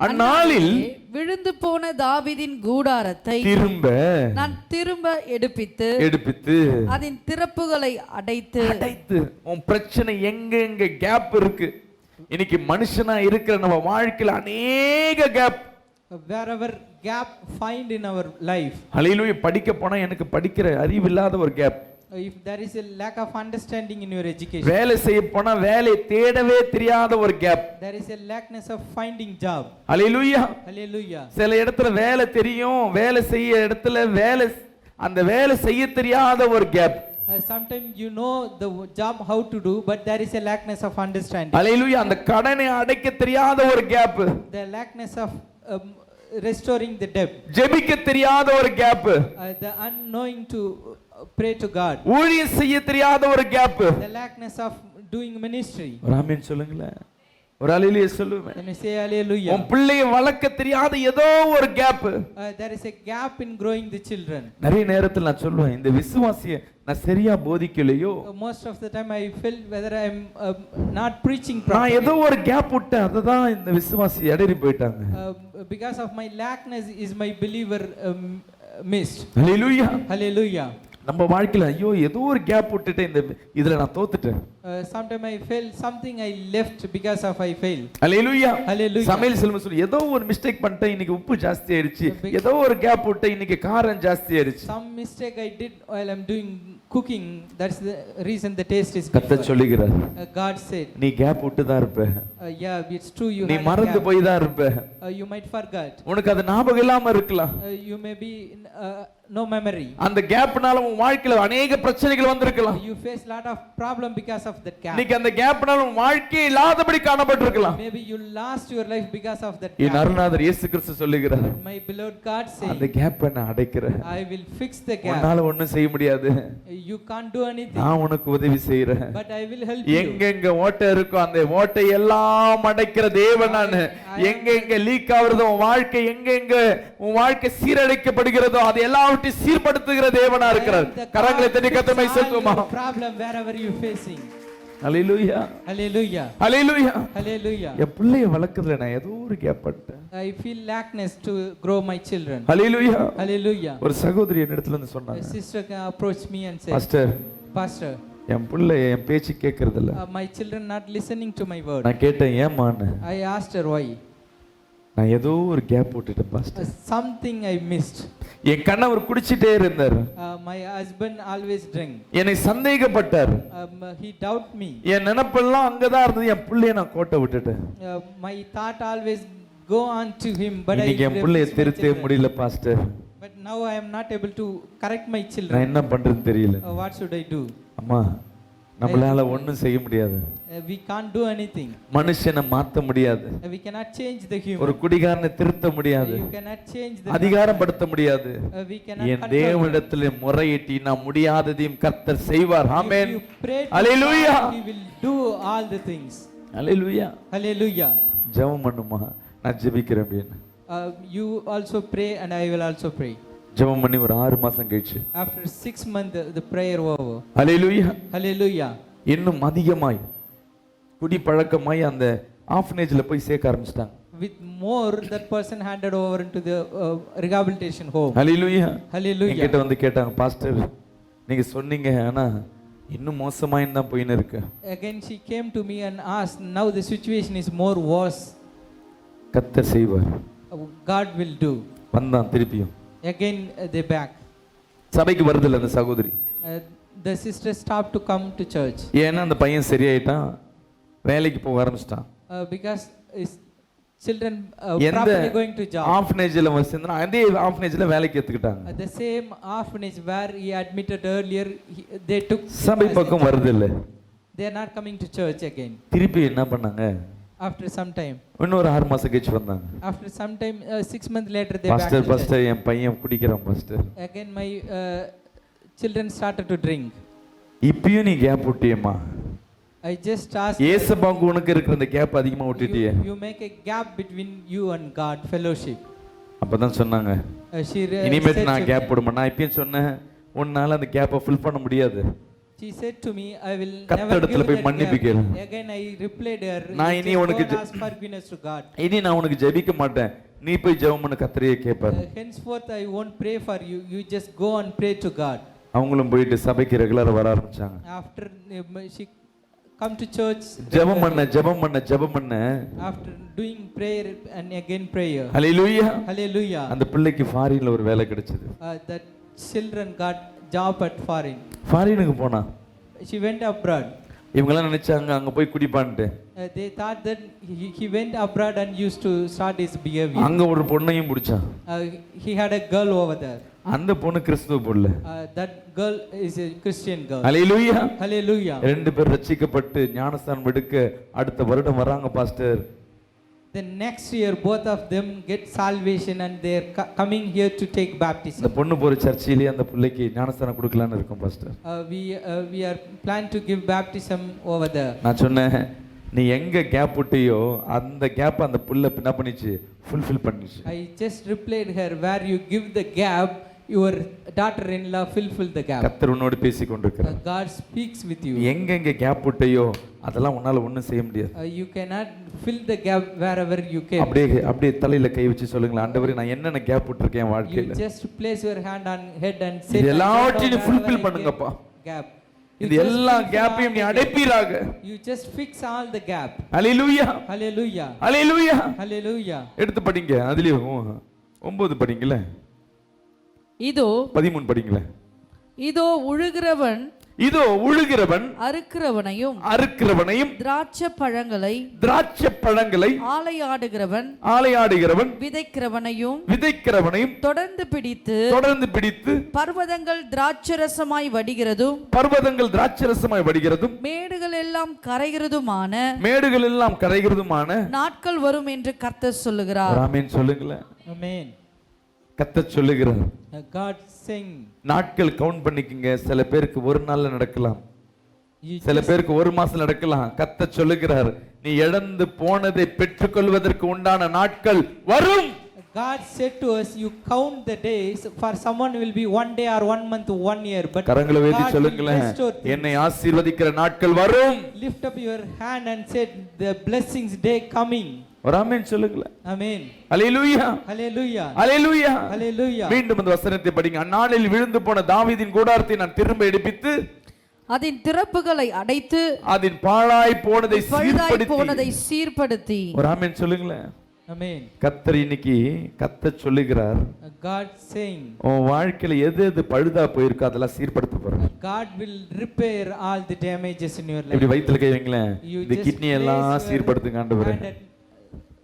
Speaker 1: அந்நாளில்
Speaker 2: விழுந்து போன தாவீதின் கூடாரத்தை நான் திரும்ப எடுப்பித்து அதன் திறப்புகளை அடைத்து
Speaker 1: உன் பிரச்சனை எங்க கேப் இருக்கு இன்னைக்கு மனுஷனா இருக்கிற நம்ம வாழ்க்கையில அநேக gap,
Speaker 3: wherever gap find in our life.
Speaker 1: ஹalleluya. படிக்க போனா எனக்கு படிக்கிற அறிவு இல்லாத ஒரு gap.
Speaker 3: If there is a lack of understanding in your education.
Speaker 1: வேலை செய்ய போனா வேலை தேடவே தெரியாத ஒரு gap.
Speaker 3: There is a lackness of finding job.
Speaker 1: ஹalleluya.
Speaker 3: Hallelujah.
Speaker 1: சில இடத்துல வேலை தெரியும், வேலை செய்ய இடத்துல அந்த வேலை செய்ய தெரியாத ஒரு gap.
Speaker 3: Sometimes you know the job how to do, but there is a lackness of understanding.
Speaker 1: ஹalleluya. அந்த கடனை அடைக்க தெரியாத ஒரு gap.
Speaker 3: The lackness of restoring the debt.
Speaker 1: ஜெபிக்க தெரியாத ஒரு gap.
Speaker 3: The unknowing to pray to God.
Speaker 1: ஊழியம் செய்ய தெரியாத ஒரு gap.
Speaker 3: The lackness of doing ministry.
Speaker 1: ஒரு ஆமென் சொல்லுங்களேன். ஒரு அல்லேலூயா சொல்லுவேன்.
Speaker 3: Can you say hallelujah?
Speaker 1: உன் பிள்ளையை வளர்க்க தெரியாத ஏதோ ஒரு gap.
Speaker 3: There is a gap in growing the children.
Speaker 1: நிறைய நேரத்துல நான் சொல்லுவேன், இந்த விசுவாசியை நான் சரியா போதிக்கலையோ.
Speaker 3: Most of the time I feel whether I am not preaching
Speaker 1: நான்
Speaker 3: properly.
Speaker 1: ஏதோ ஒரு கேப் விட்டேன், அதுதான் இந்த விசுவாசி இடறி போயிட்டாங்க.
Speaker 3: Because of my lackness is my believer missed.
Speaker 1: Hallelujah.
Speaker 3: Hallelujah.
Speaker 1: நம்ம வாழ்க்கையில ஐயோ ஏதோ ஒரு கேப் விட்டுட்டேன், இந்த இதுல நான் தோத்துட்டேன்.
Speaker 3: Sometimes I fail something I left because of I fail.
Speaker 1: Hallelujah.
Speaker 3: Hallelujah.
Speaker 1: சமையல் செல்வம் சொல்லி ஏதோ ஒரு மிஸ்டேக் பண்ணிட்டேன், இன்னைக்கு உப்பு ஜாஸ்தி ஆயிடுச்சு. ஏதோ ஒரு கேப் விட்டேன், இன்னைக்கு காரம் ஜாஸ்தி ஆயிடுச்சு.
Speaker 3: Some mistake I did while I'm doing cooking, that's the reason the taste is
Speaker 1: கர்த்தர்
Speaker 3: different.
Speaker 1: சொல்லுகிறார்,
Speaker 3: God said,
Speaker 1: நீ கேப் விட்டு தான் இருப்ப,
Speaker 3: yeah, it's true, you
Speaker 1: நீ
Speaker 3: had a
Speaker 1: மறந்து
Speaker 3: gap.
Speaker 1: போய் தான் இருப்ப,
Speaker 3: You might forget,
Speaker 1: உனக்கு அது ஞாபகம் இல்லாம இருக்கலாம்.
Speaker 3: you may be no memory.
Speaker 1: அந்த கேப்னால உன் வாழ்க்கையில அநேக பிரச்சனைகள் வந்திருக்கலாம்.
Speaker 3: You face lot of problem because of that gap.
Speaker 1: இன்னைக்கு அந்த கேப்னால உன் வாழ்க்கை இல்லாதபடி காணப்பட்டிருக்கலாம்.
Speaker 3: Maybe you lost your life because of that
Speaker 1: N
Speaker 3: gap.
Speaker 1: அருணாதர் இயேசு கிறிஸ்து சொல்லுகிறார்,
Speaker 3: My beloved God
Speaker 1: அந்த
Speaker 3: said,
Speaker 1: கேப்பை நான் அடைக்கிறேன்,
Speaker 3: I will fix the gap.
Speaker 1: உன்னால ஒண்ணும் செய்ய முடியாது,
Speaker 3: You can't do anything,
Speaker 1: நான் உனக்கு உதவி செய்யறேன்.
Speaker 3: but I will help you.
Speaker 1: எங்கெங்க ஓட்டை இருக்கோ அந்த ஓட்டை எல்லாம் அடைக்கிற தேவன் நானு. எங்கெங்க லீக் ஆகுறதோ உன் வாழ்க்கை, எங்கெங்க உன் வாழ்க்கை சீரழிக்கப்படுகிறதோ அது எல்லாவற்றையும் சீர்படுத்துகிற தேவனா இருக்கிறார். கரங்களை தட்டி கர்த்தரை செலுத்துவோமா?
Speaker 3: Problem wherever you facing.
Speaker 1: Hallelujah.
Speaker 3: Hallelujah.
Speaker 1: Hallelujah.
Speaker 3: Hallelujah.
Speaker 1: என் பிள்ளையை வளர்க்கறதுல நான் ஏதோ ஒரு கேப் பட்டேன்.
Speaker 3: I feel lackness to grow my children.
Speaker 1: Hallelujah.
Speaker 3: Hallelujah.
Speaker 1: ஒரு சகோதரி என்னிடத்துல வந்து
Speaker 3: A
Speaker 1: சொன்னாங்க,
Speaker 3: sister approached me and said,
Speaker 1: pastor,
Speaker 3: Pastor,
Speaker 1: என் பிள்ளை என் பேச்சு கேட்கறது இல்ல.
Speaker 3: my children not listening to my word.
Speaker 1: நான் கேட்டேன் ஏமான்னு.
Speaker 3: I asked her why.
Speaker 1: நான் ஏதோ ஒரு கேப் விட்டுட்டேன் பாஸ்டர்.
Speaker 3: Something I missed.
Speaker 1: என் கணவர் குடிச்சிட்டே இருந்தார்.
Speaker 3: My husband always drink.
Speaker 1: என்னை சந்தேகப்பட்டார்.
Speaker 3: He doubt me.
Speaker 1: என் நினைப்பெல்லாம் அங்கதான் இருந்தது, என் பிள்ளையை நான் கோட்டை விட்டுட்டேன்.
Speaker 3: My thought always go on to him, but
Speaker 1: இன்னைக்கு என் பிள்ளையை திருத்தவே முடியல pastor.
Speaker 3: But now I am not able to correct my
Speaker 1: நான்
Speaker 3: children.
Speaker 1: என்ன பண்றதுன்னு தெரியல.
Speaker 3: What should I do?
Speaker 1: அம்மா, நம்மளால ஒண்ணும் செய்ய முடியாது.
Speaker 3: We can't do anything.
Speaker 1: மனுஷனை மாத்த முடியாது.
Speaker 3: We cannot change the human.
Speaker 1: ஒரு குடிகாரனை திருத்த முடியாது.
Speaker 3: You cannot change the
Speaker 1: அதிகாரப்படுத்த முடியாது.
Speaker 3: we cannot
Speaker 1: N
Speaker 3: control.
Speaker 1: தேவனிடத்திலே முறையிட்டு நான் முடியாததையும் கர்த்தர் செய்வார். ஆமென்.
Speaker 3: If you pray to
Speaker 1: Hallelujah.
Speaker 3: God, He will do all the things.
Speaker 1: Hallelujah.
Speaker 3: Hallelujah.
Speaker 1: ஜெபம் பண்ணுமா, நான் ஜெபிக்கிறேன் அப்படின்னு.
Speaker 3: You also pray and I will also pray.
Speaker 1: ஜெபம் பண்ணி ஒரு 6 மாசம் கழிச்சு,
Speaker 3: After 6 months the prayer over.
Speaker 1: Hallelujah.
Speaker 3: Hallelujah.
Speaker 1: இன்னும் அதிகமாய் குடி பழக்கமாய் அந்த ஆஃபனேஜ்ல போய் சேர்க்க ஆரம்பிச்சிட்டாங்க.
Speaker 3: With more, that person handed over into the rehabilitation home.
Speaker 1: Hallelujah.
Speaker 3: Hallelujah.
Speaker 1: என்கிட்ட வந்து கேட்டாங்க, பாஸ்டர் நீங்க சொன்னீங்க, ஆனா இன்னும் மோசமாயின்னு தான் போயின்னு இருக்கு.
Speaker 3: Again she came to me and asked, now the situation is more worse.
Speaker 1: கர்த்தர் செய்வார்.
Speaker 3: God will do.
Speaker 1: வந்தான் திருப்பியும்.
Speaker 3: Again they back.
Speaker 1: சபைக்கு வருதில்ல அந்த சகோதரி.
Speaker 3: The sister stopped to come to church.
Speaker 1: ஏன்னா அந்த பையன் சரியாயிட்டான், வேலைக்கு போக ஆரம்பிச்சிட்டான்.
Speaker 3: Because his children
Speaker 1: எந்த
Speaker 3: properly going to job.
Speaker 1: ஆஃபனேஜ்ல வச்சிருந்தா அதே ஆஃபனேஜ்ல வேலைக்கு ஏத்துக்கிட்டாங்க.
Speaker 3: The same orphanage where he admitted earlier, they took.
Speaker 1: சபை பக்கம் வருதில்ல.
Speaker 3: They are not coming to church again.
Speaker 1: திருப்பி என்ன பண்ணாங்க,
Speaker 3: After some time.
Speaker 1: இன்னொரு 6 மாசம் கழிச்சு வந்தாங்க.
Speaker 3: After some time, 6 months later, they
Speaker 1: pastor
Speaker 3: back to church.
Speaker 1: Pastor என் பையன் குடிக்கிறான் pastor.
Speaker 3: Again my children started to drink.
Speaker 1: இப்பயும் நீ கேப் விட்டியம்மா.
Speaker 3: I just asked.
Speaker 1: ஏசப்பாவுக்கு உனக்கு இருக்கிற அந்த கேப் அதிகமா விட்டுட்டியே.
Speaker 3: You make a gap between you and God fellowship.
Speaker 1: அப்பதான் சொன்னாங்க, இனிமேட்டு நான் கேப் போடுமா. நான் இப்பயும் சொன்னேன், உன்னால அந்த கேப்பை ஃபில் பண்ண முடியாது.
Speaker 3: She said to me, I will
Speaker 1: கர்த்தர் இடத்துல போய் மன்னிப்பு கேளு.
Speaker 3: Again I replied her,
Speaker 1: நான் இனி உனக்கு
Speaker 3: ask forgiveness to God.
Speaker 1: இனி நான் உனக்கு ஜெபிக்க மாட்டேன், நீ போய் ஜெபம் பண்ண கர்த்தரையே கேட்பார்.
Speaker 3: Henceforth I won't pray for you, you just go and pray to God.
Speaker 1: அவங்களும் போயிட்டு சபைக்கு ரெகுலரா வர ஆரம்பிச்சாங்க.
Speaker 3: After she come to church,
Speaker 1: ஜெபம் பண்ண
Speaker 3: after doing prayer and again prayer.
Speaker 1: Hallelujah.
Speaker 3: Hallelujah.
Speaker 1: அந்த பிள்ளைக்கு ஃபாரின்ல ஒரு வேலை கிடைச்சது.
Speaker 3: That children got job at foreign.
Speaker 1: ஃபாரினுக்கு போனா.
Speaker 3: She went abroad.
Speaker 1: இவங்கெல்லாம் நினைச்சாங்க அங்க போய் குடிப்பான்ட்டு.
Speaker 3: They thought that he went abroad and used to start his behavior.
Speaker 1: அங்க ஒரு பொண்ணையும் பிடிச்சான்.
Speaker 3: He had a girl over there.
Speaker 1: அந்த பொண்ணு கிறிஸ்துவ பொண்ணு.
Speaker 3: That girl is a Christian girl.
Speaker 1: Hallelujah.
Speaker 3: Hallelujah.
Speaker 1: ரெண்டு பேர் ரட்சிக்கப்பட்டு ஞானஸ்தானம் எடுக்க அடுத்த வருடம் வராங்க pastor.
Speaker 3: Then next year, both of them get salvation and they're coming here to take baptism.
Speaker 1: இந்த பொண்ணு போற சர்ச்சிலே அந்த பிள்ளைக்கு ஞானஸ்தானம் கொடுக்கலாம்னு இருக்கோம் pastor.
Speaker 3: We are plan to give baptism over there.
Speaker 1: நான் சொன்னேன் நீ எங்க கேப் விட்டியோ அந்த கேப் அந்த புள்ள என்ன பண்ணிச்சு ஃபுல்ஃபில் பண்ணிச்சு.
Speaker 3: I just replied her, where you give the gap, your daughter-in-law fulfill the gap.
Speaker 1: கர்த்தர் உன்னோடு பேசி கொண்டிருக்கிறார்.
Speaker 3: God speaks with you.
Speaker 1: எங்க கேப் விட்டியோ அதெல்லாம் உன்னால ஒண்ணும் செய்ய முடியாது.
Speaker 3: You cannot fill the gap wherever you came.
Speaker 1: அப்படியே தலையில கை வச்சு சொல்லுங்க, ஆண்டவரே நான் என்னென்ன கேப் விட்டுருக்கேன் என் வாழ்க்கையில.
Speaker 3: You just place your hand on head and say,
Speaker 1: எல்லாவற்றையும் ஃபுல்ஃபில் பண்ணுங்கப்பா.
Speaker 3: Gap.
Speaker 1: இந்த எல்லா கேப்பையும் நீ அடைப்பீராக.
Speaker 3: You just fix all the gap.
Speaker 1: Hallelujah.
Speaker 3: Hallelujah.
Speaker 1: Hallelujah.
Speaker 3: Hallelujah.
Speaker 1: எடுத்து படிங்க. அதுலயே 9 படிங்களே.
Speaker 2: இதோ
Speaker 1: 13 படிங்களே.
Speaker 2: இதோ உழுகிறவன் அறுக்கிறவனையும் திராட்சை பழங்களை ஆலையாடுகிறவன் விதைக்கிறவனையும் தொடர்ந்து பிடித்து பர்வதங்கள் திராட்சரசமாய் வடிகிறதும் மேடுகள் எல்லாம் கரைகிறதுமான நாட்கள் வரும் என்று கர்த்தர் சொல்லுகிறார்.
Speaker 1: ஆமென் சொல்லுங்களேன்.
Speaker 3: Amen.
Speaker 1: கர்த்தர் சொல்லுகிறார்.
Speaker 3: God sing.
Speaker 1: நாட்கள் கவுண்ட் பண்ணிக்கங்க. சில பேருக்கு ஒரு நாள்ல நடக்கலாம், சில பேருக்கு ஒரு மாசம் நடக்கலாம். கர்த்தர் சொல்லுகிறார், நீ இழந்து போனதை பெற்றுக்கொள்வதற்கு உண்டான நாட்கள் வரும்.
Speaker 3: God said to us, you count the days. For someone will be 1 day or 1 month, 1 year. But
Speaker 1: கரங்களை உயர்த்தி சொல்லுங்களேன், என்னை ஆசீர்வதிக்கிற நாட்கள் வரும்.
Speaker 3: Lift up your hand and say, the blessings day coming.
Speaker 1: ஒரு ஆமென் சொல்லுங்களேன்.
Speaker 3: ஆமென்.
Speaker 1: ஹalleluya.
Speaker 3: ஹalleluya.
Speaker 1: ஹalleluya.
Speaker 3: ஹalleluya.
Speaker 1: மீண்டும் அந்த வசனத்தை படிங்க. அந்நாளில் விழுந்து போன தாவீதின் கூடாரத்தை நான் திரும்ப எடுப்பித்து
Speaker 2: அதன் திறப்புகளை அடைத்து
Speaker 1: அதன் பாழாய் போனதை சீர்படுத்தி. ஒரு ஆமென் சொல்லுங்களேன்.
Speaker 3: ஆமென்.
Speaker 1: கர்த்தர் இன்னைக்கு சொல்லுகிறார்,
Speaker 3: God saying,
Speaker 1: உன் வாழ்க்கையில எது பழுதா போயிருக்கோ அதெல்லாம் சீர்படுத்த போறார்.
Speaker 3: God will repair all the damages in your life.
Speaker 1: இப்படி வயித்துல கை வைங்களேன், இந்த கிட்னி எல்லாம் சீர்படுத்துங்க ஆண்டவரே.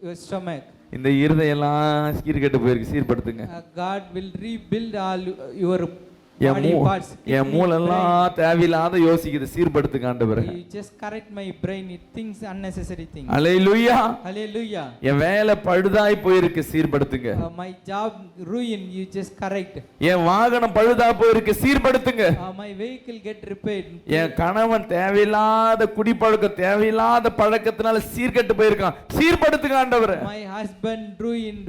Speaker 3: Your stomach,
Speaker 1: இந்த இருதயம் எல்லாம் சீர்கெட்டு போயிருக்கு, சீர்படுத்துங்க.
Speaker 3: God will rebuild all your body parts.
Speaker 1: என் மூளெல்லாம் தேவையில்லாத யோசிக்குது, சீர்படுத்துங்க ஆண்டவரே.
Speaker 3: You just correct my brain, it thinks unnecessary things.
Speaker 1: Hallelujah.
Speaker 3: Hallelujah.
Speaker 1: என் வேலை பழுதாய் போயிருக்கு, சீர்படுத்துங்க.
Speaker 3: My job ruin, you just correct.
Speaker 1: என் வாகனம் பழுதா போயிருக்கு, சீர்படுத்துங்க.
Speaker 3: My vehicle get repaired.
Speaker 1: என் கணவன் தேவையில்லாத குடிப்பழக்கம், தேவையில்லாத பழக்கத்தினால சீர்கெட்டு போயிருக்கான், சீர்படுத்துங்க ஆண்டவரே.
Speaker 3: My husband ruined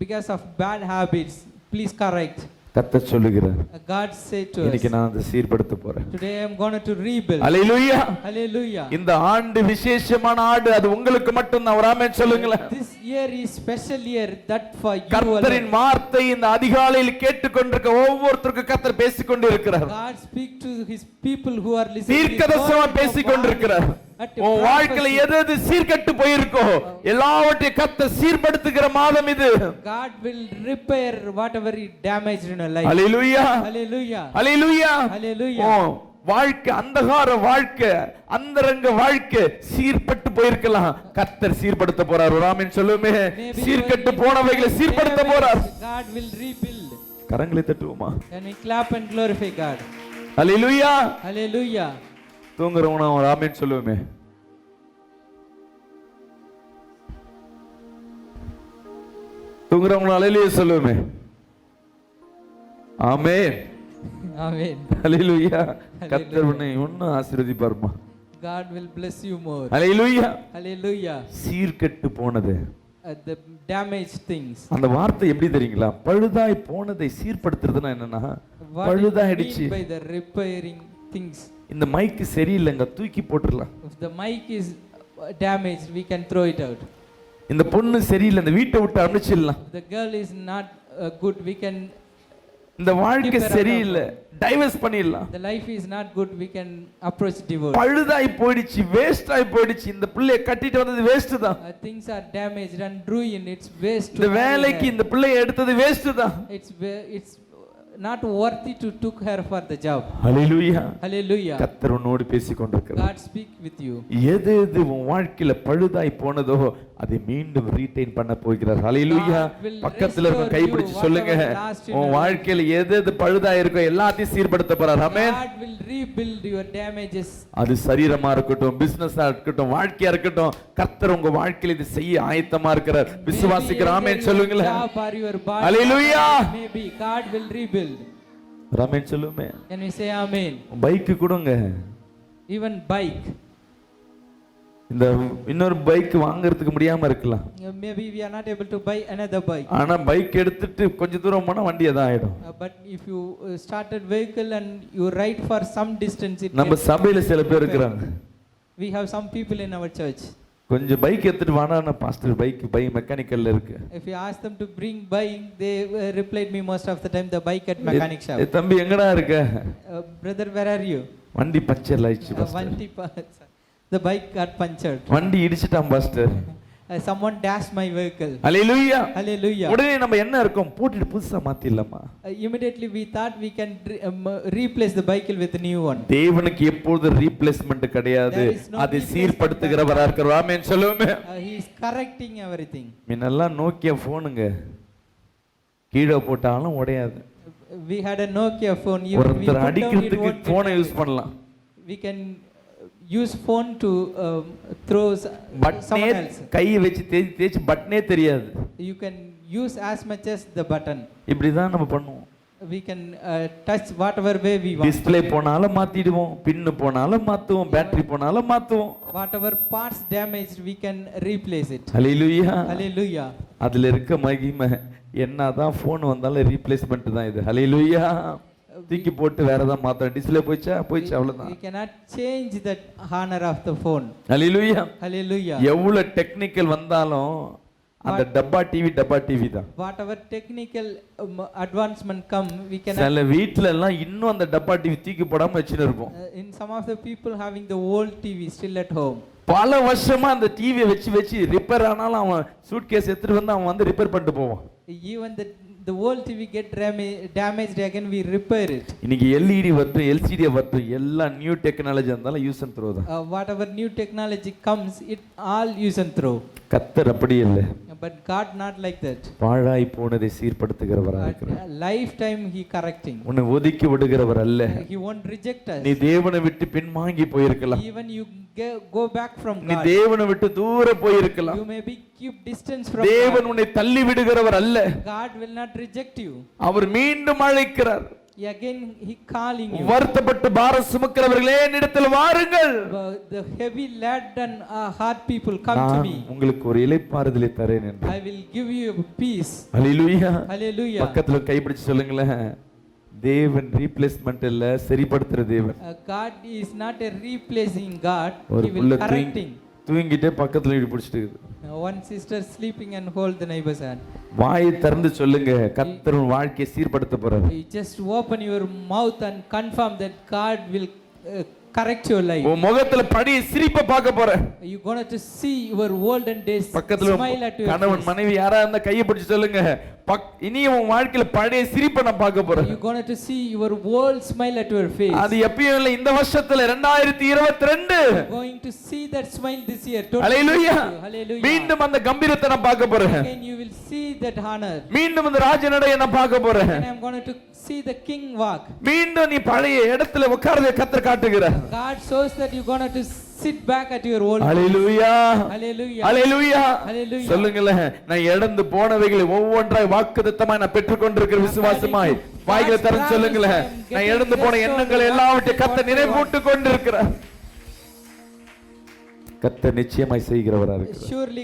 Speaker 3: because of bad habits, please correct.
Speaker 1: கர்த்தர் சொல்லுகிறார்,
Speaker 3: God said to us,
Speaker 1: இன்னைக்கு நான் அதை சீர்படுத்த போறேன்.
Speaker 3: Today I am going to rebuild.
Speaker 1: Hallelujah.
Speaker 3: Hallelujah.
Speaker 1: இந்த ஆண்டு விசேஷமான ஆண்டு, அது உங்களுக்கு மட்டும் தான். ஒரு ஆமென் சொல்லுங்களேன்.
Speaker 3: This year is special year, that for you.
Speaker 1: கர்த்தரின் வார்த்தை இந்த அதிகாலையில் கேட்டுக்கொண்டிருக்க ஒவ்வொருத்தருக்கும் கர்த்தர் பேசிக்கொண்டு இருக்கிறார்.
Speaker 3: God speak to his people who are listening.
Speaker 1: தீர்க்கதரிசனமா பேசிக்கொண்டிருக்கிறார். உன் வாழ்க்கையில எது சீர்கெட்டு போயிருக்கோ எல்லாவற்றையும் கர்த்தர் சீர்படுத்துகிற மாதம் இது.
Speaker 3: God will repair whatever is damaged in your life.
Speaker 1: Hallelujah.
Speaker 3: Hallelujah.
Speaker 1: Hallelujah.
Speaker 3: Hallelujah.
Speaker 1: வாழ்க்கை, அந்தகார வாழ்க்கை, அந்தரங்க வாழ்க்கை சீர்பட்டு போயிருக்கலாம், கர்த்தர் சீர்படுத்த போறார். ஒரு ஆமென் சொல்லுமே. சீர்கெட்டு போனவைகளை சீர்படுத்த போறார்.
Speaker 3: God will rebuild.
Speaker 1: கரங்களை தட்டுவோமா?
Speaker 3: Can we clap and glorify God?
Speaker 1: Hallelujah.
Speaker 3: Hallelujah.
Speaker 1: தூங்குறவனா ஒரு ஆமென் சொல்லுவோமே. தூங்குறவங்கள ஹalleluya சொல்லுவோமே. ஆமென்.
Speaker 3: Amen.
Speaker 1: ஹalleluya. கர்த்தர் உன்னை இன்னும் ஆசீர்வதிப்பார்மா.
Speaker 3: God will bless you more.
Speaker 1: Hallelujah.
Speaker 3: Hallelujah.
Speaker 1: சீர்கெட்டு போனது,
Speaker 3: The damaged things.
Speaker 1: அந்த வார்த்தை எப்படி தெரியுங்களா? பழுதாய் போனதை சீர்படுத்துறதுன்னா என்னன்னா, பழுதாயிடுச்சு.
Speaker 3: By the repairing things.
Speaker 1: இந்த மைக் சரியில்லைங்க, தூக்கி போட்டுறலாம்.
Speaker 3: If the mic is damaged, we can throw it out.
Speaker 1: இந்த பொண்ணு சரியில்லை, இந்த வீட்டை விட்டு அனுப்பிச்சிடலாம்.
Speaker 3: The girl is not good, we can.
Speaker 1: இந்த வாழ்க்கை சரியில்லை, டைவர்ஸ் பண்ணிடலாம்.
Speaker 3: The life is not good, we can approach divorce.
Speaker 1: பழுதாய் போயிடுச்சு, வேஸ்ட் ஆயி போயிடுச்சு, இந்த பிள்ளையை கட்டிட்டு வந்தது வேஸ்ட் தான்.
Speaker 3: Things are damaged and ruined, it's waste.
Speaker 1: இந்த வேலைக்கு இந்த பிள்ளையை எடுத்தது வேஸ்ட் தான்.
Speaker 3: It's not worthy to took her for the job.
Speaker 1: ஹalleluya.
Speaker 3: Hallelujah.
Speaker 1: கர்த்தர் உன்னோடு பேசிக் கொண்டிருக்கிறார்.
Speaker 3: God speak with you.
Speaker 1: எது எது உன் வாழ்க்கையில பழுதாய் போனதோ அதை மீண்டும் ரீடைன் பண்ண போகிறார். ஹalleluya. பக்கத்துல இருக்க கைப்பிடிச்சு சொல்லுங்க, உன் வாழ்க்கையில எது எது பழுதாய் இருக்கோ எல்லாத்தையும் சீர்படுத்த போறார். ஆமென்.
Speaker 3: God will rebuild your damages.
Speaker 1: அது சரீரமா இருக்கட்டும், பிசினஸா இருக்கட்டும், வாழ்க்கையா இருக்கட்டும், கர்த்தர் உங்க வாழ்க்கையில இது செய்ய ஆயத்தமா இருக்கிறார். விசுவாசிக்கிற ஆமென் சொல்லுங்களேன். ஹalleluya.
Speaker 3: Maybe God will rebuild.
Speaker 1: ஆமென் சொல்லுமே.
Speaker 3: Can we say amen?
Speaker 1: Bike கொடுங்க.
Speaker 3: Even bike.
Speaker 1: இந்த இன்னொரு பைக் வாங்குறதுக்கு முடியாம இருக்கலாம்.
Speaker 3: Maybe we are not able to buy another bike.
Speaker 1: ஆனா பைக் எடுத்துட்டு கொஞ்ச தூரம் போனா வண்டி அதான் ஆயிடும்.
Speaker 3: But if you started vehicle and you ride for some distance, it
Speaker 1: நம்ம சபையில சில பேர் இருக்காங்க.
Speaker 3: We have some people in our church.
Speaker 1: கொஞ்சம் பைக் எடுத்துட்டு வானா பாஸ்டர் பை மெக்கானிக்கல்ல இருக்கு.
Speaker 3: If you ask them to bring bike, they replied me most of the time the bike at mechanic shop.
Speaker 1: தம்பி எங்கடா இருக்க?
Speaker 3: Brother, where are you?
Speaker 1: வண்டி puncture ஆயிடுச்சு pastor.
Speaker 3: The bike got punctured.
Speaker 1: வண்டி இடிச்சிட்டான் pastor.
Speaker 3: Someone dashed my vehicle.
Speaker 1: Hallelujah.
Speaker 3: Hallelujah.
Speaker 1: உடனே நம்ம என்ன இருக்கும், போட்டுட்டு புதுசா மாத்திடலாமா?
Speaker 3: Immediately we thought we can replace the vehicle with a new one.
Speaker 1: தேவனுக்கு எப்பொழுது ரீப்ளேஸ்மென்ட் கிடையாது, அதை சீர்படுத்துகிறவரா இருக்கிறார். ஆமென் சொல்லுங்க.
Speaker 3: He is correcting everything.
Speaker 1: முன்னெல்லாம் நோக்கியா போனுங்க, கீழே போட்டாலும் உடையாது.
Speaker 3: We had a Nokia phone. Even
Speaker 1: ஒருத்தர் அடிக்கிறதுக்கு போனை யூஸ் பண்ணலாம்.
Speaker 3: We can use phone to throw someone else.
Speaker 1: கையை வச்சு தேய்ச்சி பட்டனே தெரியாது.
Speaker 3: You can use as much as the button.
Speaker 1: இப்படி தான் நம்ம பண்ணுவோம்.
Speaker 3: We can touch whatever way we want.
Speaker 1: Display போனாலும் மாத்திடுவோம், பின்னு போனாலும் மாத்துவோம், பேட்டரி போனாலும் மாத்துவோம்.
Speaker 3: Whatever parts damaged, we can replace it.
Speaker 1: Hallelujah.
Speaker 3: Hallelujah.
Speaker 1: அதுல இருக்க மகிமை என்னதான் போன் வந்தாலும் ரீப்ளேஸ்மென்ட் தான் இது. ஹalleluya. தூக்கி போட்டு வேற ஏதாவது மாத்தணும், டிஸ்ப்ளே போயிச்சா அவ்வளவுதான்.
Speaker 3: We cannot change that honor of the phone.
Speaker 1: Hallelujah.
Speaker 3: Hallelujah.
Speaker 1: எவ்வளவு டெக்னிக்கல் வந்தாலும் அந்த டப்பா டிவி தான்.
Speaker 3: Whatever technical advancement come, we cannot.
Speaker 1: சில வீட்ல எல்லாம் இன்னும் அந்த டப்பா டிவி தூக்கி போடாம வச்சிட்டு இருப்போம்.
Speaker 3: In some of the people having the old TV still at home.
Speaker 1: பல வருஷமா அந்த டிவியை வச்சு ரிப்பேர் ஆனாலும் அவன் சூட்கேஸ் எடுத்துட்டு வந்து அவன் வந்து ரிப்பேர் பண்ணிட்டு போவான்.
Speaker 3: Even the old TV get damaged, again we repair it.
Speaker 1: இன்னைக்கு LED வரட்டும், LCD வரட்டும், எல்லாம் நியூ டெக்னாலஜி இருந்தாலும் யூஸ் அண்ட் த்ரோ தான்.
Speaker 3: Whatever new technology comes, it all use and throw.
Speaker 1: கர்த்தர் அப்படி இல்லை.
Speaker 3: But God not like that.
Speaker 1: பாழாய் போனதை சீர்படுத்துகிறவரா இருக்கிறார்.
Speaker 3: Lifetime he correcting.
Speaker 1: உன்னை ஒதுக்கி விடுகிறவர் அல்ல.
Speaker 3: He won't reject us.
Speaker 1: நீ தேவனை விட்டு பின்வாங்கி போயிருக்கலாம்.
Speaker 3: Even you go back from God.
Speaker 1: நீ தேவனை விட்டு தூர போயிருக்கலாம்.
Speaker 3: You may be keep distance from God.
Speaker 1: தேவன் உன்னை தள்ளி விடுகிறவர் அல்ல.
Speaker 3: God will not reject you.
Speaker 1: அவர் மீண்டும் அழைக்கிறார்.
Speaker 3: Again he calling you.
Speaker 1: வருத்தப்பட்டு பாரம் சுமக்கிறவர்களே என்னிடத்தில் வாருங்கள்.
Speaker 3: The heavy laden heart people come to me.
Speaker 1: உங்களுக்கு ஒரு இளைப்பாறுதலை தரேன் என்று.
Speaker 3: I will give you peace.
Speaker 1: Hallelujah.
Speaker 3: Hallelujah.
Speaker 1: பக்கத்துல கைப்பிடிச்சு சொல்லுங்களேன், தேவன் ரீப்ளேஸ்மென்ட் இல்ல, சரிப்படுத்துற தேவன்.
Speaker 3: God is not a replacing God.
Speaker 1: ஒரு
Speaker 3: He will
Speaker 1: புள்ள
Speaker 3: correcting.
Speaker 1: தூங்கிட்டே பக்கத்துல இடி பிடிச்சிட்டு இருக்குது.
Speaker 3: One sister sleeping and hold the neighbor's hand.
Speaker 1: வாயை திறந்து சொல்லுங்க, கர்த்தர் உன் வாழ்க்கையை சீர்படுத்த போறார்.
Speaker 3: You just open your mouth and confirm that God will correct your life.
Speaker 1: உன் முகத்துல பழைய சிரிப்பை பார்க்க போற.
Speaker 3: You going to see your olden days smile at your
Speaker 1: கணவன் மனைவி யாரா இருந்தா கையை பிடிச்சு சொல்லுங்க, இனி உன் வாழ்க்கையில பழைய சிரிப்பை நான் பார்க்க போறேன்.
Speaker 3: You going to see your old smile at your face.
Speaker 1: அது எப்பயும் இல்ல, இந்த வருஷத்துல 2022
Speaker 3: going to see that smile this year.
Speaker 1: Hallelujah.
Speaker 3: Hallelujah.
Speaker 1: மீண்டும் அந்த கம்பீரத்தை நான் பார்க்க போறேன்.
Speaker 3: Again you will see that honor.
Speaker 1: மீண்டும் அந்த ராஜநடையை நான் பார்க்க போறேன்.
Speaker 3: And I am going to see the king walk.
Speaker 1: மீண்டும் நீ பழைய இடத்துல உட்கார்றதை கர்த்தர் காட்டுகிறார்.
Speaker 3: God shows that you going to sit back at your old.
Speaker 1: Hallelujah.
Speaker 3: Hallelujah.
Speaker 1: Hallelujah.
Speaker 3: Hallelujah.
Speaker 1: சொல்லுங்களே, நான் இழந்து போனவைகளை ஒவ்வொன்றாய் வாக்குத்தத்தமாய் நான் பெற்றுக்கொண்டிருக்கிற விசுவாசமாய் வாய்களை திறந்து சொல்லுங்களே, நான் இழந்து போன எண்ணங்களை எல்லாவற்றையும் கர்த்தர் நினைவூட்டி கொண்டிருக்கிறார். கர்த்தர் நிச்சயமாய் செய்கிறவரா இருக்கிறார்.
Speaker 3: Surely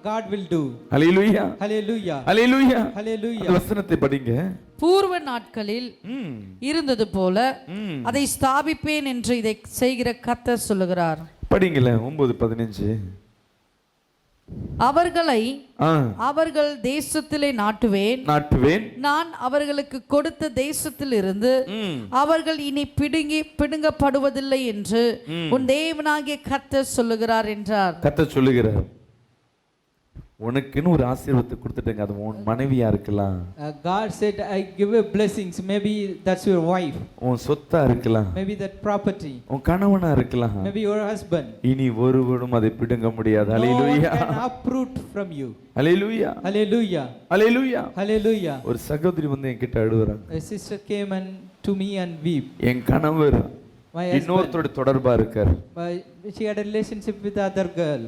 Speaker 3: God will do.
Speaker 1: Hallelujah.
Speaker 3: Hallelujah.
Speaker 1: Hallelujah.
Speaker 3: Hallelujah.
Speaker 1: வசனத்தை படிங்க.
Speaker 2: பூர்வ நாட்களில் இருந்தது போல அதை ஸ்தாபிப்பேன் என்று இதை செய்கிற கர்த்தர் சொல்லுகிறார்.
Speaker 1: படிங்களே 9:15.
Speaker 2: அவர்களை அவர்கள் தேசத்திலே நாட்டுவேன், நான் அவர்களுக்கு கொடுத்த தேசத்தில் இருந்து அவர்கள் இனி பிடுங்கப்படுவதில்லை என்று உன் தேவனாகிய கர்த்தர் சொல்லுகிறார் என்றார்.
Speaker 1: கர்த்தர் சொல்லுகிறார். உனக்குன்னு ஒரு ஆசீர்வாதத்தை கொடுத்துட்டேங்க, அது உன் மனைவியா இருக்கலாம்,
Speaker 3: God said, I give you blessings. Maybe that's your wife.
Speaker 1: உன் சொத்தா இருக்கலாம்,
Speaker 3: Maybe that property.
Speaker 1: உன் கணவனா இருக்கலாம்.
Speaker 3: Maybe your husband.
Speaker 1: இனி ஒருவரும் அதை பிடுங்க முடியாது.
Speaker 3: No one
Speaker 1: hallelujah,
Speaker 3: can uproot from you.
Speaker 1: Hallelujah,
Speaker 3: Hallelujah.
Speaker 1: Hallelujah.
Speaker 3: Hallelujah.
Speaker 1: ஒரு சகோதரி வந்து என்கிட்ட அழுகுறாங்க.
Speaker 3: A sister came and to me and weep.
Speaker 1: என் கணவர்
Speaker 3: My husband,
Speaker 1: இன்னொருத்தரோட தொடர்பா இருக்காரு.
Speaker 3: she had a relationship with the other girl.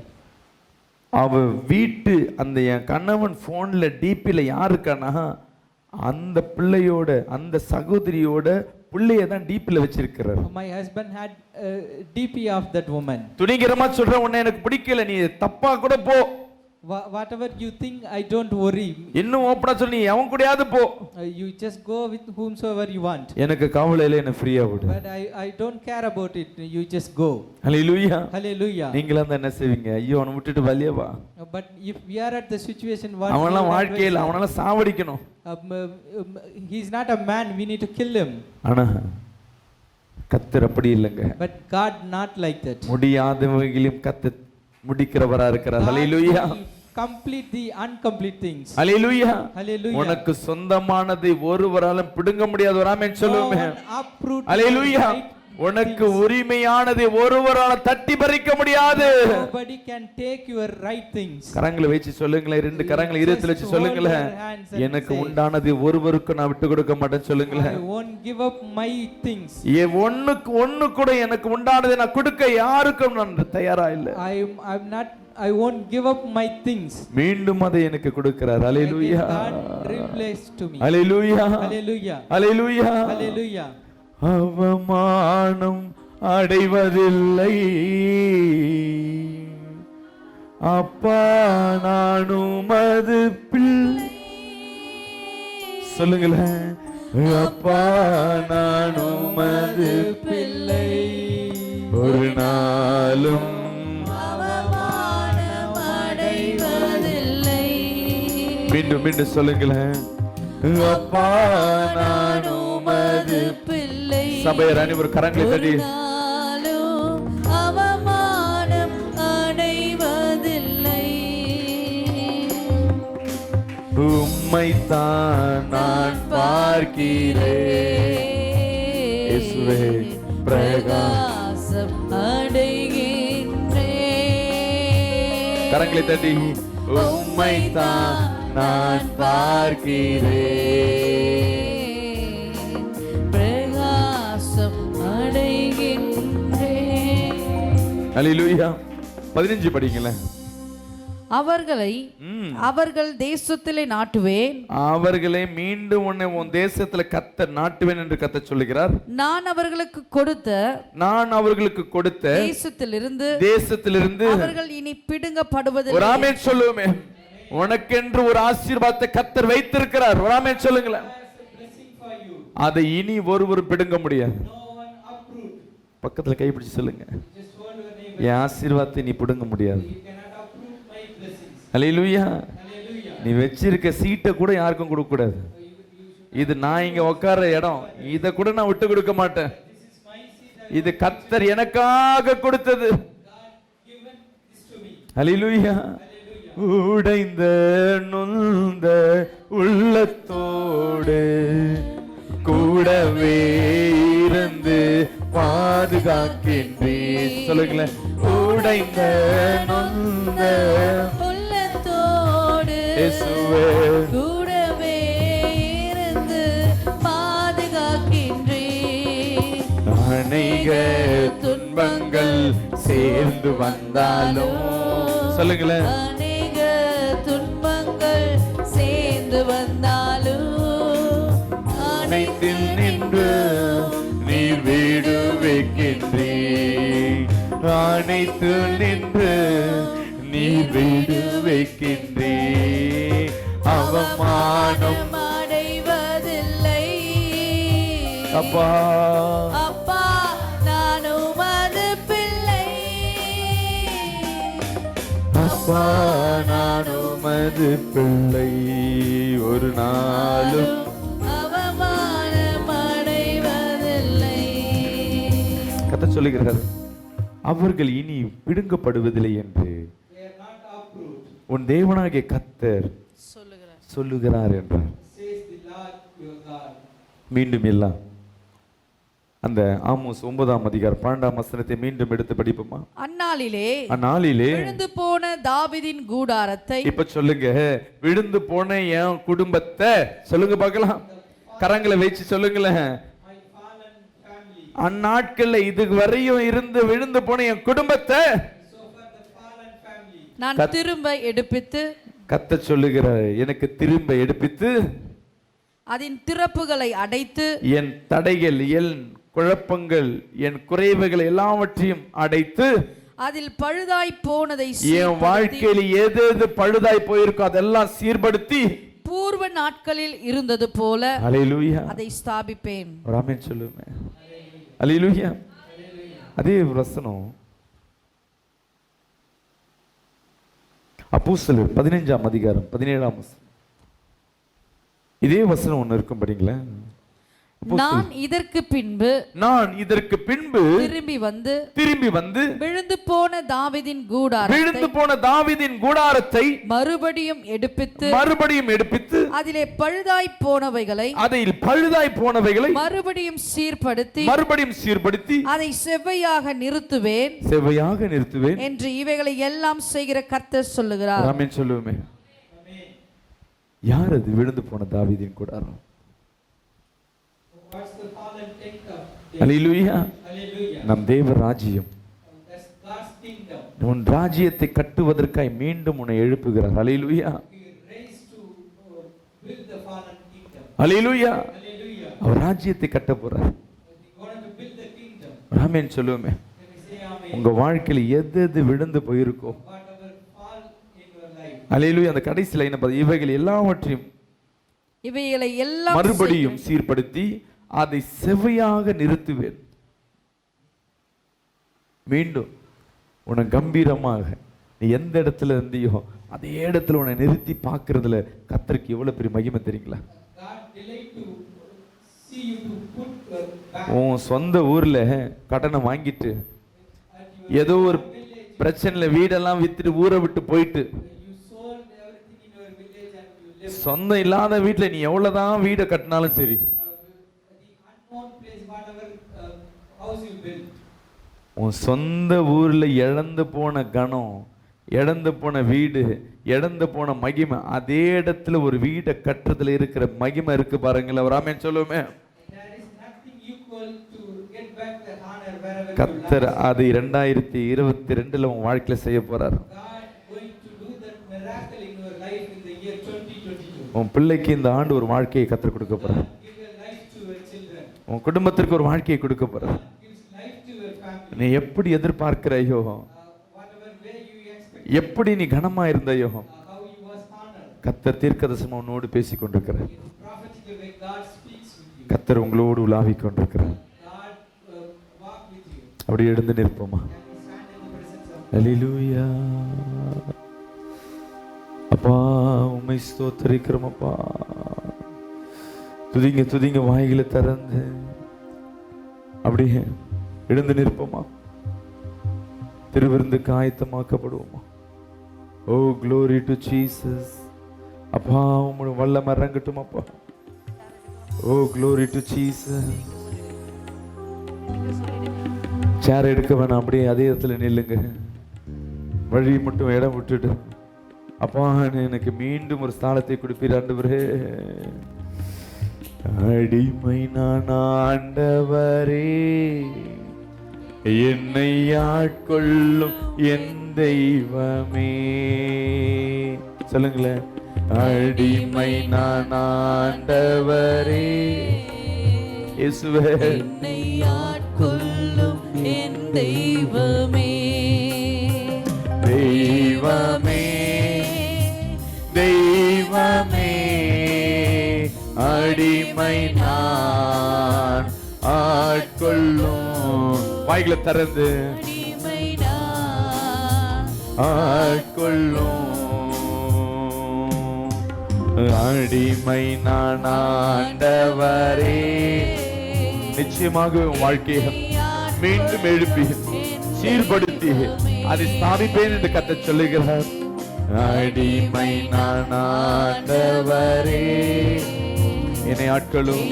Speaker 1: அவ வீட்டு அந்த என் கணவன் போன்ல டிபில யார் இருக்கானா, அந்த பிள்ளையோட அந்த சகோதரியோட பிள்ளைய தான் டிபில வச்சிருக்கிறார்.
Speaker 3: My husband had a DP of that woman.
Speaker 1: துணிகரமா சொல்ற, உன்னை எனக்கு பிடிக்கல, நீ தப்பா கூட போ,
Speaker 3: Whatever you think, I don't worry.
Speaker 1: இன்னும் ஓப்பனா சொல்லு, நீ எவன் கூடயாவது போ,
Speaker 3: You just go with whomsoever you want.
Speaker 1: எனக்கு கவலையில என்ன ஃப்ரீயா விடு.
Speaker 3: But I don't care about it. You just go.
Speaker 1: Hallelujah.
Speaker 3: Hallelujah.
Speaker 1: நீங்களா தான் என்ன செய்வீங்க? ஐயோ அவனை விட்டுட்டு வலியா வா.
Speaker 3: But if we are at the situation what
Speaker 1: அவனெல்லாம் வாழ்க்கையில அவனெல்லாம் சாவடிக்கணும்.
Speaker 3: He's not a man, we need to kill him.
Speaker 1: ஆனா கர்த்தர் அப்படி இல்லைங்க.
Speaker 3: But God not like that.
Speaker 1: முடியாதவைகளையும் கர்த்தர் முடிக்கிறவரா இருக்கிறார். ஹல்லேலூயா.
Speaker 3: Complete the incomplete things.
Speaker 1: Hallelujah.
Speaker 3: Hallelujah.
Speaker 1: உனக்கு சொந்தமானதை ஒருவராலும் பிடுங்க முடியாது. ஒரு ஆமென் சொல்லுமே. ஹல்லேலூயா. உனக்கு உரிமையானதை ஒருவரால தட்டி பறிக்க முடியாது.
Speaker 3: Nobody can take your right things.
Speaker 1: கரங்களை வச்சு சொல்லுங்களேன், ரெண்டு கரங்களை இதயத்துல வச்சு சொல்லுங்களேன், எனக்கு உண்டானதை ஒருவருக்கு நான் விட்டு கொடுக்க மாட்டேன்னு சொல்லுங்களேன்.
Speaker 3: I won't give up my things.
Speaker 1: ஒண்ணு கூட எனக்கு உண்டானதை நான் கொடுக்க யாருக்கும் நான் தயாரா இல்லை.
Speaker 3: I won't give up my things.
Speaker 1: மீண்டும் அதை எனக்கு கொடுக்கிறார். ஹல்லேலூயா.
Speaker 3: Replace to me.
Speaker 1: Hallelujah.
Speaker 3: Hallelujah.
Speaker 1: Hallelujah.
Speaker 3: Hallelujah.
Speaker 1: அவமானம் அடைவதில்லை அப்பா நான் உமது பிள்ளை. சொல்லுங்களேன், அப்பா நான் உமது பிள்ளை, ஒரு நாளும் மீண்டும் மீண்டும் சொல்லுங்களேன், அப்பா நான் உமது பிள்ளை. சபையர் அனைவரும் கரங்களை தட்டி
Speaker 2: அவமானம் அடைவதில்லை,
Speaker 1: உம்மைத்தான் நான் பார்க்கிறேன், இயேசுவே பிரகாசம்
Speaker 2: அடைகின்றேன்.
Speaker 1: கரங்களை தட்டி உம்மைத்தான் நான் பார்க்கிறேன்,
Speaker 2: பிரகாசம் அடைகின்றேன்.
Speaker 1: ஹல்லேலூயா. 15 படிங்களேன்.
Speaker 2: அவர்கள் தேசத்திலே நாட்டுவேன்,
Speaker 1: அவர்களை மீண்டும் உன் தேசத்துல கர்த்தர் நாட்டுவேன் என்று கர்த்தர் சொல்லுகிறார்.
Speaker 2: நான் அவர்களுக்கு கொடுத்த தேசத்திலிருந்து அவர்கள் இனி பிடுங்கப்படுவதில்லை.
Speaker 1: ஒரு ஆமென் சொல்லுவோமே. உனக்கென்று ஒரு ஆசீர்வாதத்தை கர்த்தர் வைத்திருக்கிறார். ஒரு ஆமென் சொல்லுங்களேன். அதை இனி ஒருவர் பிடுங்க முடியாது. பக்கத்துல கைப்பிடிச்சு சொல்லுங்க, என் ஆசீர்வாதத்தை நீ பிடுங்க முடியாது. ஹல்லேலூயா. நீ வச்சிருக்க சீட்டை கூட யாருக்கும் கொடுக்க கூடாது. இது நான் இங்க உட்கார இடம், இதை கூட நான் விட்டு கொடுக்க மாட்டேன். இது கர்த்தர் எனக்காக கொடுத்தது. ஹல்லேலூயா. உடைந்த நொந்த உள்ளத்தோடு கூடவே இருந்து பாதுகாக்கின்றேன். சொல்லுங்களேன், உடைந்த நொந்த
Speaker 2: உள்ளத்தோடு
Speaker 1: இயேசுவே
Speaker 2: கூடவே இருந்து பாதுகாக்கின்றேன்.
Speaker 1: அநேக துன்பங்கள் சேர்ந்து வந்தாலும், சொல்லுங்களேன்,
Speaker 2: அநேக துன்பங்கள் சேர்ந்து வந்தாலும்
Speaker 1: அனைத்தில் நின்று நீர் வீடு வைக்கின்றேன், அனைத்து நின்று நீர் வீடு வைக்கின்றேன். அவமானம்
Speaker 2: அடைவதில்லை
Speaker 1: அப்பா,
Speaker 2: அப்பா நான் உமது பிள்ளை,
Speaker 1: அப்பா நான் உமது பிள்ளை, ஒரு நாளும்
Speaker 2: அவமானம் அடைவதில்லை.
Speaker 1: கர்த்தர் சொல்லுகிறார், அவர்கள் இனி பிடுங்கப்படுவதில்லை என்று. உன் தேவனாகிய கர்த்தர் சொல்லுகிறார் என்றார். மீண்டும் எல்லாம் அந்த ஆமோஸ் 9ஆம் அதிகாரம் 12ஆம் வசனத்தை மீண்டும் எடுத்து படிப்போமா?
Speaker 2: அந்நாளிலே
Speaker 1: விழுந்து
Speaker 2: போன தாவீதின் கூடாரத்தை,
Speaker 1: இப்ப சொல்லுங்க, விழுந்து போன என் குடும்பத்தை சொல்லுங்க பார்க்கலாம், கரங்களை வச்சு சொல்லுங்களேன். அந்நாட்கள்ல இது வரையும் இருந்து விழுந்து போன என் குடும்பத்தை
Speaker 2: நான் திரும்ப எடுப்பித்து,
Speaker 1: கத்த சொல்லுகிறார், எனக்கு திரும்ப எடுப்பித்து
Speaker 2: அதன் திறப்புகளை அடைத்து,
Speaker 1: என் தடைகள், என் குழப்பங்கள், என் குறைவுகள் எல்லாவற்றையும் அடைத்து,
Speaker 2: அதில் பழுதாய் போனதை,
Speaker 1: என் வாழ்க்கையில் எது எது பழுதாய் போயிருக்கோ அதெல்லாம் சீர்படுத்தி
Speaker 2: பூர்வ நாட்களில் இருந்தது போல
Speaker 1: அல்லேலூயா
Speaker 2: அதை ஸ்தாபிப்பேன்.
Speaker 1: ஆமென் சொல்லுங்க. அல்லேலூயா. அதே வசனம் அப்போஸ்தலர் 15ஆம் அதிகாரம் 17ஆம் வசனம். இதே வசனம் ஒன்று இருக்கும் படிங்களா?
Speaker 2: நான் இதற்கு பின்பு திரும்பி வந்து விழுந்து போன தாவீதின் கூடாரத்தை மறுபடியும் எடுப்பித்து அதிலே பழுதாய் போனவைகளை மறுபடியும் சீர்படுத்தி அதை செவ்வையாக நிறுத்துவேன் என்று இவைகளை எல்லாம் செய்கிற கர்த்தர் சொல்லுகிறார்.
Speaker 1: ஆமென் சொல்லுவோமே. யார் அது விழுந்து போன தாவீதின் கூடாரம்? அல்லேலூயா. நம் தேவ ராஜ்யம், உன் ராஜ்யத்தை கட்டுவதற்காய் மீண்டும் உன்னை எழுப்புகிறார். அல்லேலூயா. அல்லேலூயா. அவர் ராஜ்யத்தை கட்ட போறார். ஆமென் சொல்லுவோமே. உங்க வாழ்க்கையில் எது எது விழுந்து போயிருக்கோ, அல்லேலூயா, அந்த கடைசி லைனை பாருங்க, இவைகளை எல்லாம் மறுபடியும் சீர்படுத்தி அதை செவ்வையாக நிறுத்துவேன். மீண்டும் உன்னை கம்பீரமாக நீ எந்த இடத்துல இருந்தியோ அதே இடத்துல உன்னை நிறுத்தி பார்க்கறதுல கர்த்தருக்கு எவ்வளவு பெரிய மகிமை தெரியுங்களா? உன் சொந்த ஊர்ல கடனை வாங்கிட்டு ஏதோ ஒரு பிரச்சனையில வீடெல்லாம் வித்துட்டு ஊரை விட்டு போயிட்டு, சொந்தம் இல்லாத வீட்டுல நீ எவ்வளவுதான் வீடை கட்டினாலும் சரி, உன் சொந்த ஊர்ல இழந்து போன கணம், இழந்து போன வீடு, இழந்து போன மகிமை, அதே இடத்துல ஒரு வீடை கட்டுறதுல இருக்கிற மகிமை இருக்கு பாருங்களேன். ஒரு ஆமென் சொல்லுவோமே. கர்த்தர் அது 2022 உன் வாழ்க்கையில செய்ய போறார். உன் பிள்ளைக்கு இந்த ஆண்டு ஒரு வாழ்க்கையை கர்த்தர் கொடுக்க போறார். உன் குடும்பத்திற்கு ஒரு வாழ்க்கையை கொடுக்க போறார். நீ எப்படி எதிர்பார்க்கிறையோ, எப்படி நீ கனமா இருந்தையோ, கர்த்தர் தீர்க்கதரிசனமா உன்னோடு பேசிக் கொண்டிருக்கிறார். கர்த்தர் உங்களோடு உலாவிக் கொண்டிருக்கிறார். அப்படி எழுந்து நிற்போமா? அல்லேலூயா. அப்பா உம்மை ஸ்தோத்திரிக்கிறோம் அப்பா. துதிங்க வாய்களை திறந்து அப்படியே எழுந்து நிற்போமா? திருவிருந்துக்கு ஆயத்தமாக்கப்படுவோமா? ஓ glory to Jesus. அப்பா உம்முடைய வல்லமை இறங்கட்டும் அப்பா. ஓ glory to Jesus. சேர் எடுக்க வேணாம், அப்படியே அதே இடத்துல நில்லுங்க. வழி மட்டும் இடம் விட்டுட்டு, அப்பா எனக்கு மீண்டும் ஒரு ஸ்தானத்தை கொடுப்பீர் ஆண்டவரே. அடிமை நான் ஆண்டவரே, என்னை ஆட்கொள்ளும் என் தெய்வமே. சொல்லுங்களேன். அடிமை நான் ஆண்டவரே, இயேசுவே
Speaker 2: என்னை ஆட்கொள்ளும் என் தெய்வமே.
Speaker 1: தெய்வமே தெய்வமே, அடிமை நான் ஆட்கொள்ளும். வாய்களை திறந்து
Speaker 2: அடிமை நான்
Speaker 1: ஆட்கொள்ளும். அடிமை நான் ஆண்டவரே. நிச்சயமாக உன் வாழ்க்கையை மீண்டும் எழுப்பி சீர்படுத்தி அதை ஸ்தாபிப்பேன் என்று கர்த்தர் சொல்லுகிறார். அடிமை நான் ஆண்டவரே. என்னை ஆட்களும்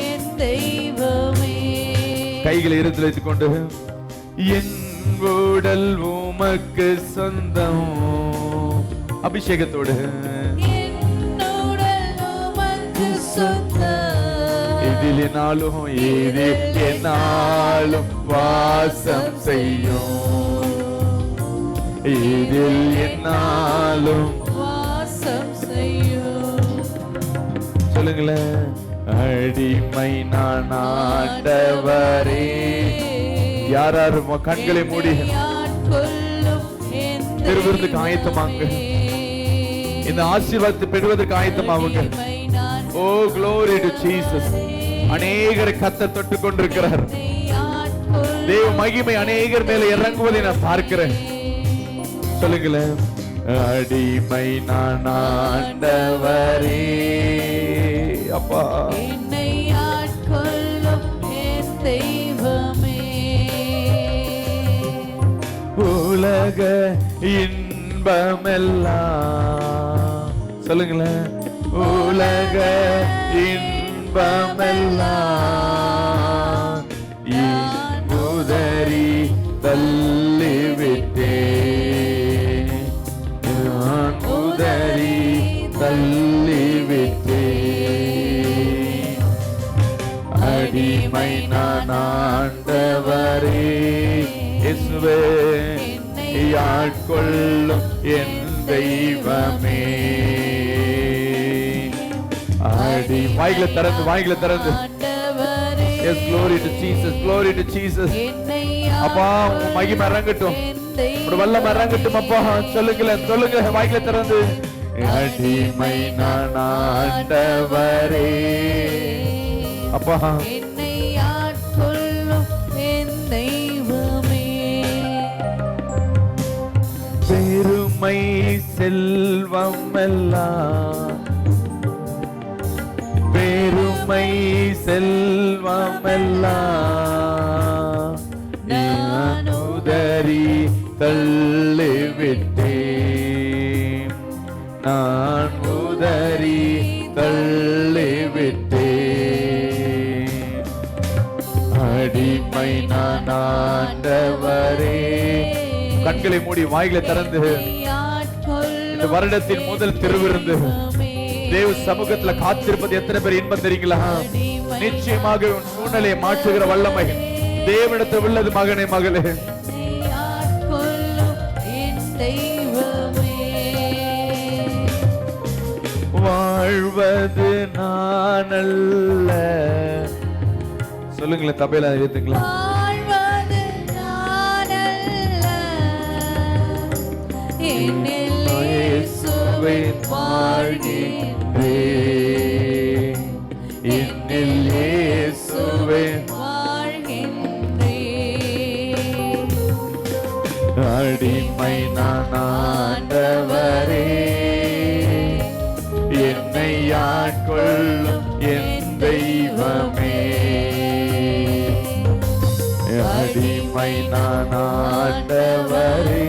Speaker 2: என் தெய்வமே.
Speaker 1: கைகளை இருத்தில் வைத்துக் கொண்டு என் உடல் உமக்கு சொந்தம். அபிஷேகத்தோடு இதில் என்னாலும் என்னாலும் வாசம் செய்யும். இதில் என்னாலும்
Speaker 2: வாசம் செய்யும்.
Speaker 1: சொல்லுங்களேன். அடிமை நான் ஆண்டவரே. யார் யார் கண்களை மூடி பெறுவதற்கு ஆயத்தமாங்க. இந்த ஆசீர்வாதத்தை பெறுவதற்கு ஆயத்தமாவுங்க. ஓ glory to Jesus. அநேகரை கர்த்தர் தொட்டு கொண்டிருக்கிறார். தேவ மகிமை அநேகர் மேல இறங்குவதை நான் பார்க்கிறேன். சொல்லுங்களேன். அடிமை நான் ஆண்டவரே. அப்பா
Speaker 2: என்னை ஆட்கொள்ளும் என் தெய்வமே.
Speaker 1: உலக இன்பமெல்லாம் சொல்லுங்களேன். உலக இன்பமெல்லாம் உதறி தள்ளிவிட்டேன். நான் உதறி தள்ளிவிட்டேன். அடிமை நான் ஆண்டவரே. இயேசுவே ஆட்கொள்ளும் என் தெய்வமே. அடி வாய்களை திறந்து வாய்களை திறந்து. Yes, glory to Jesus, glory to Jesus. அப்பா உங்க மகிமை இறங்கட்டும், ஒரு வல்லம் இறங்கட்டும் அப்பா. சொல்லுங்களேன், சொல்லுங்க வாய்களை திறந்து. அடிமை நான் ஆண்டவரே. அப்பா
Speaker 2: என்னை ஆட்கொள்ளும் என் தெய்வமே.
Speaker 1: பெருமை செல்வம் எல்லாம், பெருமை செல்வம் எல்லாம் நான் உதறி தள்ளிவிட்டேன். நான் உதறி தள்ளிவிட்டேன். அடிமை நான் ஆண்டவரே. கண்களை மூடி வாய்களை திறந்து இந்த வருடத்தின் முதல் திருவிருந்து தேவ சமூகத்துல காத்திருப்பது எத்தனை பேர் இன்பம் தெரியுங்களா? நிச்சயமாக உன் சூழ்நிலையை மாற்றுகிற வல்லமை தேவனிடத்தில் உள்ளது மகனே, மகளே. வாழ்வது நான் அல்ல. சொல்லுங்களேன், தபையில ஏத்துங்களா? அடிமை நான் ஆண்டவரே. என்னை ஆட்கொள்ளும் என் தெய்வமே. அடிமை நான் ஆண்டவரே.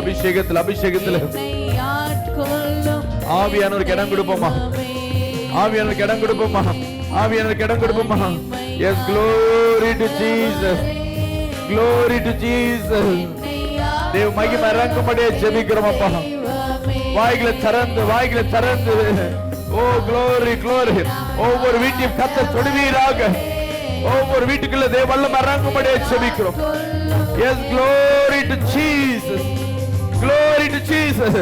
Speaker 1: அபிஷேகத்தில் அபிஷேகத்தில் ஆவியானவருக்கு இடம் கொடுப்போமா? ஆவியானவருக்கு இடம் கொடுப்போமா? ஆவியானவருக்கு இடம் கொடுப்போமா? Yes, glory to Jesus, glory to Jesus. தேவ மகிமை இறங்கும்படியே ஜெபிக்கிறோம் அப்பா. வாய்களை திறந்து வாய்களை திறந்து. ஓ glory, glory. ஒவ்வொரு வீட்டையும் கர்த்தர் தொடுவீராக. ஒவ்வொரு வீட்டுக்குள்ள தேவ வல்லமை இறங்கும்படியே ஜெபிக்கிறோம். Yes, glory to Jesus, glory to Jesus.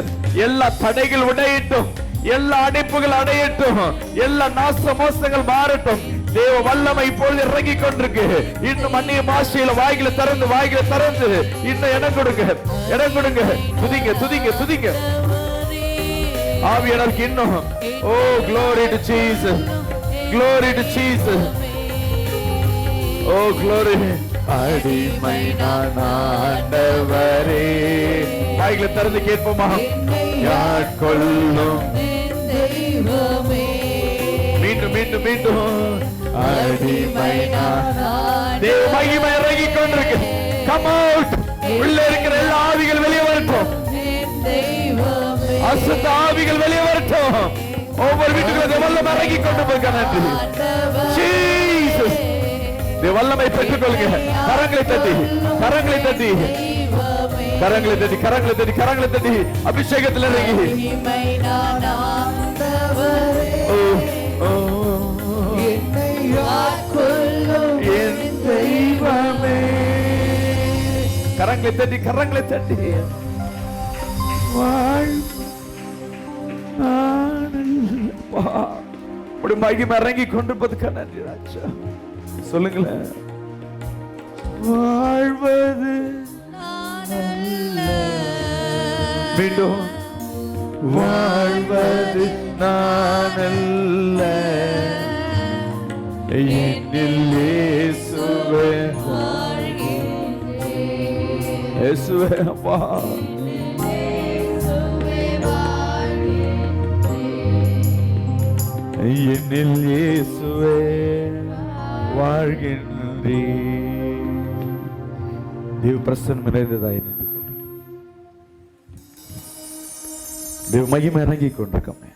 Speaker 1: எல்லா தடைகள் உடையட்டும், எல்லா அடைப்புகள் அடையட்டும், எல்லா நாச மோசங்கள் மாறட்டும். தேவ வல்லமை இப்பொழுது இறங்கிக் கொண்டிருக்கு. இன்னும் அந்நிய பாஷையில வாய்களை திறந்து வாய்களை திறந்து இன்னும் இடம் கொடுங்க, இடம் கொடுங்க. துதிங்க துதிங்க துதிங்க. ஆவியானவருக்கு இன்னும். ஓ glory to Jesus, glory to Jesus. O glory. அடிமை நான் ஆண்டவரே. வாய்களை திறந்து கேட்போமா? ஆட்கொள்ளும் மீண்டும் மீண்டும் மீண்டும். அடிமை நான். தேவ மகிமை இறங்கிக் கொண்டிருக்கு. Come out, உள்ள இருக்கிற எல்லா ஆவிகள் வெளியே வரட்டும். அசுத்த ஆவிகள் வெளியே வரட்டும். ஒவ்வொரு வீட்டுக்குள்ள வல்லமை இறங்கி கொண்டு போய் நன்றி ஜீசஸ். வல்லமை பெற்றுக் கொள்ளுங்க. கரங்களை தட்டி கரங்களை தட்டி கரங்களை தட்டி கரங்களை தட்டி கரங்களை தட்டி அபிஷேகத்தில் இறங்கி என் தெய்வமே. கரங்களை தட்டி கரங்களை தட்டி மகிமை இறங்கி கொண்டு போதுக்க நன்றி ராஜா. சொல்லுங்களேன். வாழ்வது மீண்டும் வாழ்வது நான் அல்ல, என்னில் இயேசுவே இயேசுவே அப்பா. என்னில் இயேசுவே வாழ்கின்றே. தேவ பிரசன்னம் நிறைந்ததாய் நின்று கொண்டு தேவ மகிமை இறங்கி கொண்டிருக்கோமே.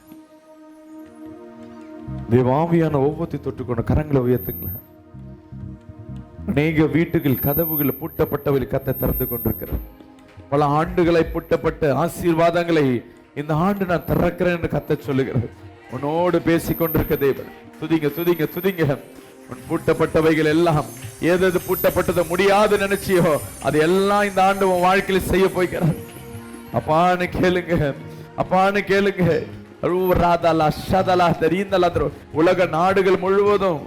Speaker 1: தேவ ஆவியான ஒவ்வொருத்தையும் தொட்டுக்கொண்ட கரங்களை உயர்த்துங்களேன். அநேக வீட்டுகள் கதவுகள் பூட்டப்பட்டவையில் கத்தை திறந்து கொண்டிருக்கிறார். பல ஆண்டுகளை பூட்டப்பட்ட ஆசீர்வாதங்களை இந்த ஆண்டு நான் திறக்கிறேன் என்று கத்த சொல்லுகிறது. உன்னோடு பேசிக் கொண்டிருக்க தேவன். துதிங்க துதிங்க துதிங்க. உன் பூட்டப்பட்டவைகள் எல்லாம் ஏதாவது பூட்டப்பட்டது முடியாது நினைச்சியோ அது எல்லாம் இந்த ஆண்டு உன் வாழ்க்கையில் செய்ய போய்கிறார். அப்பான்னு கேளுங்க, அப்பான்னு கேளுங்க. உலக நாடுகள் முழுவதும்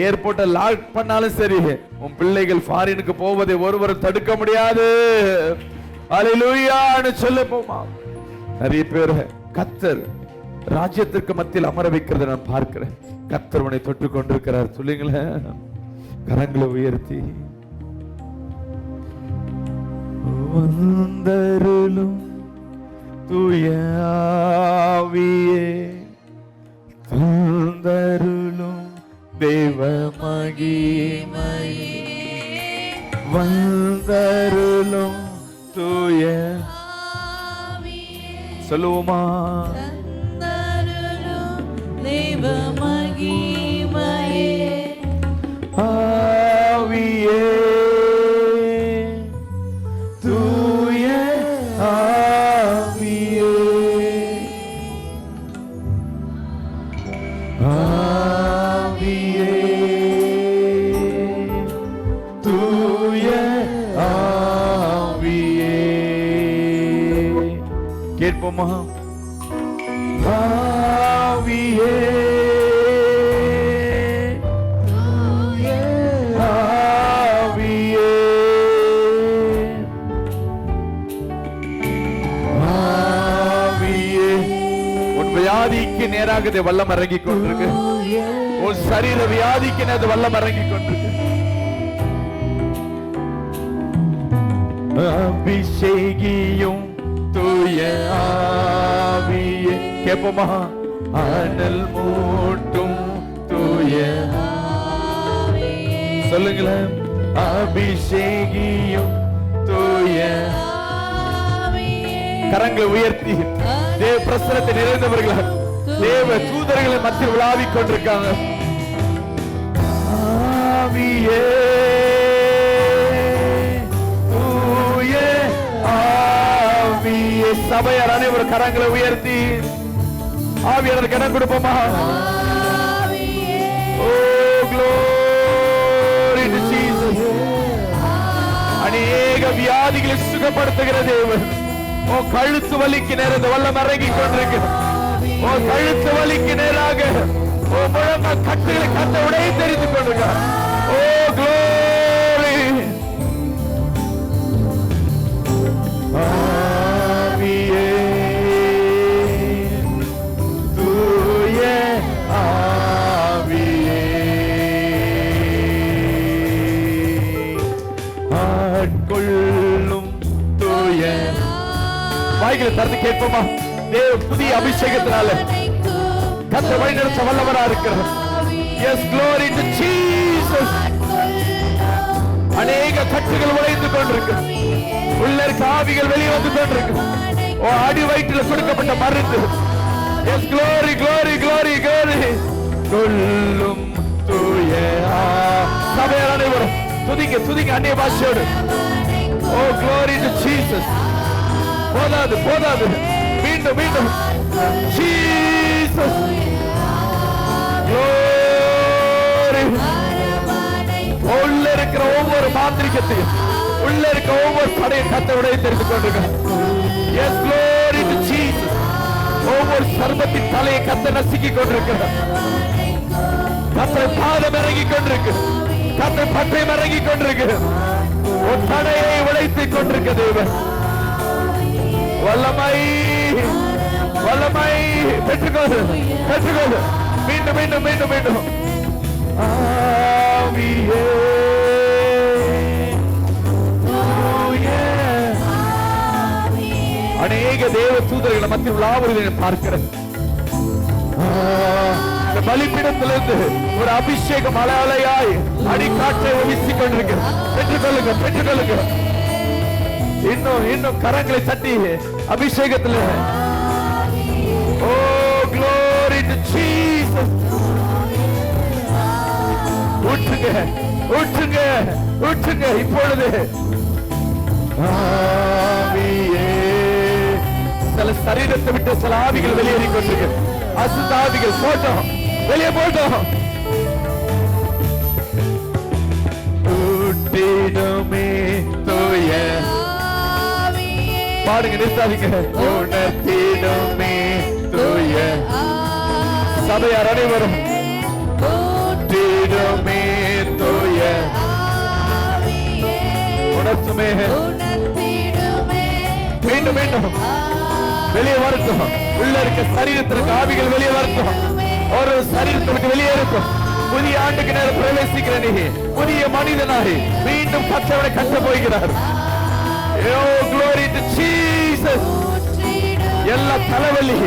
Speaker 1: ஏர்போர்ட்டை லாக் பண்ணாலும் சரி, உன் பிள்ளைகள் ஃபாரினுக்கு போவதை ஒருவரும் தடுக்க முடியாது. அல்லேலூயான்னு சொல்ல போமா. நிறைய பேர் கர்த்தர் ராஜ்யத்திற்கு மத்தியில் அமர வைக்கிறத நான் பார்க்கிறேன். கர்த்தர் உன்னை தொட்டு கொண்டிருக்கிறார். சொல்லுங்களேன். கரங்களை உயர்த்தி வந்தருளும் தூய ஆவியே, தந்தருளும் தேவ மகிமையே, வந்தருளும் தூய சொல்லுவோமா.
Speaker 4: தேவ மகிமையே,
Speaker 1: ஆவியே, தூய ஆவியே, ஆவியே, தூய ஆவியே. கேட்போமா. ஆவியே, ஆவியே, ஆவியே. உன் வியாதிக்கு நேராக வல்லம் இறங்கிக் கொண்டிருக்கு. உன் சரீர வியாதிக்கு நேர வல்லம் இறங்கிக் கொண்டிருக்கு. அபிஷேகியும் தூய ஆவியே. கேட்போமா. அனல் மூட்டும் தூய சொல்லுங்களேன். அபிஷேகியும் தூய கரங்களை உயர்த்தி தேவ பிரசனத்தை நிறைந்தவர்கள் தேவ தூதர்களை மத்தியில் விழாவிக் கொண்டிருக்காங்க. ஆவியே, தூய ஆவியே. சபையார் அனைவரும் கரங்களை உயர்த்தி ஆவியானவர் கரம் கொடுப்போமா. அநேக வியாதிகளை சுகப்படுத்துகிற தேவன். ஓ கழுத்து வலிக்கு நேர வல்லம் இறங்கிக் கொண்டிருக்கு. ஓ கழுத்து வலிக்கு நேராக ஓ முழங்க கட்டுகளை கட்ட உடைய தெரிந்து கொண்டிருக்க. ஓ க்ளோரி. ஆவியே, தூய ஆவியே, ஆட்கொள்ளும் தூய. வாய்களை திறந்து கேட்போமா. தேவ புதிய அபிஷேகத்தினால கர்த்தர் வழிநடத்த வல்லவரா இருக்கிறார். Yes, glory to Jesus. அநேக கட்டுகள் உடைந்து கொண்டிருக்கு. உள்ள இருக்க ஆவிகள் வெளியே வந்து கொண்டிருக்கு. ஓ, அடி வயிற்றில் கொடுக்கப்பட்ட மருந்து. Yes, glory glory glory glory. கொல்லும் தூய சபையார் அனைவரும் துதிங்க துதிங்க அந்நிய பாஷையோடு. ஓ, glory to Jesus. போதாது போதாது, மீண்டும் மீண்டும் Jesus. Glory. உள்ள இருக்கிற ஒவ்வொரு மாந்திரிகத்தையும், உள்ள இருக்கிற ஒவ்வொரு தடையும் கத்த உடைய தெரிந்து கொண்டிருக்கிறார். Yes, glory to Jesus. ஒவ்வொரு சர்வத்தின் தலையை கத்த நசுக்கி கொண்டிருக்கிறார். கத்த பாதம் இறங்கி கொண்டிருக்கு, கத்த பட்டயம் இறங்கி கொண்டிருக்கு. ஒரு தடையை உடைத்துக் கொண்டிருக்க தேவன். வல்லமை வல்லமை பெற்றுக்கொள் பெற்றுக்கொள். மீண்டும் மீண்டும் மீண்டும் மீண்டும் ஆவியே அநேக தேவ தூதர்களை மத்தியில் உலாவுவதை பார்க்கிறேன். பலிப்பிடத்திலிருந்து ஒரு அபிஷேகம் அலையாய் அடிக்காற்றை வீசிக் கொண்டிருக்கிறது. பெற்றுக்கொள்ளுங்க பெற்றுக்கொள்ளுங்க. இன்னும் இன்னும் கரங்களை தட்டி அபிஷேகத்தில். ஓ, glory to Jesus. ஊற்றுங்க ஊற்றுங்க ஊற்றுங்க இப்பொழுது. ஆவியே, சில சரீரத்தை விட்டு சில ஆவிகள் வெளியேறி கொண்டிருக்கு. அசுத்த ஆவிகள் போட்டோம், வெளியே போட்டோம். ஊட்டிடுமே தூய பாடுங்க, நிறுத்தாதீங்க. உணர்த்திடுமே தூய சபையார் அனைவரும். ஊட்டிடுமே தூய உணர்த்துமே. மீண்டும் மீண்டும் வெளியே வரட்டும். உள்ள இருக்க சரீரத்திற்கு ஆவிகள் வெளியே வரட்டும். ஒரு சரீரத்திற்கு வெளியே இருக்கும். புதிய ஆண்டுக்கு நேரம் பிரவேசிக்கிற நீ புதிய மனிதனாகி மீண்டும் கற்றவனை கற்ற போகிறார். Glory to Jesus. எல்லா தலைவலி,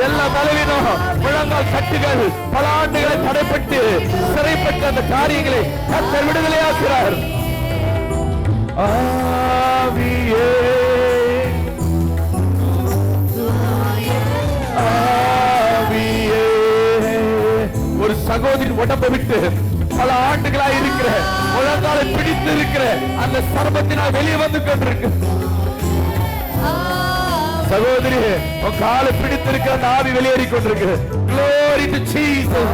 Speaker 1: எல்லா பலவீனம், முழங்கால் கட்டுகள், பல ஆண்டுகளை தடைப்பட்டு சிறைப்பட்ட அந்த காரியங்களை கர்த்தர் விடுதலையாக்குகிறார். ஆவியே ஆவியே, ஒரு சகோதரி உடம்பை விட்டு பல ஆண்டுகளாய் இருக்கிற முழங்காலை பிடித்து இருக்கிற அந்த சர்பத்தினால் வெளியே வந்து கொண்டிருக்கு. சகோதரி, உன் காலை பிடித்து இருக்கிற அந்த ஆவி வெளியேறி கொண்டிருக்கு. Glory to Jesus.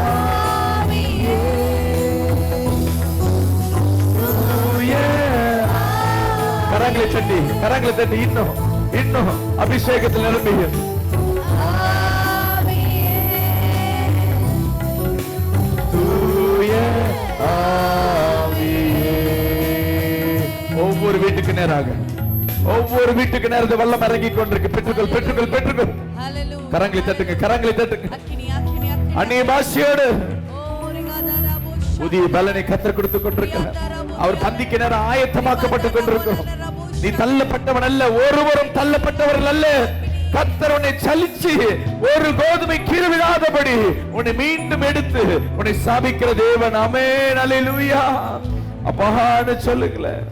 Speaker 1: கரங்களை தட்டி கரங்களை தட்டி இன்னும் இன்னும் அபிஷேகத்தில் நிரம்பி. ஒவ்வொரு வீட்டுக்கு நேராக ஒவ்வொரு வீட்டுக்கு நேரத்தை வல்லம் இறங்கி கொண்டிருக்கு. பெற்றுக்கொள் பெற்றுக்கொள் பெற்றுக்கொள். கரங்களை தட்டுங்க கரங்களை தட்டுங்க. அந்நிய பாஷையோடு புதிய பலனை கத்தர் கொடுத்து கொண்டிருக்கிறார். அவர் பந்திக்கு நேரம் ஆயத்தமாக்கப்பட்டுக் கொண்டிருக்கிறோம். நீ தள்ளப்பட்டவன் அல்ல, ஒருவரும் தள்ளப்பட்டவர்கள் அல்ல. கர்த்தர் உன்னை சலிச்சு ஒரு கோதுமை கீழே விழாதபடி உன்னை மீண்டும் எடுத்து உன்னை சாபிக்கிற தேவன். ஆமென், அல்லேலூயா. அப்பான்னு சொல்லுங்களேன்.